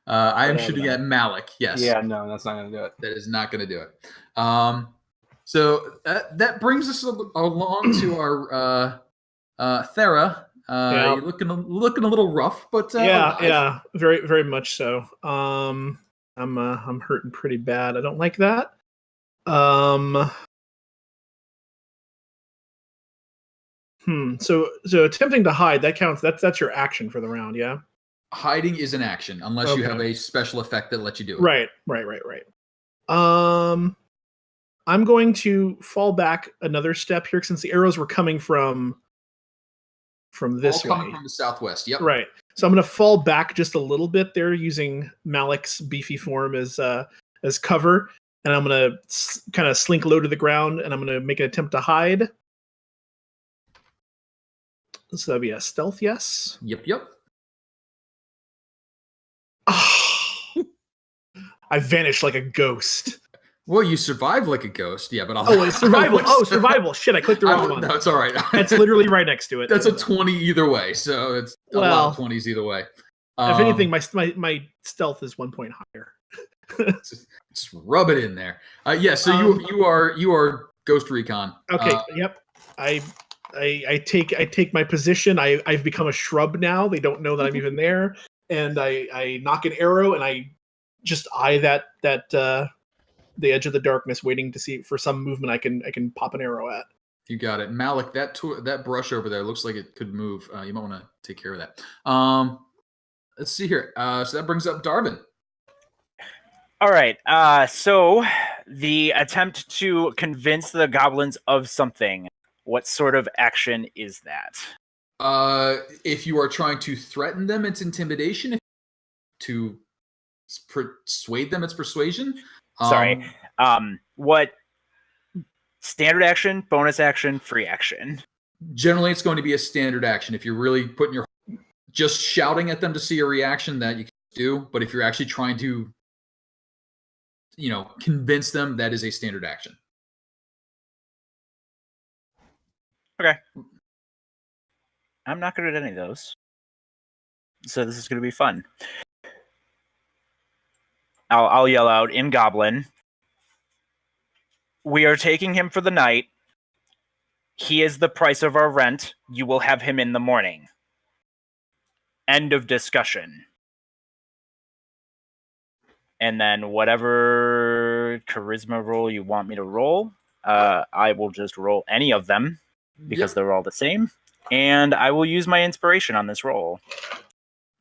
I am shooting at Malik. Yes. Yeah, no, that's not gonna do it. That is not going to do it. So that brings us along to our Thera. Yeah. You're looking a little rough, but yeah, very very much so. I'm hurting pretty bad. I don't like that. So attempting to hide, that counts. That's your action for the round, yeah. Hiding is an action unless you have a special effect that lets you do it. Right. I'm going to fall back another step here since the arrows were coming from this All coming way. from the southwest. Yep. Right. So I'm going to fall back just a little bit there, using Malik's beefy form as cover, and I'm going to kind of slink low to the ground, and I'm going to make an attempt to hide. So that'd be a stealth, yes. Yep. I vanished like a ghost. Well, you survive like a ghost. Yeah, but I'll. Oh, it's survival. Oh, survival. Shit, I clicked the wrong one. No, it's all right. That's literally right next to it. That's a 20 either way. So it's a lot of 20s either way. If anything, my stealth is 1 point higher. just rub it in there. Yeah. So you are Ghost Recon. Okay. Yep. I take my position. I've become a shrub now. They don't know that I'm even there. And I knock an arrow and I just eye that the edge of the darkness, waiting to see for some movement I can pop an arrow at. You got it, Malik. That brush over there looks like it could move. You might want to take care of that. Let's see here. So that brings up Darvin. All right. So the attempt to convince the goblins of something. What sort of action is that? If you are trying to threaten them, it's intimidation. To persuade them, it's persuasion. Sorry. What standard action, bonus action, free action? Generally, it's going to be a standard action. If you're really putting your just shouting at them to see a reaction, that you can do. But if you're actually trying to, convince them, that is a standard action. Okay. I'm not good at any of those. So this is going to be fun. I'll yell out in Goblin. We are taking him for the night. He is the price of our rent. You will have him in the morning. End of discussion. And then whatever charisma roll you want me to roll, I will just roll any of them because they're all the same. And I will use my inspiration on this roll.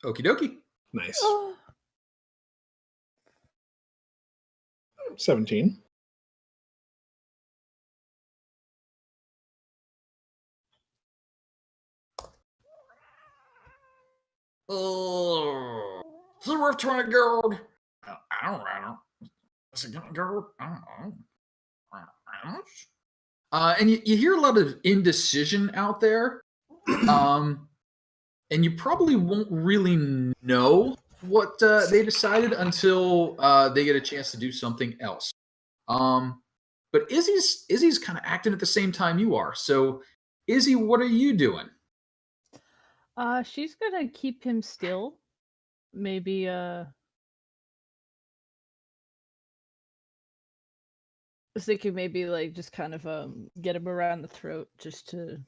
Okie dokie. Nice. 17. Is it worth 20 gold? I don't know. Is it getting gold? I don't know. And you hear a lot of indecision out there. And you probably won't really know what they decided until they get a chance to do something else. But Izzy's kind of acting at the same time you are. So, Izzy, what are you doing? She's gonna keep him still. Maybe I was thinking maybe like just kind of get him around the throat just to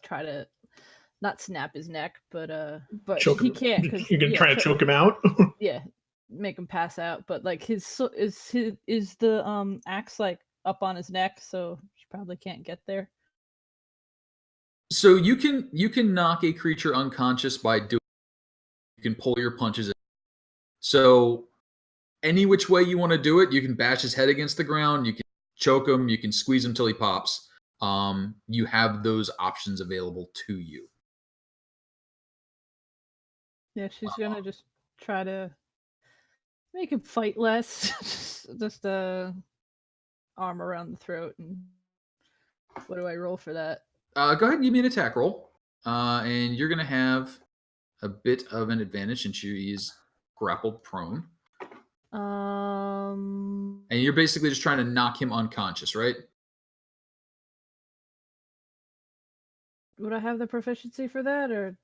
try to not snap his neck, but he can't. You're gonna try to choke him out. Yeah, make him pass out. But like is the axe like up on his neck, so she probably can't get there. So you can knock a creature unconscious by doing. You can pull your punches in. So any which way you want to do it, you can bash his head against the ground. You can choke him. You can squeeze him till he pops. You have those options available to you. Yeah, she's gonna just try to make him fight less. just arm around the throat. And what do I roll for that? Go ahead and give me an attack roll. And you're gonna have a bit of an advantage since he's grappled prone. And you're basically just trying to knock him unconscious, right? Would I have the proficiency for that, or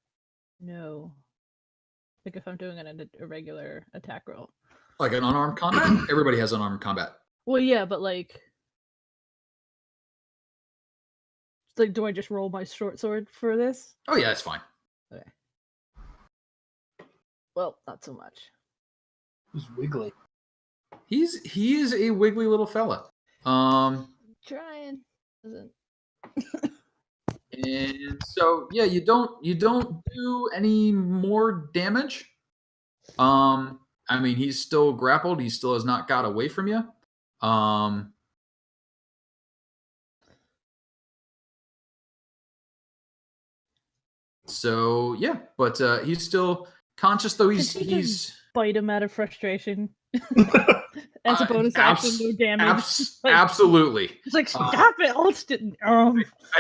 no? Like if I'm doing a regular attack roll. Like an unarmed combat? Everybody has unarmed combat. Well, yeah, but like, do I just roll my short sword for this? Oh yeah, it's fine. Okay. Well, not so much. He's wiggly. He is a wiggly little fella. Trying. Doesn't. And so yeah, you don't do any more damage. I mean, he's still grappled. He still has not got away from you. So yeah, but he's still conscious though. He's bite him out of frustration. As a bonus action, no damage. Absolutely. It's like stop it!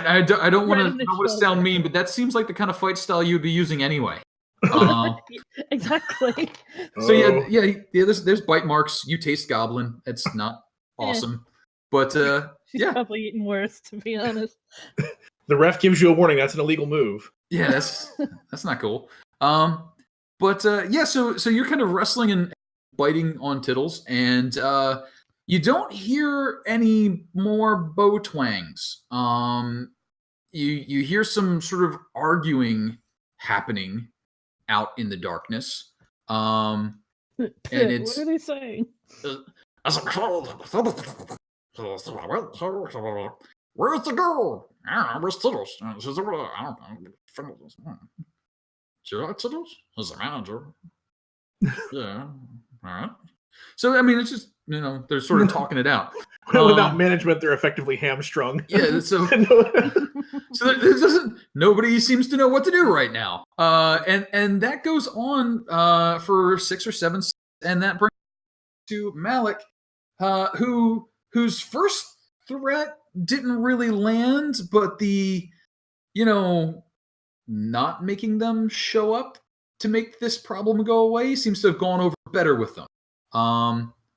I don't want to sound mean, but that seems like the kind of fight style you'd be using anyway. Exactly. So yeah. There's bite marks. You taste goblin. It's not awesome. But She's yeah, probably eaten worse, to be honest. The ref gives you a warning. That's an illegal move. yeah, that's not cool. But yeah, so you're kind of wrestling and biting on Tiddles, and you don't hear any more bow twangs. You hear some sort of arguing happening out in the darkness. And it's What are they saying? Where's the girl? I don't know. Where's Tiddles? She's over there. I don't know. She like Tiddles? He's the manager. Yeah. All right. So, I mean, it's just, they're sort of talking it out. Without management, they're effectively hamstrung. Yeah, so nobody seems to know what to do right now. And that goes on for 6 or 7 seconds, and that brings to Malik, whose first threat didn't really land, but the, not making them show up to make this problem go away seems to have gone over better with them.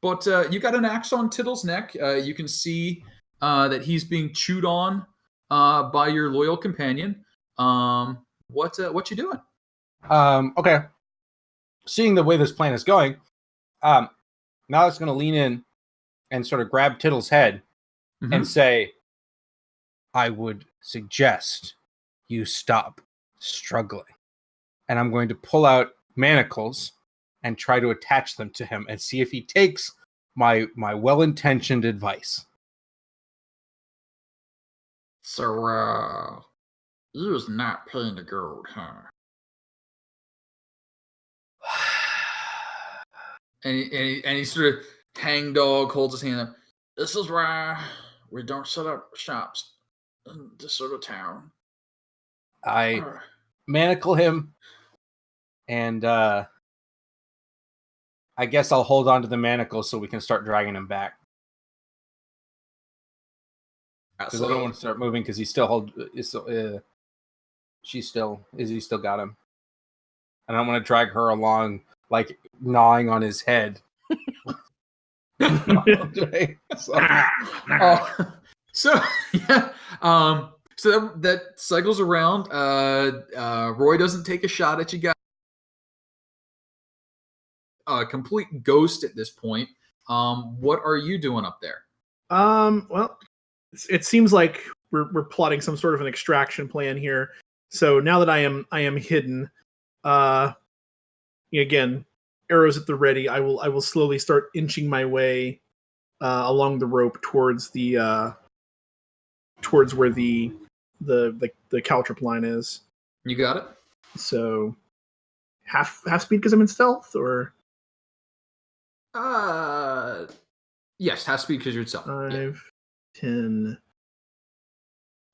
But you got an axe on Tiddle's neck. You can see that he's being chewed on by your loyal companion. What you doing? Okay. Seeing the way this plan is going, Malik's going to lean in and sort of grab Tiddle's head and say, I would suggest you stop struggling. And I'm going to pull out manacles and try to attach them to him and see if he takes my well-intentioned advice. So, you was not paying the gold, huh? and he sort of hangdog holds his hand up. This is why we don't set up shops in this sort of town. I manacle him, and I guess I'll hold on to the manacles so we can start dragging him back. Because I don't want to start moving because he still he still got him. And I don't want to drag her along like gnawing on his head. So yeah, so that cycles around. Roy doesn't take a shot at you guys. Complete ghost at this point. What are you doing up there? Well, it seems like we're plotting some sort of an extraction plan here. So now that I am hidden, again, arrows at the ready. I will slowly start inching my way along the rope towards the towards where the caltrip line is. You got it. So half speed because I'm in stealth, or yes, half speed because you're in stealth. 5, 10,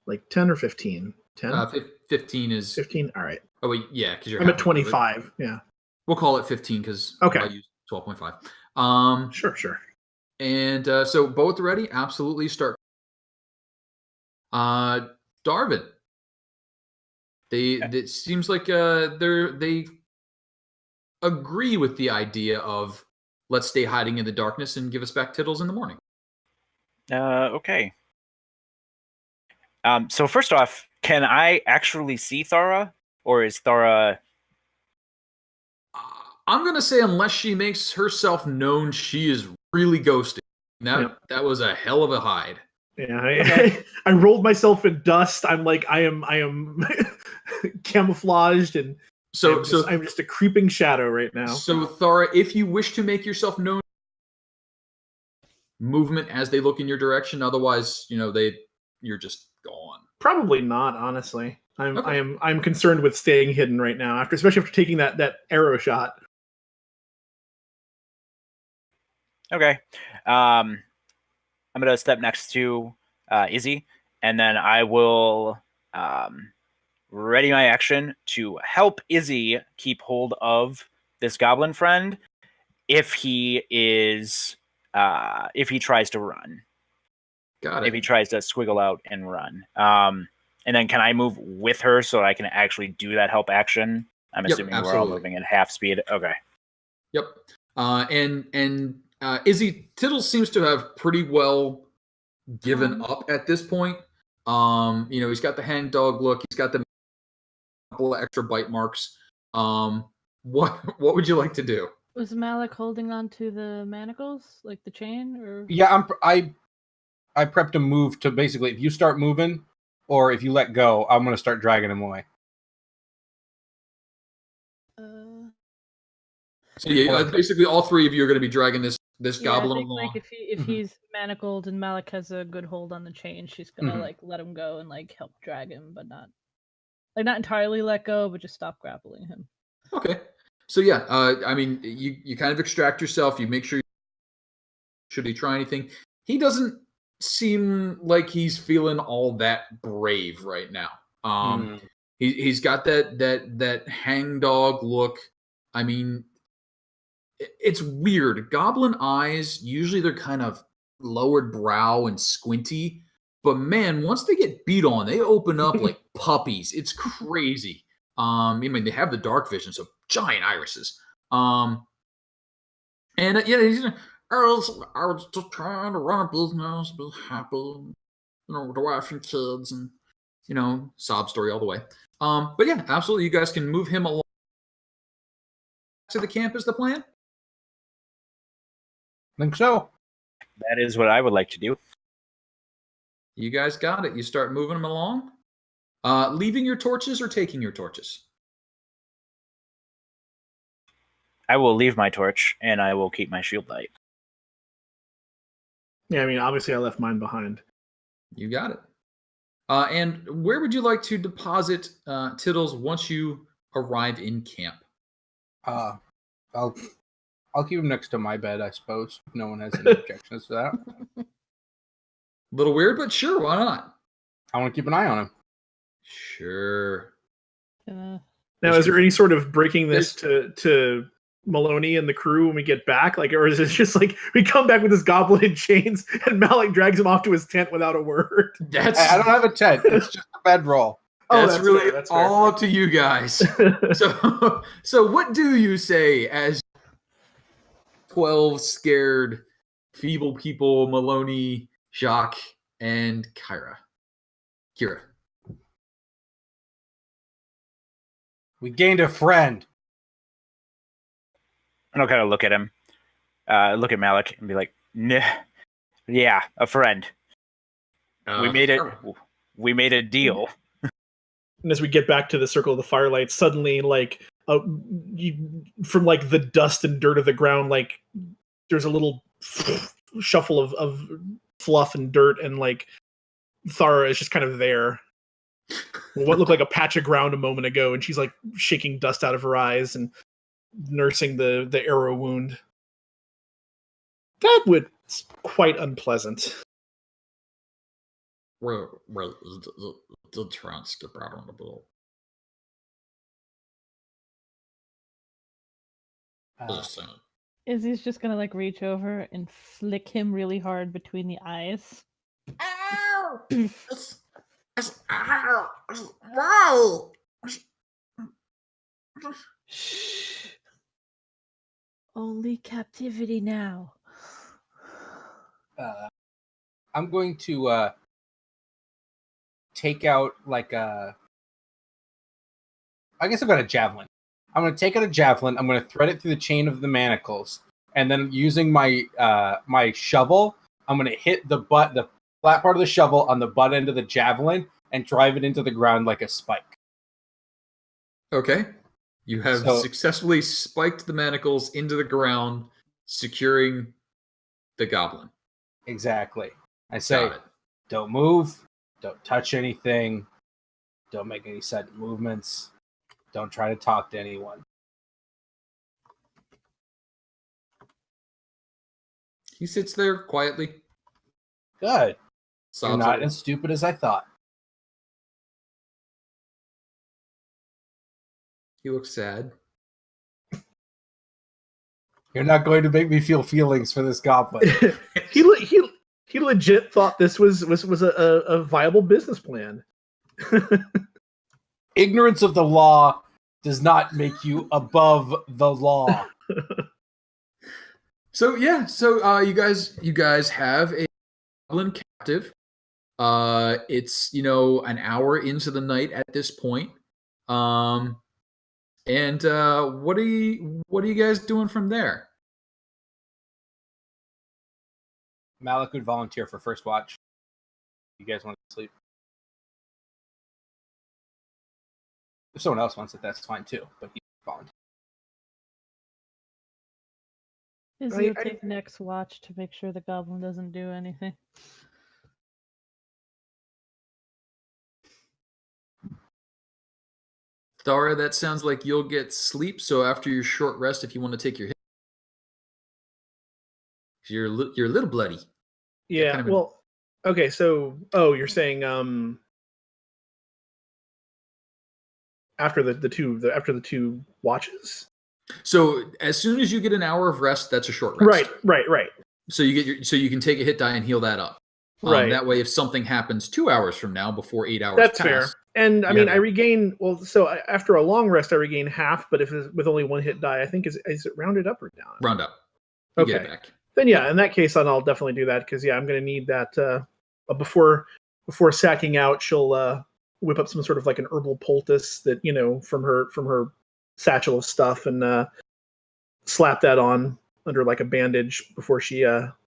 like 10 or 15. 10. 15 is 15. All right. Oh wait, yeah, because you're. I'm at 25. Yeah. We'll call it 15 because okay. I use 12.5. Sure. And so both ready? Absolutely. Start. Darvin. It seems like they agree with the idea of let's stay hiding in the darkness and give us back Tiddles in the morning. Okay. So first off, can I actually see Thara, or is Thara? I'm gonna say unless she makes herself known, she is really ghosted. That was a hell of a hide. Yeah, I rolled myself in dust. I'm like I am camouflaged, and so I'm just a creeping shadow right now. So Thara, if you wish to make yourself known, movement as they look in your direction. Otherwise, you're just gone. Probably not, honestly. I'm concerned with staying hidden right now, especially after taking that arrow shot. Okay. I'm gonna step next to Izzy, and then I will ready my action to help Izzy keep hold of this goblin friend if he tries to run. Got it. If he tries to squiggle out and run. And then can I move with her so I can actually do that help action? I'm assuming we're all moving at half speed. Okay. Yep. And Izzy Tittles seems to have pretty well given up at this point. He's got the hang dog look. He's got the couple of extra bite marks. What would you like to do? Was Malik holding on to the manacles, like the chain, or? Yeah, I prepped a move to basically, if you start moving, or if you let go, I'm going to start dragging him away. So yeah, basically all three of you are going to be dragging this goblin I think, along. like if he's manacled and Malik has a good hold on the chain, she's gonna like let him go and like help drag him, but not entirely let go, but just stop grappling him. Okay. So yeah, you kind of extract yourself. You make sure. Should he try anything? He doesn't seem like he's feeling all that brave right now. He's got that hangdog look. I mean, it's weird. Goblin eyes, usually they're kind of lowered brow and squinty. But man, once they get beat on, they open up like puppies. It's crazy. They have the dark vision, so giant irises. He's I was just trying to run a business, be happy, with the wife and kids, and sob story all the way. But yeah, absolutely, you guys can move him along to the camp. Is the plan? I think so. That is what I would like to do. You guys got it. You start moving them along. Leaving your torches or taking your torches? I will leave my torch, and I will keep my shield light. Yeah, obviously I left mine behind. You got it. And where would you like to deposit Tittles once you arrive in camp? I'll keep him next to my bed, I suppose, if no one has any objections to that. A little weird, but sure, why not? I want to keep an eye on him. Sure. Now, is there any sort of breaking this to Maloney and the crew when we get back? Or is it just like we come back with this goblin in chains and Malik drags him off to his tent without a word? I don't have a tent. It's just a bedroll. That's really all up to you guys. So what do you say as 12 scared, feeble people, Maloney, Jacques, and Kira? We gained a friend. And I'll kind of look at him, look at Malik, and be like, "Nah, yeah, a friend. We made it. We made a deal." And as we get back to the circle of the firelight, suddenly, from the dust and dirt of the ground, there's a little shuffle of fluff and dirt, and Thara is just kind of there. What looked like a patch of ground a moment ago, and she's shaking dust out of her eyes and nursing the arrow wound. That was quite unpleasant. Wait, the transcript out on the bill. Izzy's just gonna reach over and flick him really hard between the eyes. Ow! Wow! Shh. Only captivity now. I'm going to take out I guess I've got a javelin. I'm going to take out a javelin. I'm going to thread it through the chain of the manacles, and then using my my shovel, I'm going to hit the flat part of the shovel on the butt end of the javelin and drive it into the ground like a spike. Okay. You have successfully spiked the manacles into the ground, securing the goblin. Exactly. I say, don't move, don't touch anything, don't make any sudden movements, don't try to talk to anyone. He sits there quietly. Good. You're not as stupid as I thought. He looks sad. You're not going to make me feel feelings for this goblin. He legit thought this was a viable business plan. Ignorance of the law does not make you above the law. So you guys have a goblin captive. It's an hour into the night at this point. And what are you guys doing from there? Malik would volunteer for first watch. You guys want to sleep? If someone else wants it, that's fine too. But he volunteer. Izzy will take next watch to make sure the goblin doesn't do anything. Thara, that sounds like you'll get sleep. So after your short rest, if you want to take your hit, you're a little bloody. Yeah. Kind of well, okay. So, you're saying after the two watches. So as soon as you get an hour of rest, that's a short rest. Right. So you can take a hit die and heal that up. Right. That way, if something happens 2 hours from now, before 8 hours That's pass, fair. And I mean, I regain. Well, so after a long rest, I regain half. But if it's with only one hit die, I think is it rounded up or down? Round up. You get it back. Then yeah, in that case, then I'll definitely do that because I'm going to need that before sacking out. She'll whip up some sort of like an herbal poultice that from her satchel of stuff and slap that on under like a bandage before she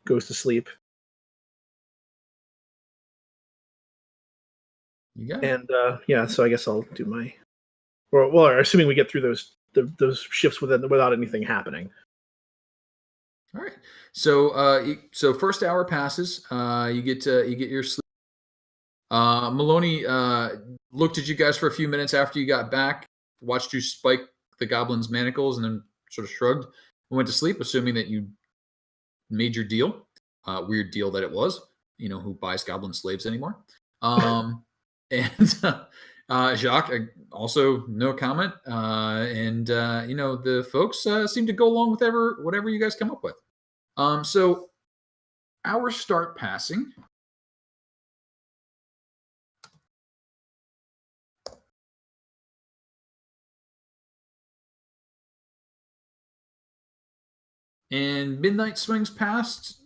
goes to sleep. You got it. And so I guess I'll do my well, assuming we get through those shifts without anything happening. All right. So first hour passes. You get your sleep. Maloney looked at you guys for a few minutes after you got back, watched you spike the goblin's manacles, and then sort of shrugged and went to sleep, assuming that you made your deal. Weird deal that it was. Who buys goblin slaves anymore? And Jacques also no comment. The folks seem to go along with whatever you guys come up with. So hours start passing. And midnight swings past.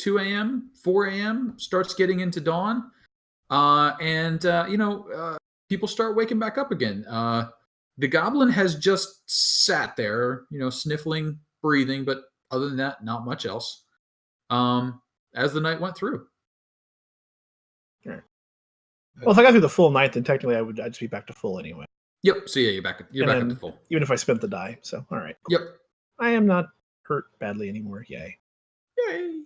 2 a.m., 4 a.m., starts getting into dawn. People start waking back up again. The goblin has just sat there, sniffling, breathing, but other than that, not much else. As the night went through. Right. Well, if I got through the full night, then technically I'd just be back to full anyway. Yep. So yeah, you're back up to full. Even if I spent the die. So all right. Yep. I am not hurt badly anymore. Yay. Yay.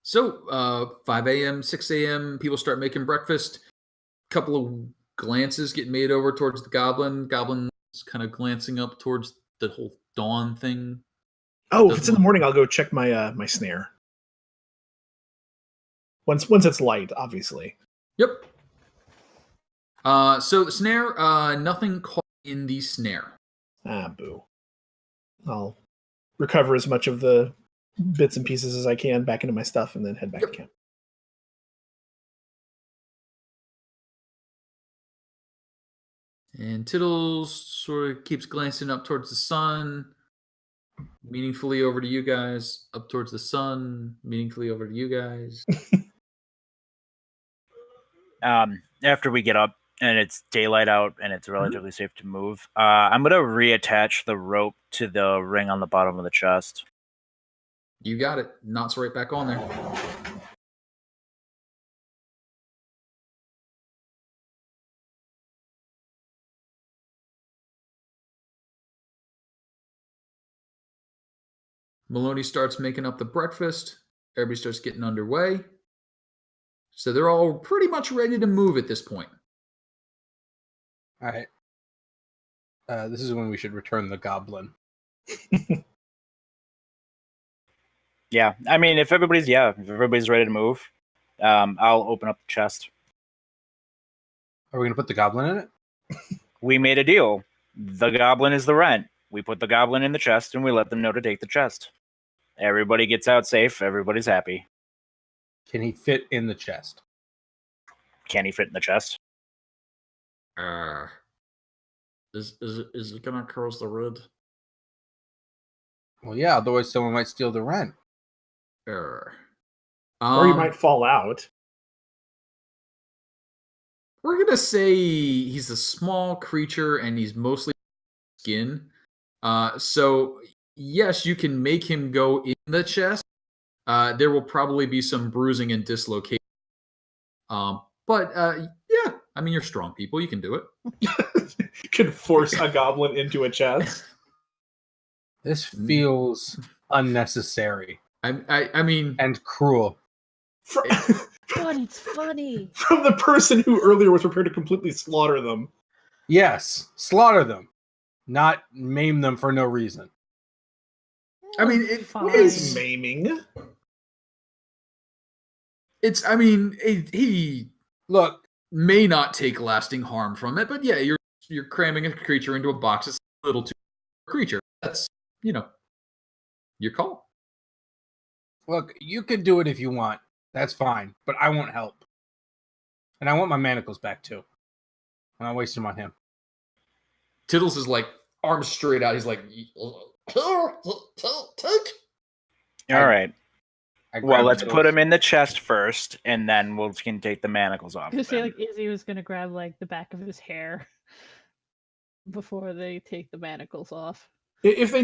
So 5 a.m., 6 a.m., people start making breakfast. A couple of glances get made over towards the goblin. Goblin's kind of glancing up towards the whole dawn thing. Oh, if it's in the morning, I'll go check my my snare. Once it's light, obviously. Yep. So the snare, nothing caught in the snare. Boo. I'll recover as much of the bits and pieces as I can back into my stuff and then head back to camp. And Tittles sort of keeps glancing up towards the sun, meaningfully over to you guys, up towards the sun, meaningfully over to you guys. After we get up and it's daylight out and it's relatively safe to move, I'm going to reattach the rope to the ring on the bottom of the chest. You got it. Knots right back on there. Maloney starts making up the breakfast. Everybody starts getting underway. So they're all pretty much ready to move at this point. All right. This is when we should return the goblin. Yeah, I mean, if everybody's ready to move, I'll open up the chest. Are we going to put the goblin in it? We made a deal. The goblin is the rent. We put the goblin in the chest and we let them know to take the chest. Everybody gets out safe. Everybody's happy. Can he fit in the chest? Can he fit in the chest? Is it gonna cause the red? Well, yeah, otherwise someone might steal the rent. Or Or you might fall out. We're gonna say he's a small creature and he's mostly skin. So yes, you can make him go in the chest. There will probably be some bruising and dislocation. But yeah, I mean, you're strong people. You can do it. You can force a goblin into a chest. This feels unnecessary I mean, and cruel. But it's funny. From the person who earlier was prepared to completely slaughter them. Yes, slaughter them, not maim them for no reason. I mean, What is maiming? I mean, he Look, may not take lasting harm from it, but yeah, you're cramming a creature into a box. It's a little too creature. That's your call. look, you can do it if you want. That's fine, but I won't help. And I want my manacles back too. And I'll waste them on him. Tiddles is like arms straight out. He's like, take. All right. I Well, grab let's Tiddles. put him in the chest first, and then we can take the manacles off. I was of gonna say him. like Izzy was gonna grab like the back of his hair before they take the manacles off. If they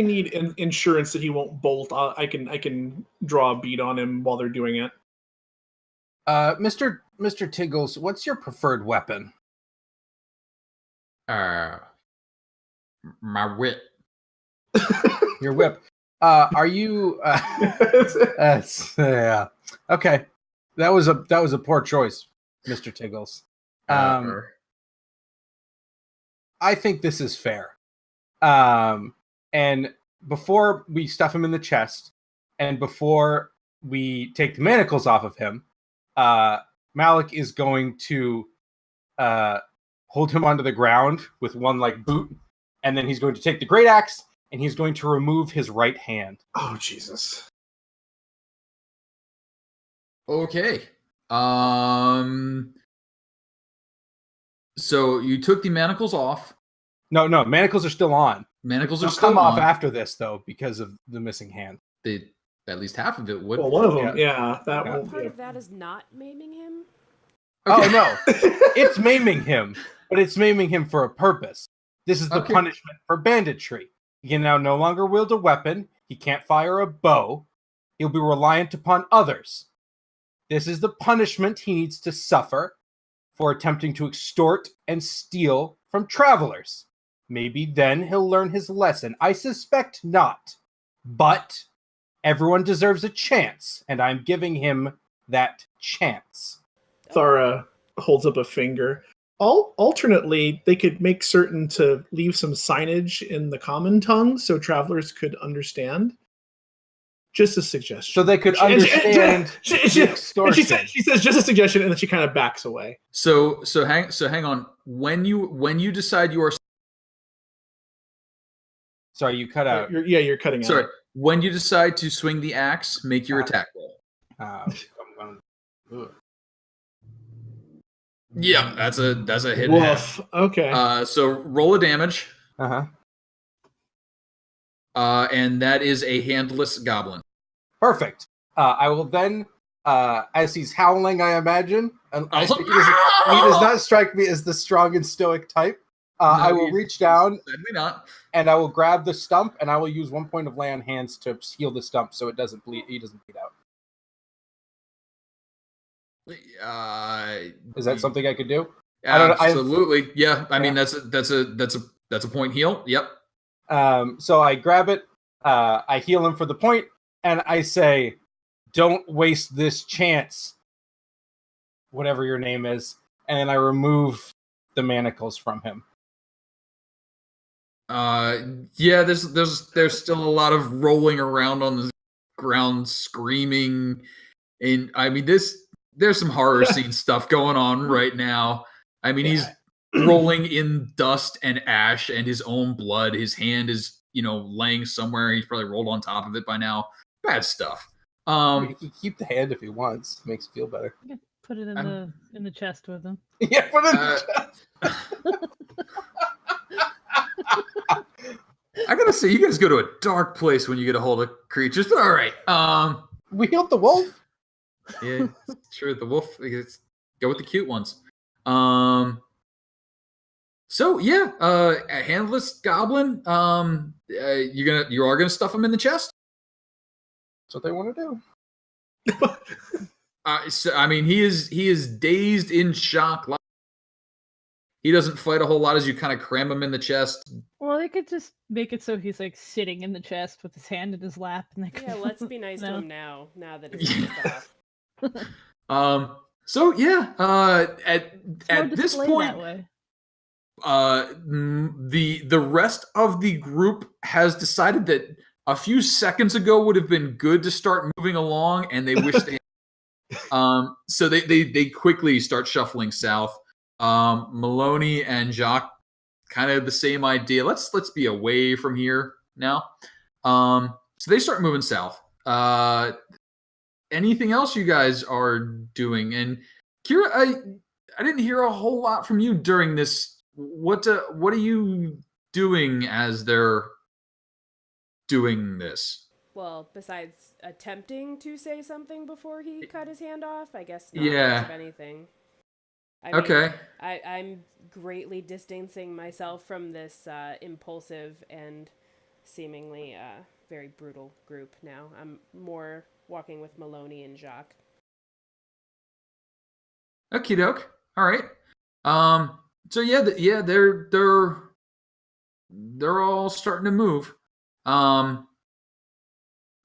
need insurance that he won't bolt, I can draw a bead on him while they're doing it. Mr. Tiggles, what's your preferred weapon? My whip. Your whip. Are you? That's yeah. Okay, that was a poor choice, Mr. Tiggles. I think this is fair. And before we stuff him in the chest, and before we take the manacles off of him, Malik is going to hold him onto the ground with one like boot, and then he's going to take the great axe and he's going to remove his right hand. Oh Jesus! Okay. So you took the manacles off. No, manacles are still on. Manacles They'll are still come off on. after this though because of the missing hand. At least half of it would. Well, one of them, that Yeah. won't. Part Yeah. of that is not maiming him. Oh no, it's maiming him, but it's maiming him for a purpose. This is the Okay. punishment for banditry. He can now no longer wield a weapon. He can't fire a bow. He'll be reliant upon others. This is the punishment he needs to suffer for attempting to extort and steal from travelers. Maybe then he'll learn his lesson. I suspect not. But everyone deserves a chance, and I'm giving him that chance. Thara holds up a finger. Alternately, they could make certain to leave some signage in the common tongue so travelers could understand. Just a suggestion. So they could understand the extortion. She says just a suggestion, and then she kind of backs away. So hang on. When you decide you are Sorry, you cut out. You're cutting sorry, out. when you decide to swing the axe, make your attack roll. Yeah, that's a hit. and a half. Woof. Okay. So roll a damage, Uh-huh. and that is a handless goblin. Perfect. I will then, as he's howling, I imagine, and he does not strike me as the strong and stoic type. I will reach down, Sadly not. and I will grab the stump, and I will use 1 point of lay on hands to heal the stump so it doesn't bleed. He doesn't bleed out. Is that something I could do? Absolutely. Yeah. I mean, that's a point heal. Yep. So I grab it, I heal him for the point, and I say, "Don't waste this chance." Whatever your name is, and then I remove the manacles from him. Yeah, there's still a lot of rolling around on the ground, screaming, and I mean there's some horror scene stuff going on right now. I mean he's rolling in dust and ash and his own blood. His hand is laying somewhere. He's probably rolled on top of it by now. Bad stuff. He can keep the hand if he wants. Makes it feel better. You can put it in the chest with him. Yeah, put it in the chest. I gotta say, you guys go to a dark place when you get a hold of creatures. But all right. We healed the wolf. Yeah, it's true. The wolf. Go with the cute ones. So yeah, a handless goblin. You are gonna stuff him in the chest. That's what they want to do. So, I mean, he is dazed in shock. He doesn't fight a whole lot as you kind of cram him in the chest. Well, they could just make it so he's like sitting in the chest with his hand in his lap. And Yeah, let's be nice to him now. Now that it's pissed off. So yeah. At this point, the rest of the group has decided that a few seconds ago would have been good to start moving along, and they wish they. So they quickly start shuffling south. Maloney and Jacques, kind of the same idea. Let's be away from here now. So they start moving south. Anything else you guys are doing? And Kira, I didn't hear a whole lot from you during this. What are you doing as they're doing this? Well, besides attempting to say something before he cut his hand off, I guess not much of anything. Okay. I'm greatly distancing myself from this impulsive and seemingly very brutal group now. I'm more walking with Maloney and Jacques. Okie doke. All right. So yeah, they're all starting to move.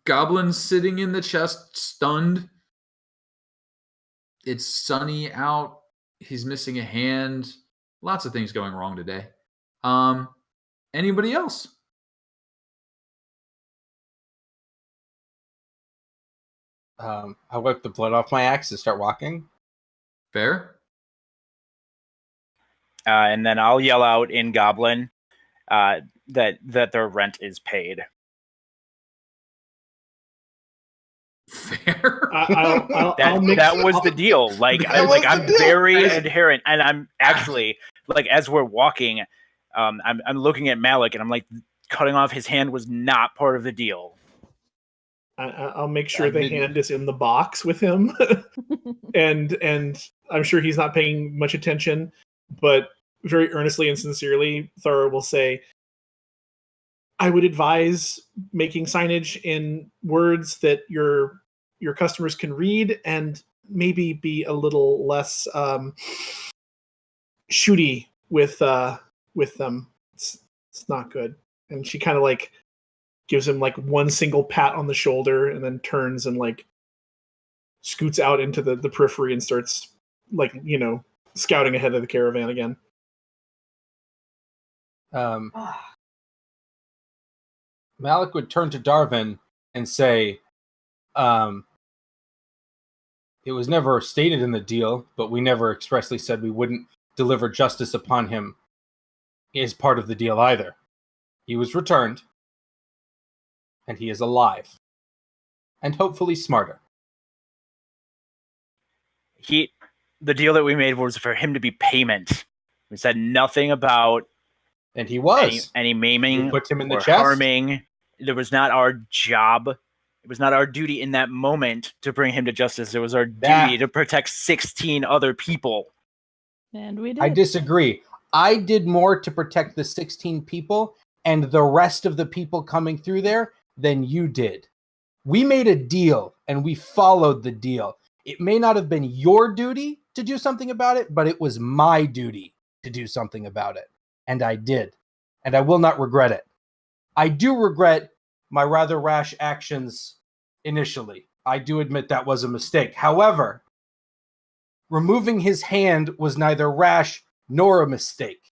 Goblin's sitting in the chest, stunned. It's sunny out. He's missing a hand. Lots of things going wrong today. Anybody else? I wipe the blood off my axe and start walking. Fair. And then I'll yell out in Goblin that their rent is paid. Fair. That was the deal. I'm very adherent, and I'm actually as we're walking, I'm looking at Malik, and I'm like, cutting off his hand was not part of the deal. I'll make sure the hand is in the box with him, and I'm sure he's not paying much attention, but very earnestly and sincerely, Thora will say, I would advise making signage in words that your customers can read, and maybe be a little less shooty with them. It's not good. And she kind of gives him one single pat on the shoulder, and then turns and scoots out into the periphery and starts scouting ahead of the caravan again. Malik would turn to Darvin and say, it was never stated in the deal, but we never expressly said we wouldn't deliver justice upon him as part of the deal either. He was returned, and he is alive, and hopefully smarter. The deal that we made was for him to be payment. We said nothing about and he was any maiming. We put him in the chest. Harming. It was not our job. It was not our duty in that moment to bring him to justice. It was our duty to protect 16 other people. And we did. I disagree. I did more to protect the 16 people and the rest of the people coming through there than you did. We made a deal, and we followed the deal. It may not have been your duty to do something about it, but it was my duty to do something about it. And I did. And I will not regret it. I do regret my rather rash actions initially. I do admit that was a mistake. However, removing his hand was neither rash nor a mistake.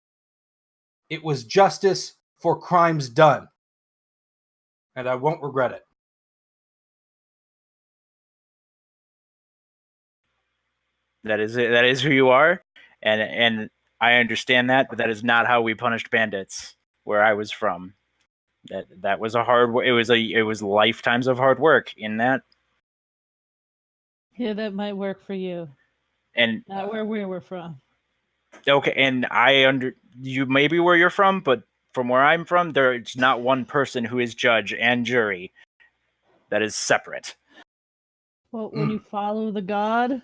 It was justice for crimes done. And I won't regret it. That is who you are, and I understand that, but that is not how we punished bandits where I was from. That was it was lifetimes of hard work in that. Yeah, that might work for you. And not where we were from. Okay, and you maybe where you're from, but from where I'm from, there's not one person who is judge and jury. That is separate. Well, when you follow the god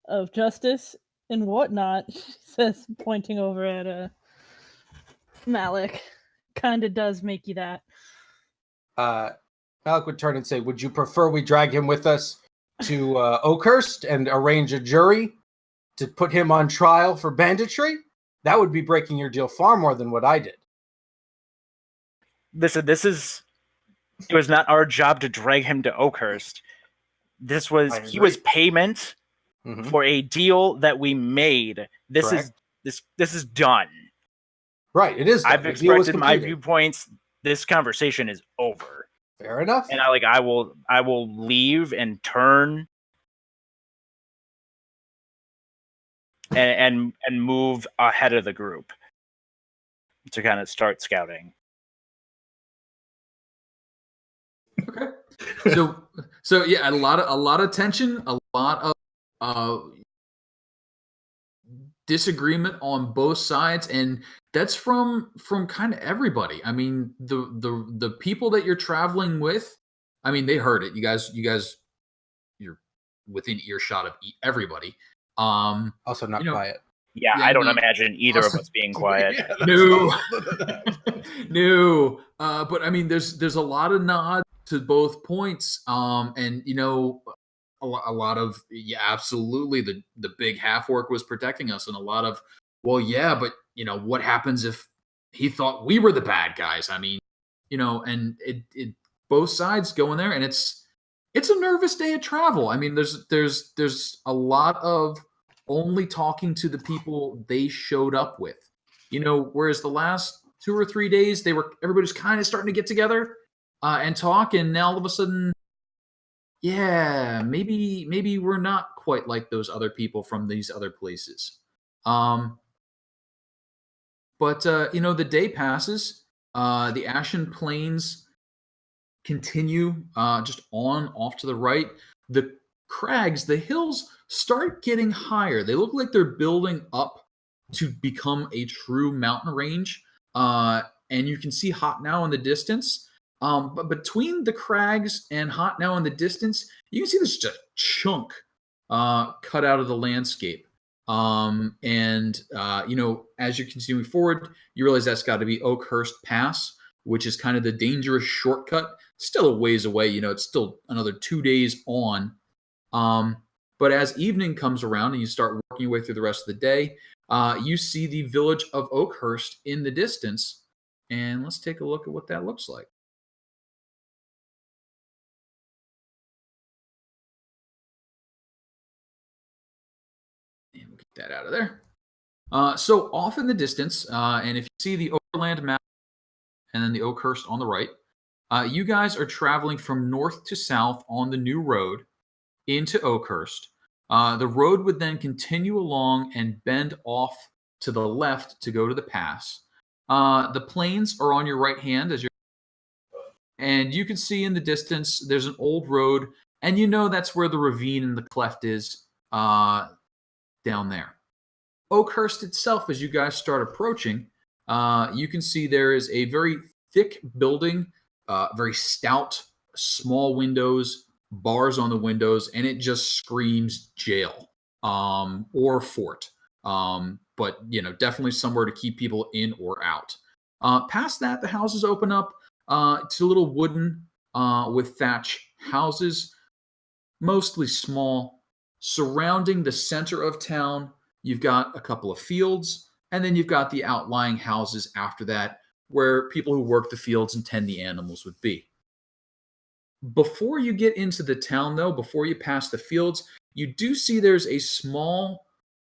of justice and whatnot, she says, pointing over at Malik, kind of does make you that. Malik would turn and say, would you prefer we drag him with us to Oakhurst and arrange a jury to put him on trial for banditry? That would be breaking your deal far more than what I did. It was not our job to drag him to Oakhurst. He was payment for a deal that we made. This is done. Right, it is done. I've expressed my viewpoints. This conversation is over. Fair enough. And I will leave and turn and move ahead of the group to kind of start scouting. Okay. So yeah, a lot of tension, a lot of disagreement on both sides, and that's from kind of everybody. I mean, the people that you're traveling with, I mean, they heard it. You guys, you're within earshot of everybody. Also not quiet. Yeah, I don't imagine either of us being quiet. No. No. But I mean, there's a lot of nods to both points. And a lot of, yeah, absolutely. The big half orc was protecting us, and a lot of, well, yeah, but what happens if he thought we were the bad guys? I mean, and it both sides go in there, and it's a nervous day of travel. I mean, there's a lot of only talking to the people they showed up with, whereas the last 2 or 3 days everybody's kind of starting to get together and talk, and now all of a sudden, yeah, maybe we're not quite like those other people from these other places. But the day passes. The Ashen Plains continue just on off to the right. The crags, the hills start getting higher. They look like they're building up to become a true mountain range. And you can see Hot Now in the distance. But between the crags and Hot Now in the distance, you can see there's just a chunk cut out of the landscape. As you're continuing forward, you realize that's got to be Oakhurst Pass, which is kind of the dangerous shortcut. Still a ways away, it's still another 2 days on. But as evening comes around and you start working your way through the rest of the day, you see the village of Oakhurst in the distance. And let's take a look at what that looks like. And we'll get that out of there. So off in the distance, and if you see the overland map and then the Oakhurst on the right, you guys are traveling from north to south on the new road into Oakhurst. The road would then continue along and bend off to the left to go to the pass. The plains are on your right hand and you can see in the distance there's an old road, and that's where the ravine and the cleft is down there. Oakhurst itself, as you guys start approaching, you can see there is a very thick building, very stout, small windows, bars on the windows, and it just screams jail or fort. But definitely somewhere to keep people in or out. Past that, the houses open up to little wooden with thatch houses, mostly small. Surrounding the center of town, you've got a couple of fields, and then you've got the outlying houses after that, where people who work the fields and tend the animals would be. Before you get into the town, though, before you pass the fields, you do see there's a small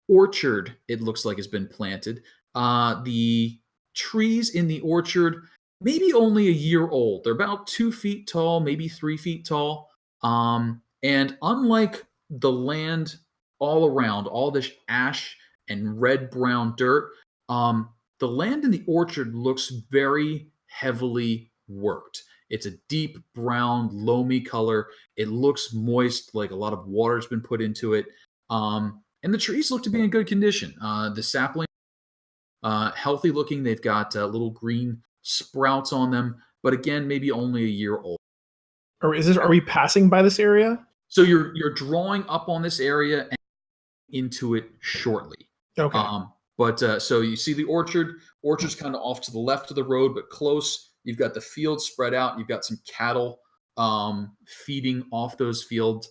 orchard, it looks like has been planted. The trees in the orchard, maybe only a year old. They're about 2 feet tall, maybe 3 feet tall. And unlike the land all around, all this ash and red-brown dirt, the land in the orchard looks very heavily worked. It's a deep brown, loamy color. It looks moist, like a lot of water's been put into it. And the trees look to be in good condition. The sapling Healthy looking. They've got little green sprouts on them, but again, maybe only a year old. Or are we passing by this area? So you're drawing up on this area and into it shortly. Okay. But so you see the orchard. Orchard's kind of off to the left of the road, but close. You've got the fields spread out. You've got some cattle feeding off those fields.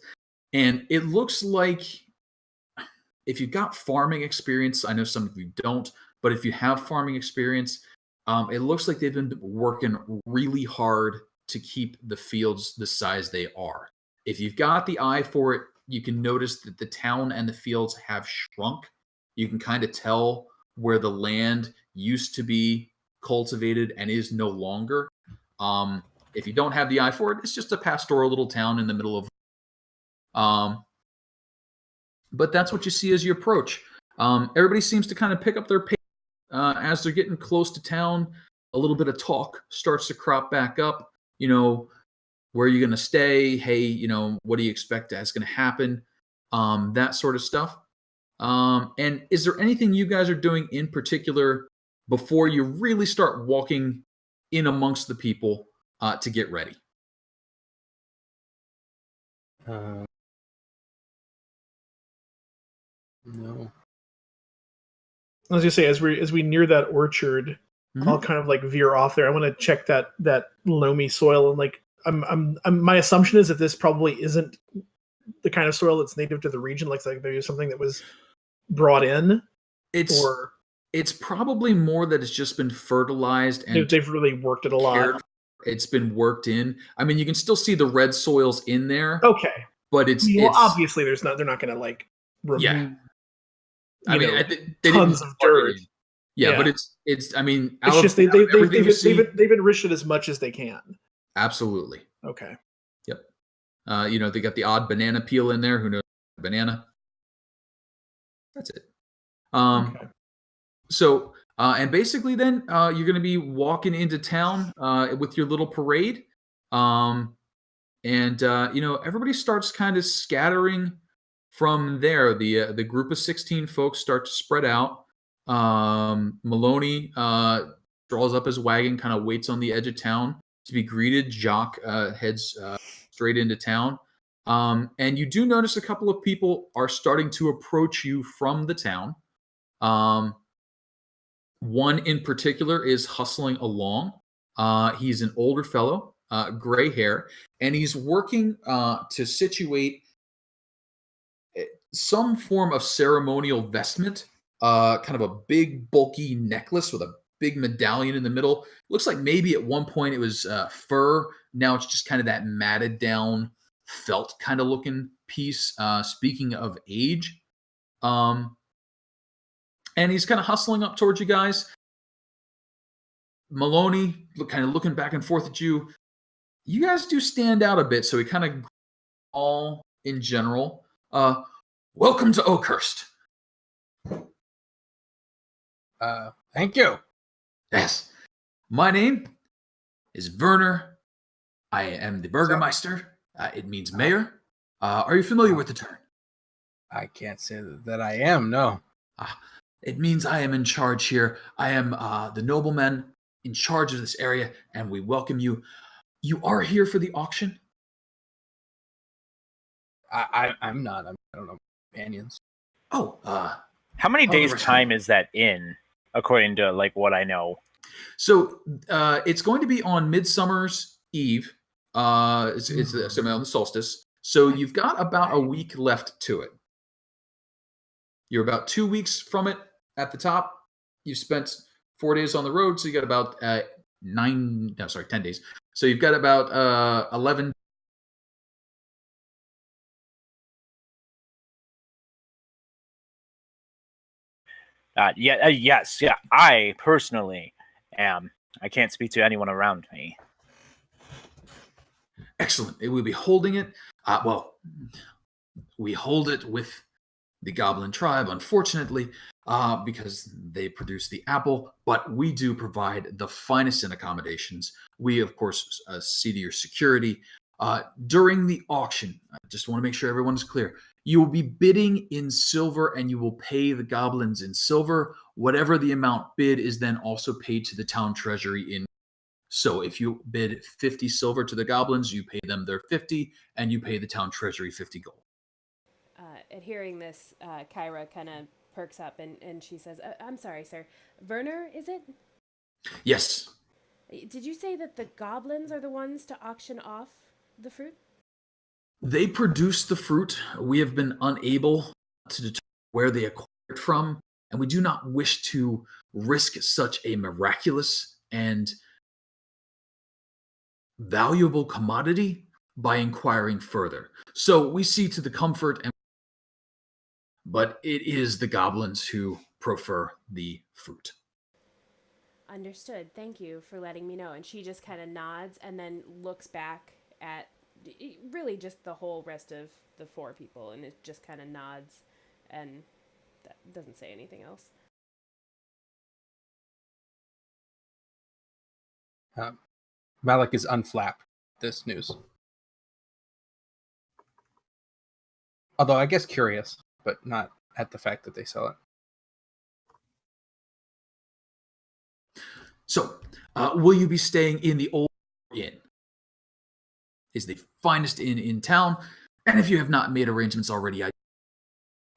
And it looks like if you've got farming experience, I know some of you don't, but if you have farming experience, it looks like they've been working really hard to keep the fields the size they are. If you've got the eye for it, you can notice that the town and the fields have shrunk. You can kind of tell where the land used to be cultivated and is no longer. If you don't have the eye for it, it's just a pastoral little town in the middle of. But that's what you see as you approach. Everybody seems to kind of pick up their pace as they're getting close to town. A little bit of talk starts to crop back up. Where are you going to stay? Hey, what do you expect that's going to happen? That sort of stuff. And is there anything you guys are doing in particular before you really start walking in amongst the people to get ready? No. I was gonna say, as we near that orchard, I'll kind of like veer off there. I want to check that loamy soil, and like I'm my assumption is that this probably isn't the kind of soil that's native to the region. Like maybe something that was brought in. It's probably more that it's just been fertilized and they've really worked it a lot. It's been worked in. I mean, you can still see the red soils in there. Okay, but it's obviously they're not going to like remove. I mean, they tons of dirt. Yeah, but it's. I mean, it's just they've enriched it as much as they can. Absolutely. Okay. Yep. They got the odd banana peel in there. Who knows? Banana. That's it. Okay. So, and basically, then you're going to be walking into town with your little parade, and everybody starts kind of scattering. From there, the group of 16 folks start to spread out. Maloney draws up his wagon, kind of waits on the edge of town to be greeted. Jacques heads straight into town. And you do notice a couple of people are starting to approach you from the town. One in particular is hustling along. He's an older fellow, gray hair, and he's working to situate some form of ceremonial vestment, kind of a big bulky necklace with a big medallion in the middle. Looks like maybe at one point it was fur. Now it's just kind of that matted down felt kind of looking piece. Speaking of age, and he's kind of hustling up towards you guys. Maloney kind of looking back and forth at you. You guys do stand out a bit, so he kind of all in general. Welcome to Oakhurst. Thank you. Yes. My name is Werner. I am the Burgermeister. It means mayor. Are you familiar with the term? I can't say that I am, no. It means I am in charge here. I am the nobleman in charge of this area, and we welcome you. You are here for the auction? I'm not. I don't know. Companions. Oh, how many days time is that in, according to like what I know? So it's going to be on Midsummer's Eve. It's on the solstice. So you've got about a week left to it. You're about 2 weeks from it at the top. You've spent 4 days on the road, so you got about 10 days. So you've got about 11. Yes. I personally am. I can't speak to anyone around me. Excellent. We'll be holding it. We hold it with the Goblin tribe, unfortunately, because they produce the apple. But we do provide the finest in accommodations. We, of course, see to your security. During the auction, I just want to make sure everyone is clear. You will be bidding in silver, and you will pay the goblins in silver. Whatever the amount bid is then also paid to the town treasury in. So if you bid 50 silver to the goblins, you pay them their 50, and you pay the town treasury 50 gold. At hearing this, Kyra kind of perks up and she says, I'm sorry, sir. Werner, is it? Yes. Did you say that the goblins are the ones to auction off the fruit? They produce the fruit. We have been unable to determine where they acquired it from, and we do not wish to risk such a miraculous and valuable commodity by inquiring further. So we see to the comfort, but it is the goblins who prefer the fruit. Understood. Thank you for letting me know. And she just kind of nods and then looks back at really just the whole rest of the 4 people, and it just kind of nods and that doesn't say anything else. Malik is unflapped this news. Although I guess curious, but not at the fact that they sell it. So, will you be staying in the Old Inn? Is the finest inn in town, and if you have not made arrangements already,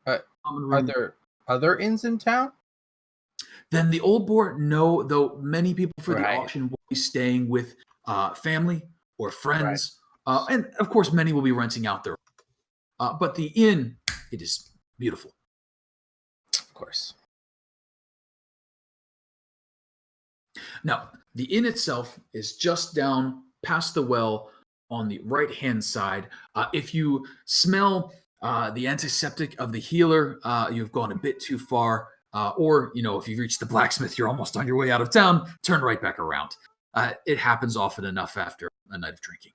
Are there other inns in town? Then the Old Boar, no, though many people for the Right. auction will be staying with family or friends, and of course many will be renting out their. But the inn, it is beautiful. Of course. Now, the inn itself is just down past the well on the right-hand side. If you smell the antiseptic of the healer, you've gone a bit too far. Or, if you've reached the blacksmith, you're almost on your way out of town, turn right back around. It happens often enough after a night of drinking.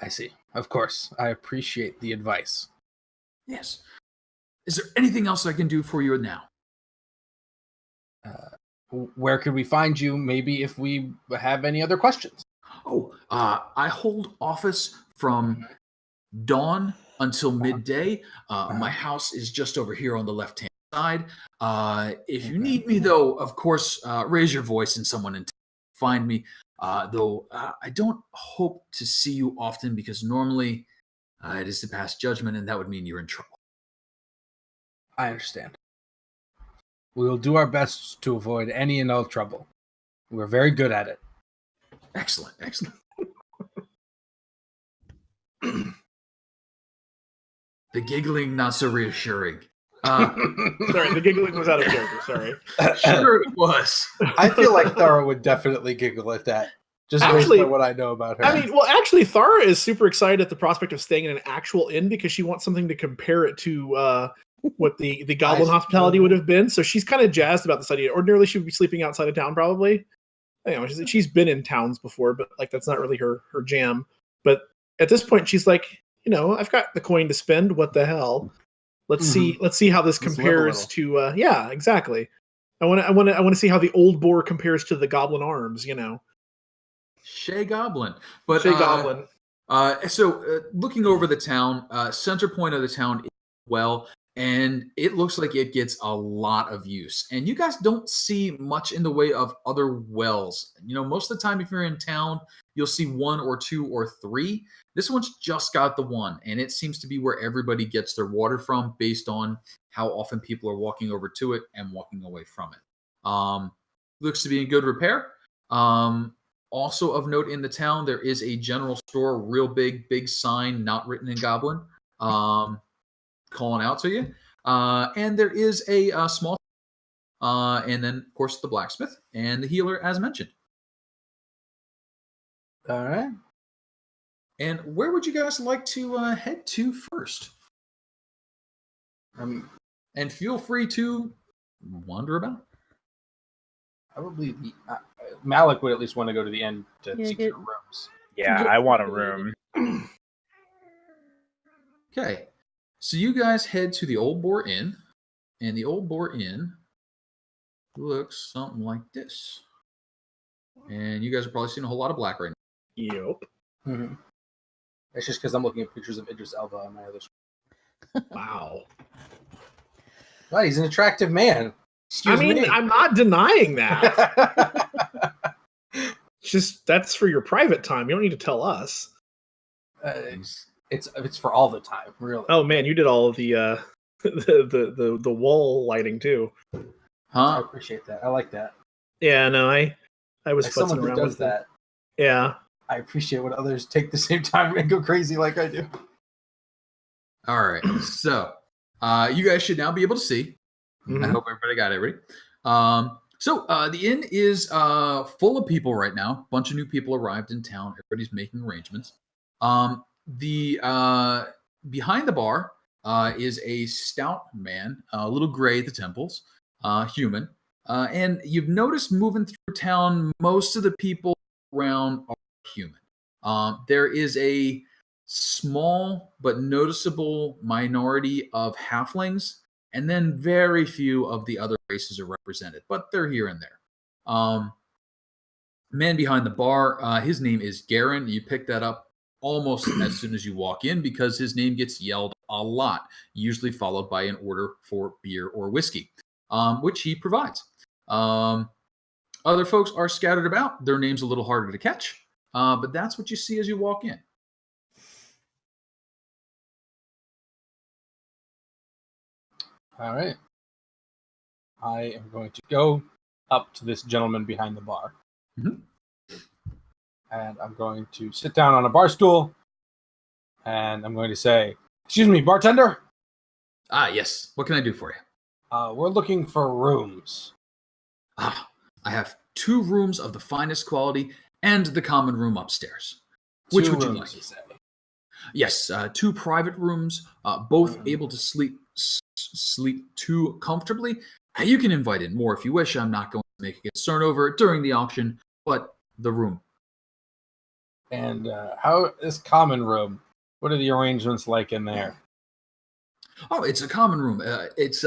I see. Of course. I appreciate the advice. Yes. Is there anything else I can do for you now? Where could we find you, maybe if we have any other questions? Oh, I hold office from dawn until midday. My house is just over here on the left-hand side. If you need me, though, of course, raise your voice and someone in find me. Though I don't hope to see you often because normally it is to pass judgment, and that would mean you're in trouble. I understand. We will do our best to avoid any and all trouble. We're very good at it. Excellent, excellent. The giggling, not so reassuring. Sorry, the giggling was out of character. Sorry. Sure it was. I feel like Thara would definitely giggle at that. Just based on what I know about her. I mean, well, actually, Thara is super excited at the prospect of staying in an actual inn because she wants something to compare it to what the goblin hospitality would have been. So she's kind of jazzed about this idea. Ordinarily, she would be sleeping outside of town, probably. She's been in towns before, but that's not really her jam. But at this point, she's like, I've got the coin to spend. What the hell? Let's see how this compares to. Yeah, exactly. I want to see how the Old Boar compares to the Goblin Arms. Shea Goblin. But Shea Goblin. So looking over the town, center point of the town is well, and it looks like it gets a lot of use. And you guys don't see much in the way of other wells. Most of the time, if you're in town, you'll see 1 or 2 or 3. This one's just got the 1, and it seems to be where everybody gets their water from based on how often people are walking over to it and walking away from it. Looks to be in good repair. Also of note in the town, there is a general store, real big sign, not written in Goblin, calling out to you. And there is a small, and then, of course, the blacksmith and the healer, as mentioned. All right. And where would you guys like to head to first? And feel free to wander about. Probably Malik would at least want to go to the end to secure rooms. Yeah, I want a room. Okay. So you guys head to the Old Boar Inn, and the Old Boar Inn looks something like this. And you guys are probably seeing a whole lot of black right now. Yep. Mm-hmm. It's just because I'm looking at pictures of Idris Elba on my other screen. Wow. Well, he's an attractive man. Excuse me. I'm not denying that. It's just that's for your private time. You don't need to tell us. It's for all the time, really. Oh man, you did all of the the wall lighting too. I appreciate that. I like that. Yeah, no, I was As someone futzing who around does with that, Yeah. I appreciate when others take the same time and go crazy like I do. All right, so you guys should now be able to see. Mhm. I hope everybody got it ready. So the inn is full of people right now. A bunch of new people arrived in town. Everybody's making arrangements. The behind the bar is a stout man, a little gray at the temples, human. And you've noticed moving through town, most of the people around are human. There is a small but noticeable minority of halflings, and then very few of the other races are represented, but they're here and there. Man behind the bar, his name is Garen. You pick that up almost as soon as you walk in because his name gets yelled a lot, usually followed by an order for beer or whiskey, which he provides. Other folks are scattered about. Their name's a little harder to catch, but that's what you see as you walk in. All right. I am going to go up to this gentleman behind the bar. Mhm. And I'm going to sit down on a bar stool. And I'm going to say, "Excuse me, bartender? Yes. What can I do for you? We're looking for rooms." I have 2 rooms of the finest quality and the common room upstairs. Which 2 would you rooms, like? you say? Yes, 2 private rooms, both Mhm. able to sleep 2 comfortably. You can invite in more if you wish. I'm not going to make a concern over it during the auction, but the room. And how is common room? What are the arrangements like in there? Oh, it's a common room. It's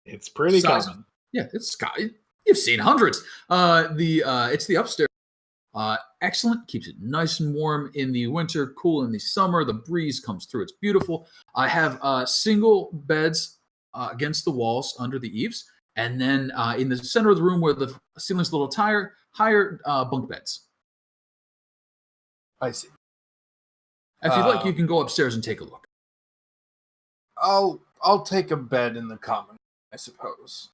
It's pretty size- common. Yeah, you've seen hundreds. It's the upstairs. Excellent. Keeps it nice and warm in the winter, cool in the summer. The breeze comes through. It's beautiful. I have single beds against the walls under the eaves, and then in the center of the room where the ceiling's a little higher bunk beds. I see. If you'd like, you can go upstairs and take a look. I'll take a bed in the common, I suppose.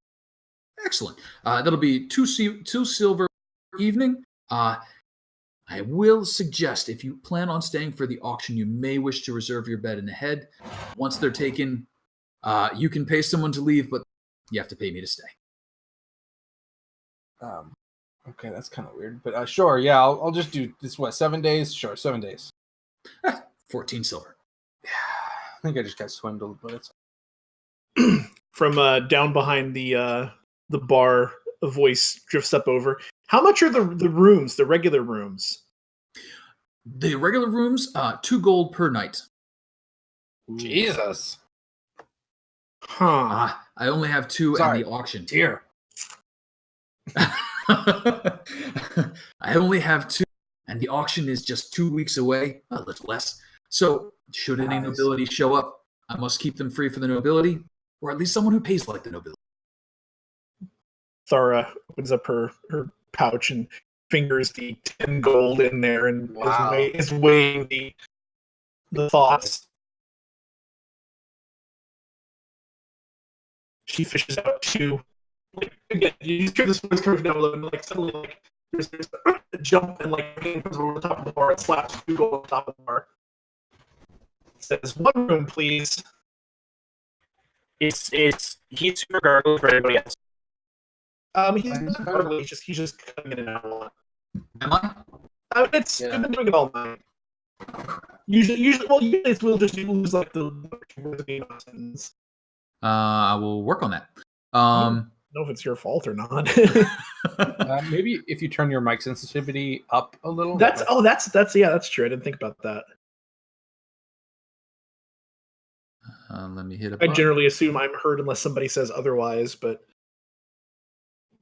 Excellent. That'll be two silver per evening. I will suggest if you plan on staying for the auction, you may wish to reserve your bed in the head. Once they're taken, you can pay someone to leave, but you have to pay me to stay. Okay, that's kind of weird, but sure, yeah, I'll just do this. What, 7 days? Sure, 7 days. 14 silver. Yeah, I think I just got swindled, but it's From down behind the bar, a voice drifts up over. How much are the rooms, the regular rooms? The regular rooms, 2 gold per night. Jesus. Huh. I only have 2 Sorry. at the auction. Dear. I only have 2, and the auction is just 2 weeks away, a little less. So, should any Nice. nobility show up, I must keep them free for the nobility, or at least someone who pays like the nobility. Thara opens up her pouch and fingers the 10 gold in there and Wow. is weighing the thoughts. She fishes out 2. Again, you hear this voice coming down below, and suddenly there's a jump and hand comes over the top of the bar and slaps 2 gold on top of the bar. It says, "1 room, please." He's super gargoyle for everybody else. He's not gargling, he's just coming in and out a lot. Am I? We've been doing it all night. Usually, we'll just use the sentence. I will work on that. I don't know if it's your fault or not. Maybe if you turn your mic sensitivity up a little. That's true. I didn't think about that. Let me hit a I button. generally assume I'm heard unless somebody says otherwise, but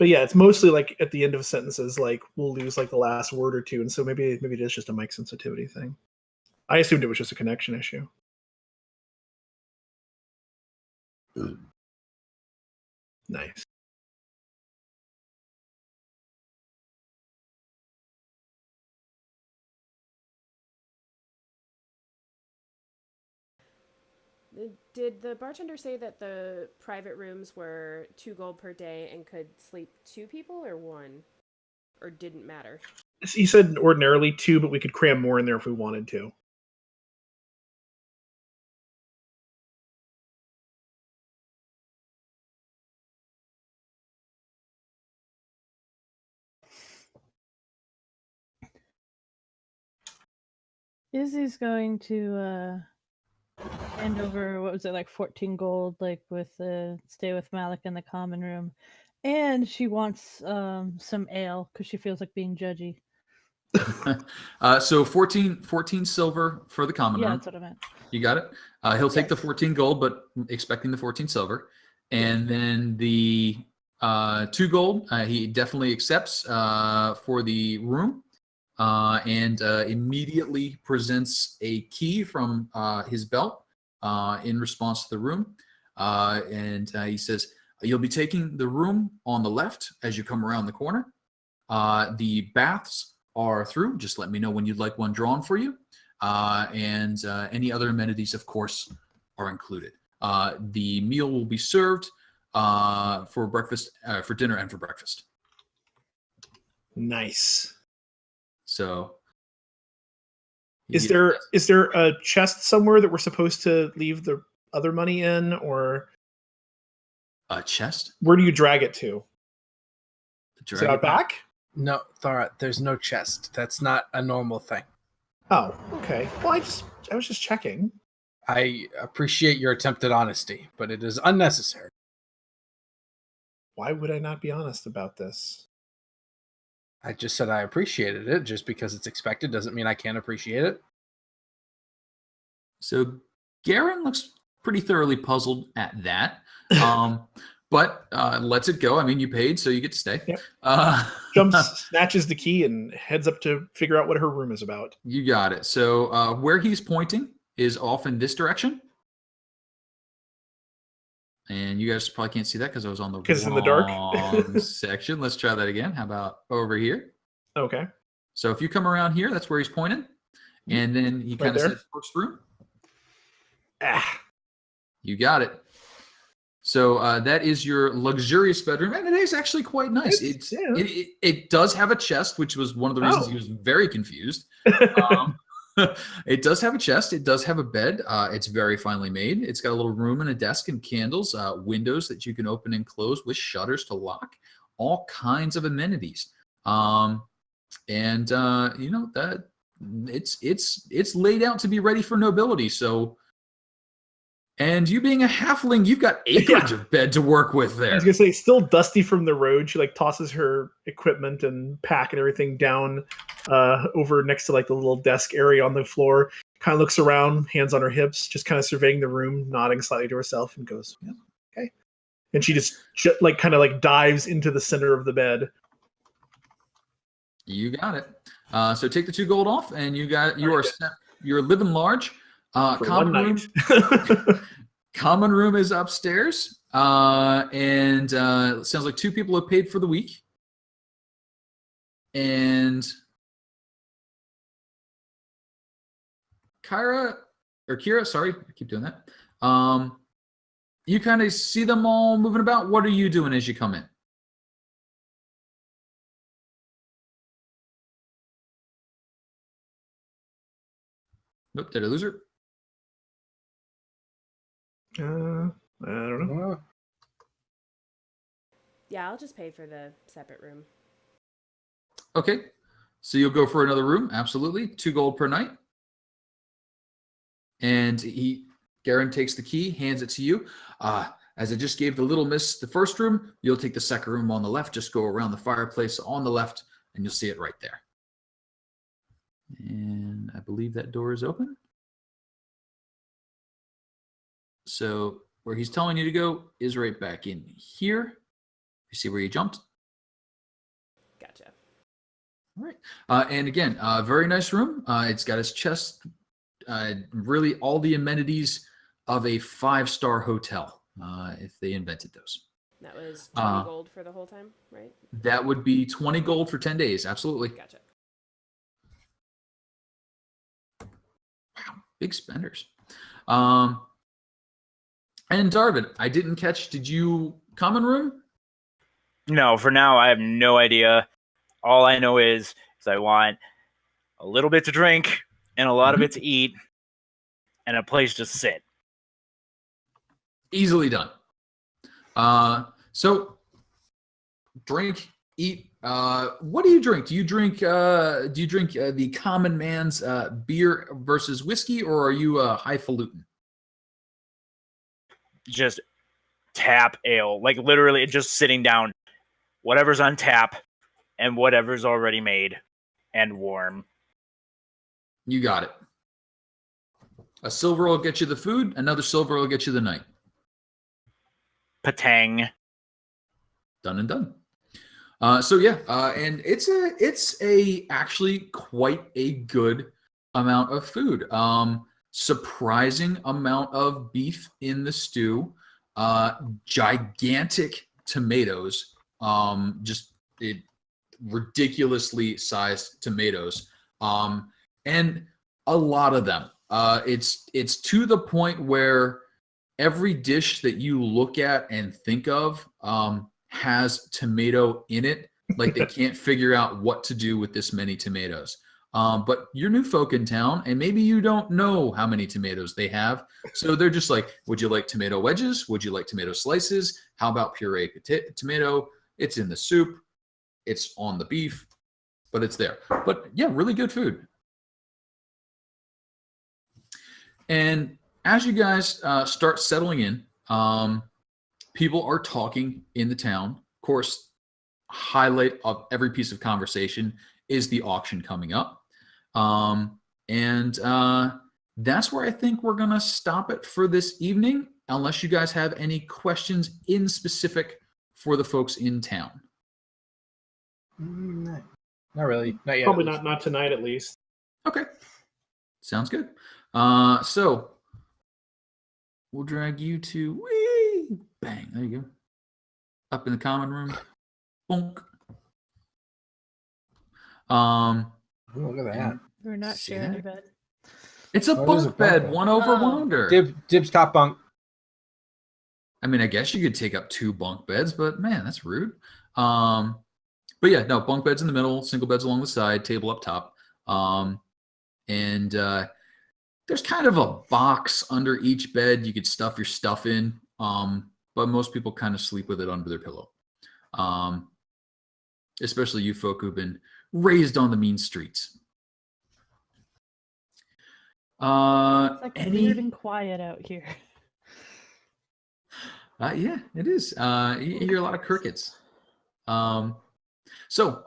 yeah, it's mostly at the end of sentences, we'll lose the last word or 2, and so maybe it is just a mic sensitivity thing. I assumed it was just a connection issue. Nice. Did the bartender say that the private rooms were 2 gold per day and could sleep 2 people or 1? Or didn't matter? He said ordinarily 2, but we could cram more in there if we wanted to. Izzy's going to hand over, what was it, like 14 gold, like with stay with Malik in the common room. And she wants some ale because she feels like being judgy. So 14 silver for the common room. Yeah, that's what I meant. You got it? He'll take the Yes. 14 gold, but expecting the 14 silver. And then the 2 gold, he definitely accepts for the room. And immediately presents a key from his belt in response to the room. And he says, you'll be taking the room on the left as you come around the corner. The baths are through. Just let me know when you'd like one drawn for you. And any other amenities, of course, are included. The meal will be served for breakfast, for dinner and for breakfast. Nice. So, Is there a chest somewhere that we're supposed to leave the other money in, or a chest? where do you drag it to? Is it out back? No, Thara, there's no chest. That's not a normal thing. Oh, okay. Well, I was just checking. I appreciate your attempt at honesty, but it is unnecessary. Why would I not be honest about this? I just said I appreciated it. Just because it's expected doesn't mean I can't appreciate it. So Garen looks pretty thoroughly puzzled at that. But lets it go. I mean, you paid, so you get to stay. Yep. Jumps, snatches the key, and heads up to figure out what her room is about. You got it. So where he's pointing is off in this direction. And you guys probably can't see that because I was on the Because it's in the dark. wrong section. Let's try that again. How about over here? Okay. So if you come around here, that's where he's pointing. And then he kind of there? said first room. Ah. You got it. So that is your luxurious bedroom, and it is actually quite nice. It does have a chest, which was one of the reasons he was very confused. It does have a chest. It does have a bed. It's very finely made. It's got a little room and a desk and candles, windows that you can open and close with shutters to lock. All kinds of amenities, and you know that it's laid out to be ready for nobility. So. And you being a halfling, you've got acreage of bed to work with there. I was gonna say, still dusty from the road. She like tosses her equipment and pack and everything down over next to like the little desk area on the floor. Kind of looks around, hands on her hips, just kind of surveying the room, nodding slightly to herself, and goes, "Yeah, okay." And she just like kind of like dives into the center of the bed. You got it. So take the 2 gold off, and you're living large. Common room. Common room is upstairs, and it sounds like 2 people have paid for the week. And Kira, sorry, I keep doing that. You kind of see them all moving about. What are you doing as you come in? Nope, did I lose her? I don't know. Yeah, I'll just pay for the separate room. Okay, so you'll go for another room. Absolutely, 2 gold per night. And Garen takes the key, hands it to you. As I just gave the little miss the first room, you'll take the second room on the left. Just go around the fireplace on the left, and you'll see it right there. And I believe that door is open. So where he's telling you to go is right back in here. You see where you jumped? Gotcha. All right. And again, very nice room. It's got its chest, really all the amenities of a 5-star hotel. if they invented those. That was 20 gold for the whole time, right? That would be 20 gold for 10 days. Absolutely. Gotcha. Wow, big spenders. And Darvin, I didn't catch. Did you common room? No, for now I have no idea. All I know is I want a little bit to drink and a lot of it to eat and a place to sit. Easily done. So drink, eat. What do you drink? Do you drink the common man's beer versus whiskey, or are you highfalutin? Just tap ale, like literally just sitting down, whatever's on tap and whatever's already made and warm. You got it. A silver will get you the food. Another silver will get you the night. Patang. Done and done. And it's actually quite a good amount of food. Surprising amount of beef in the stew. Gigantic tomatoes. Ridiculously sized tomatoes. And a lot of them. It's to the point where every dish that you look at and think of has tomato in it. Like they can't figure out what to do with this many tomatoes. But you're new folk in town, and maybe you don't know how many tomatoes they have. So they're just like, would you like tomato wedges? Would you like tomato slices? How about puree tomato? It's in the soup. It's on the beef, but it's there. But yeah, really good food. And as you guys start settling in, people are talking in the town. Of course, highlight of every piece of conversation is the auction coming up. That's where I think we're going to stop it for this evening, unless you guys have any questions in specific for the folks in town. Not really. Not yet. Probably not tonight, at least. Okay. Sounds good. So we'll drag you to bang. There you go. Up in the common room. Bonk. Look at that. We're not sharing a bed. It's a bunk bed, one over one under. Dibs top bunk. I mean, I guess you could take up 2 bunk beds, but man, that's rude. But yeah, no, bunk beds in the middle, single beds along the side, table up top. There's kind of a box under each bed you could stuff your stuff in, but most people kind of sleep with it under their pillow. Especially you folk who've been raised on the mean streets. It's like weird and quiet out here. Yeah, it is. You hear a lot of crickets. So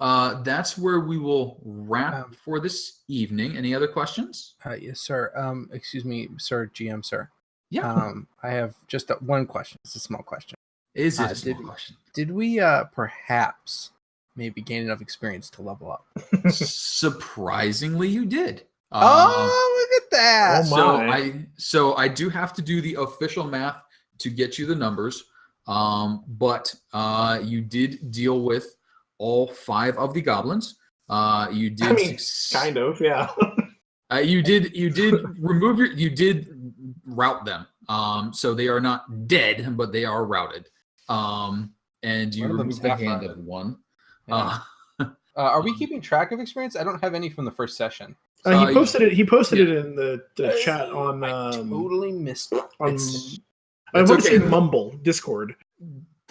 that's where we will wrap for this evening. Any other questions? Yes, sir. Excuse me, sir, GM, sir. Yeah. I have just one question. It's a small question. Is it a small question? Did we perhaps maybe gain enough experience to level up? Surprisingly, you did. Oh, look at that! So I do have to do the official math to get you the numbers, but you did deal with all 5 of the goblins. You did. I mean, kind of, yeah. You did rout them. So they are not dead, but they are routed. And you removed the hand of one. Yeah. Are we keeping track of experience? I don't have any from the first session. He posted it. He posted it in the chat on. I totally missed it. I want to say Mumble Discord.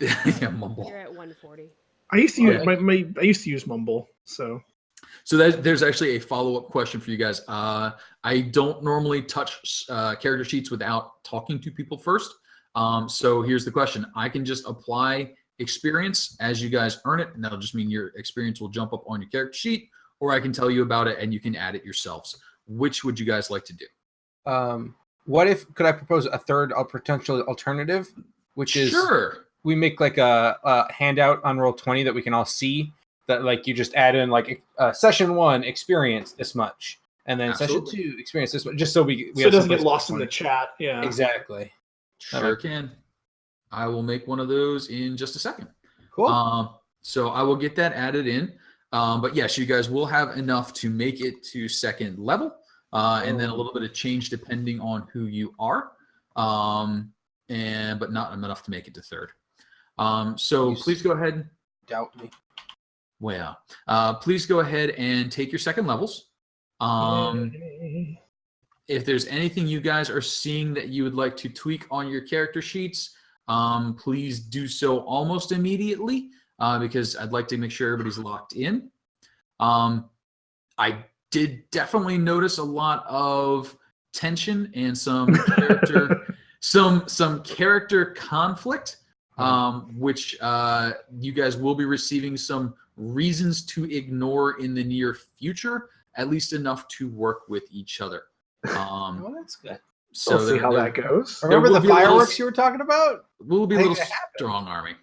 Yeah, Mumble. You're at 140. I used to use I used to use Mumble. So there's actually a follow-up question for you guys. I don't normally touch character sheets without talking to people first. So here's the question. I can just apply experience as you guys earn it, and that'll just mean your experience will jump up on your character sheet, or I can tell you about it and you can add it yourselves. Which would you guys like to do? Could I propose a third potential alternative, which is sure. We make like a handout on Roll20 that we can all see, that like you just add in like session 1 experience this much, and then session 2 experience this much, just so it doesn't get lost in the chat. Yeah, exactly. Sure can. I will make one of those in just a second. Cool. So I will get that added in. But yes, you guys will have enough to make it to second level, and then a little bit of change depending on who you are, but not enough to make it to third. So please go ahead. Doubt me. Well, please go ahead and take your second levels. If there's anything you guys are seeing that you would like to tweak on your character sheets, please do so almost immediately, because I'd like to make sure everybody's locked in. I did definitely notice a lot of tension and some character, some character conflict, which you guys will be receiving some reasons to ignore in the near future, at least enough to work with each other. Well, that's good. So We'll see how that goes. Remember will the be a little- fireworks you were talking about? We'll be a Make little it happen. strong army,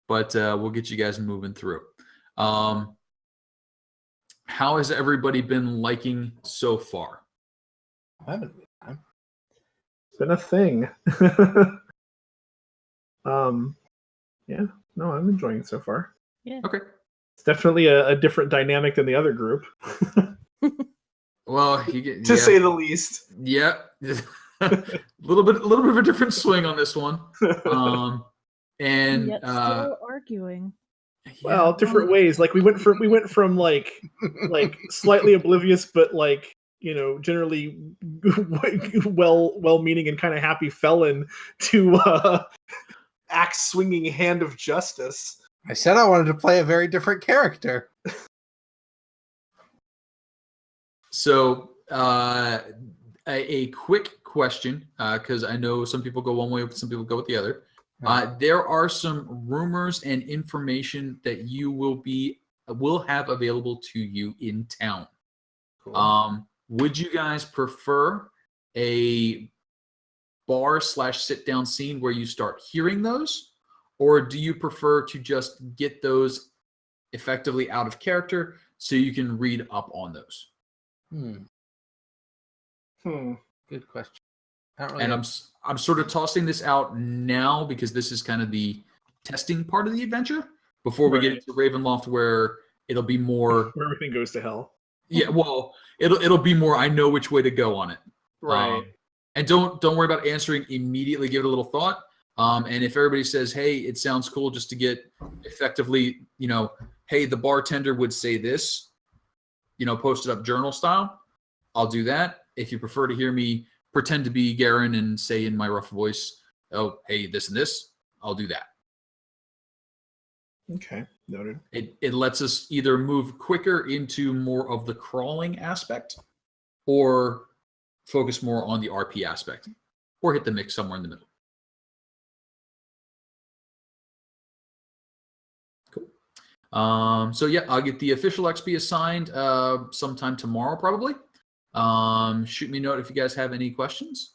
but we'll get you guys moving through. How has everybody been liking so far? I haven't. I'm- It's been a thing. Yeah, no, I'm enjoying it so far. Okay. It's definitely a different dynamic than the other group, Well, you get to say the least. yeah, a little bit of a different swing on this one. And Yet still arguing. Well, different ways. Like we went from like slightly oblivious, but like, you know, generally well-meaning and kind of happy felon to axe swinging hand of justice. I said I wanted to play a very different character. So, a quick question, because I know some people go one way, some people go with the other. There are some rumors and information that you will have available to you in town. Cool. Would you guys prefer a bar/sit-down scene where you start hearing those, or do you prefer to just get those effectively out of character so you can read up on those? Good question. I don't really And I'm sort of tossing this out now because this is kind of the testing part of the adventure before we get Right. into Ravenloft, where it'll be more. Where everything goes to hell. Yeah, well, it'll be more. I know which way to go on it. Right. And don't worry about answering immediately. Give it a little thought. And if everybody says, "Hey, it sounds cool," just to get effectively, hey, the bartender would say this, posted up journal style, I'll do that. If you prefer to hear me pretend to be Garen and say in my rough voice, "Oh, hey, this and this," I'll do that. Okay, noted. It lets us either move quicker into more of the crawling aspect, or focus more on the RP aspect, or hit the mix somewhere in the middle. Cool. So yeah, I'll get the official XP assigned sometime tomorrow, probably. Shoot me a note if you guys have any questions.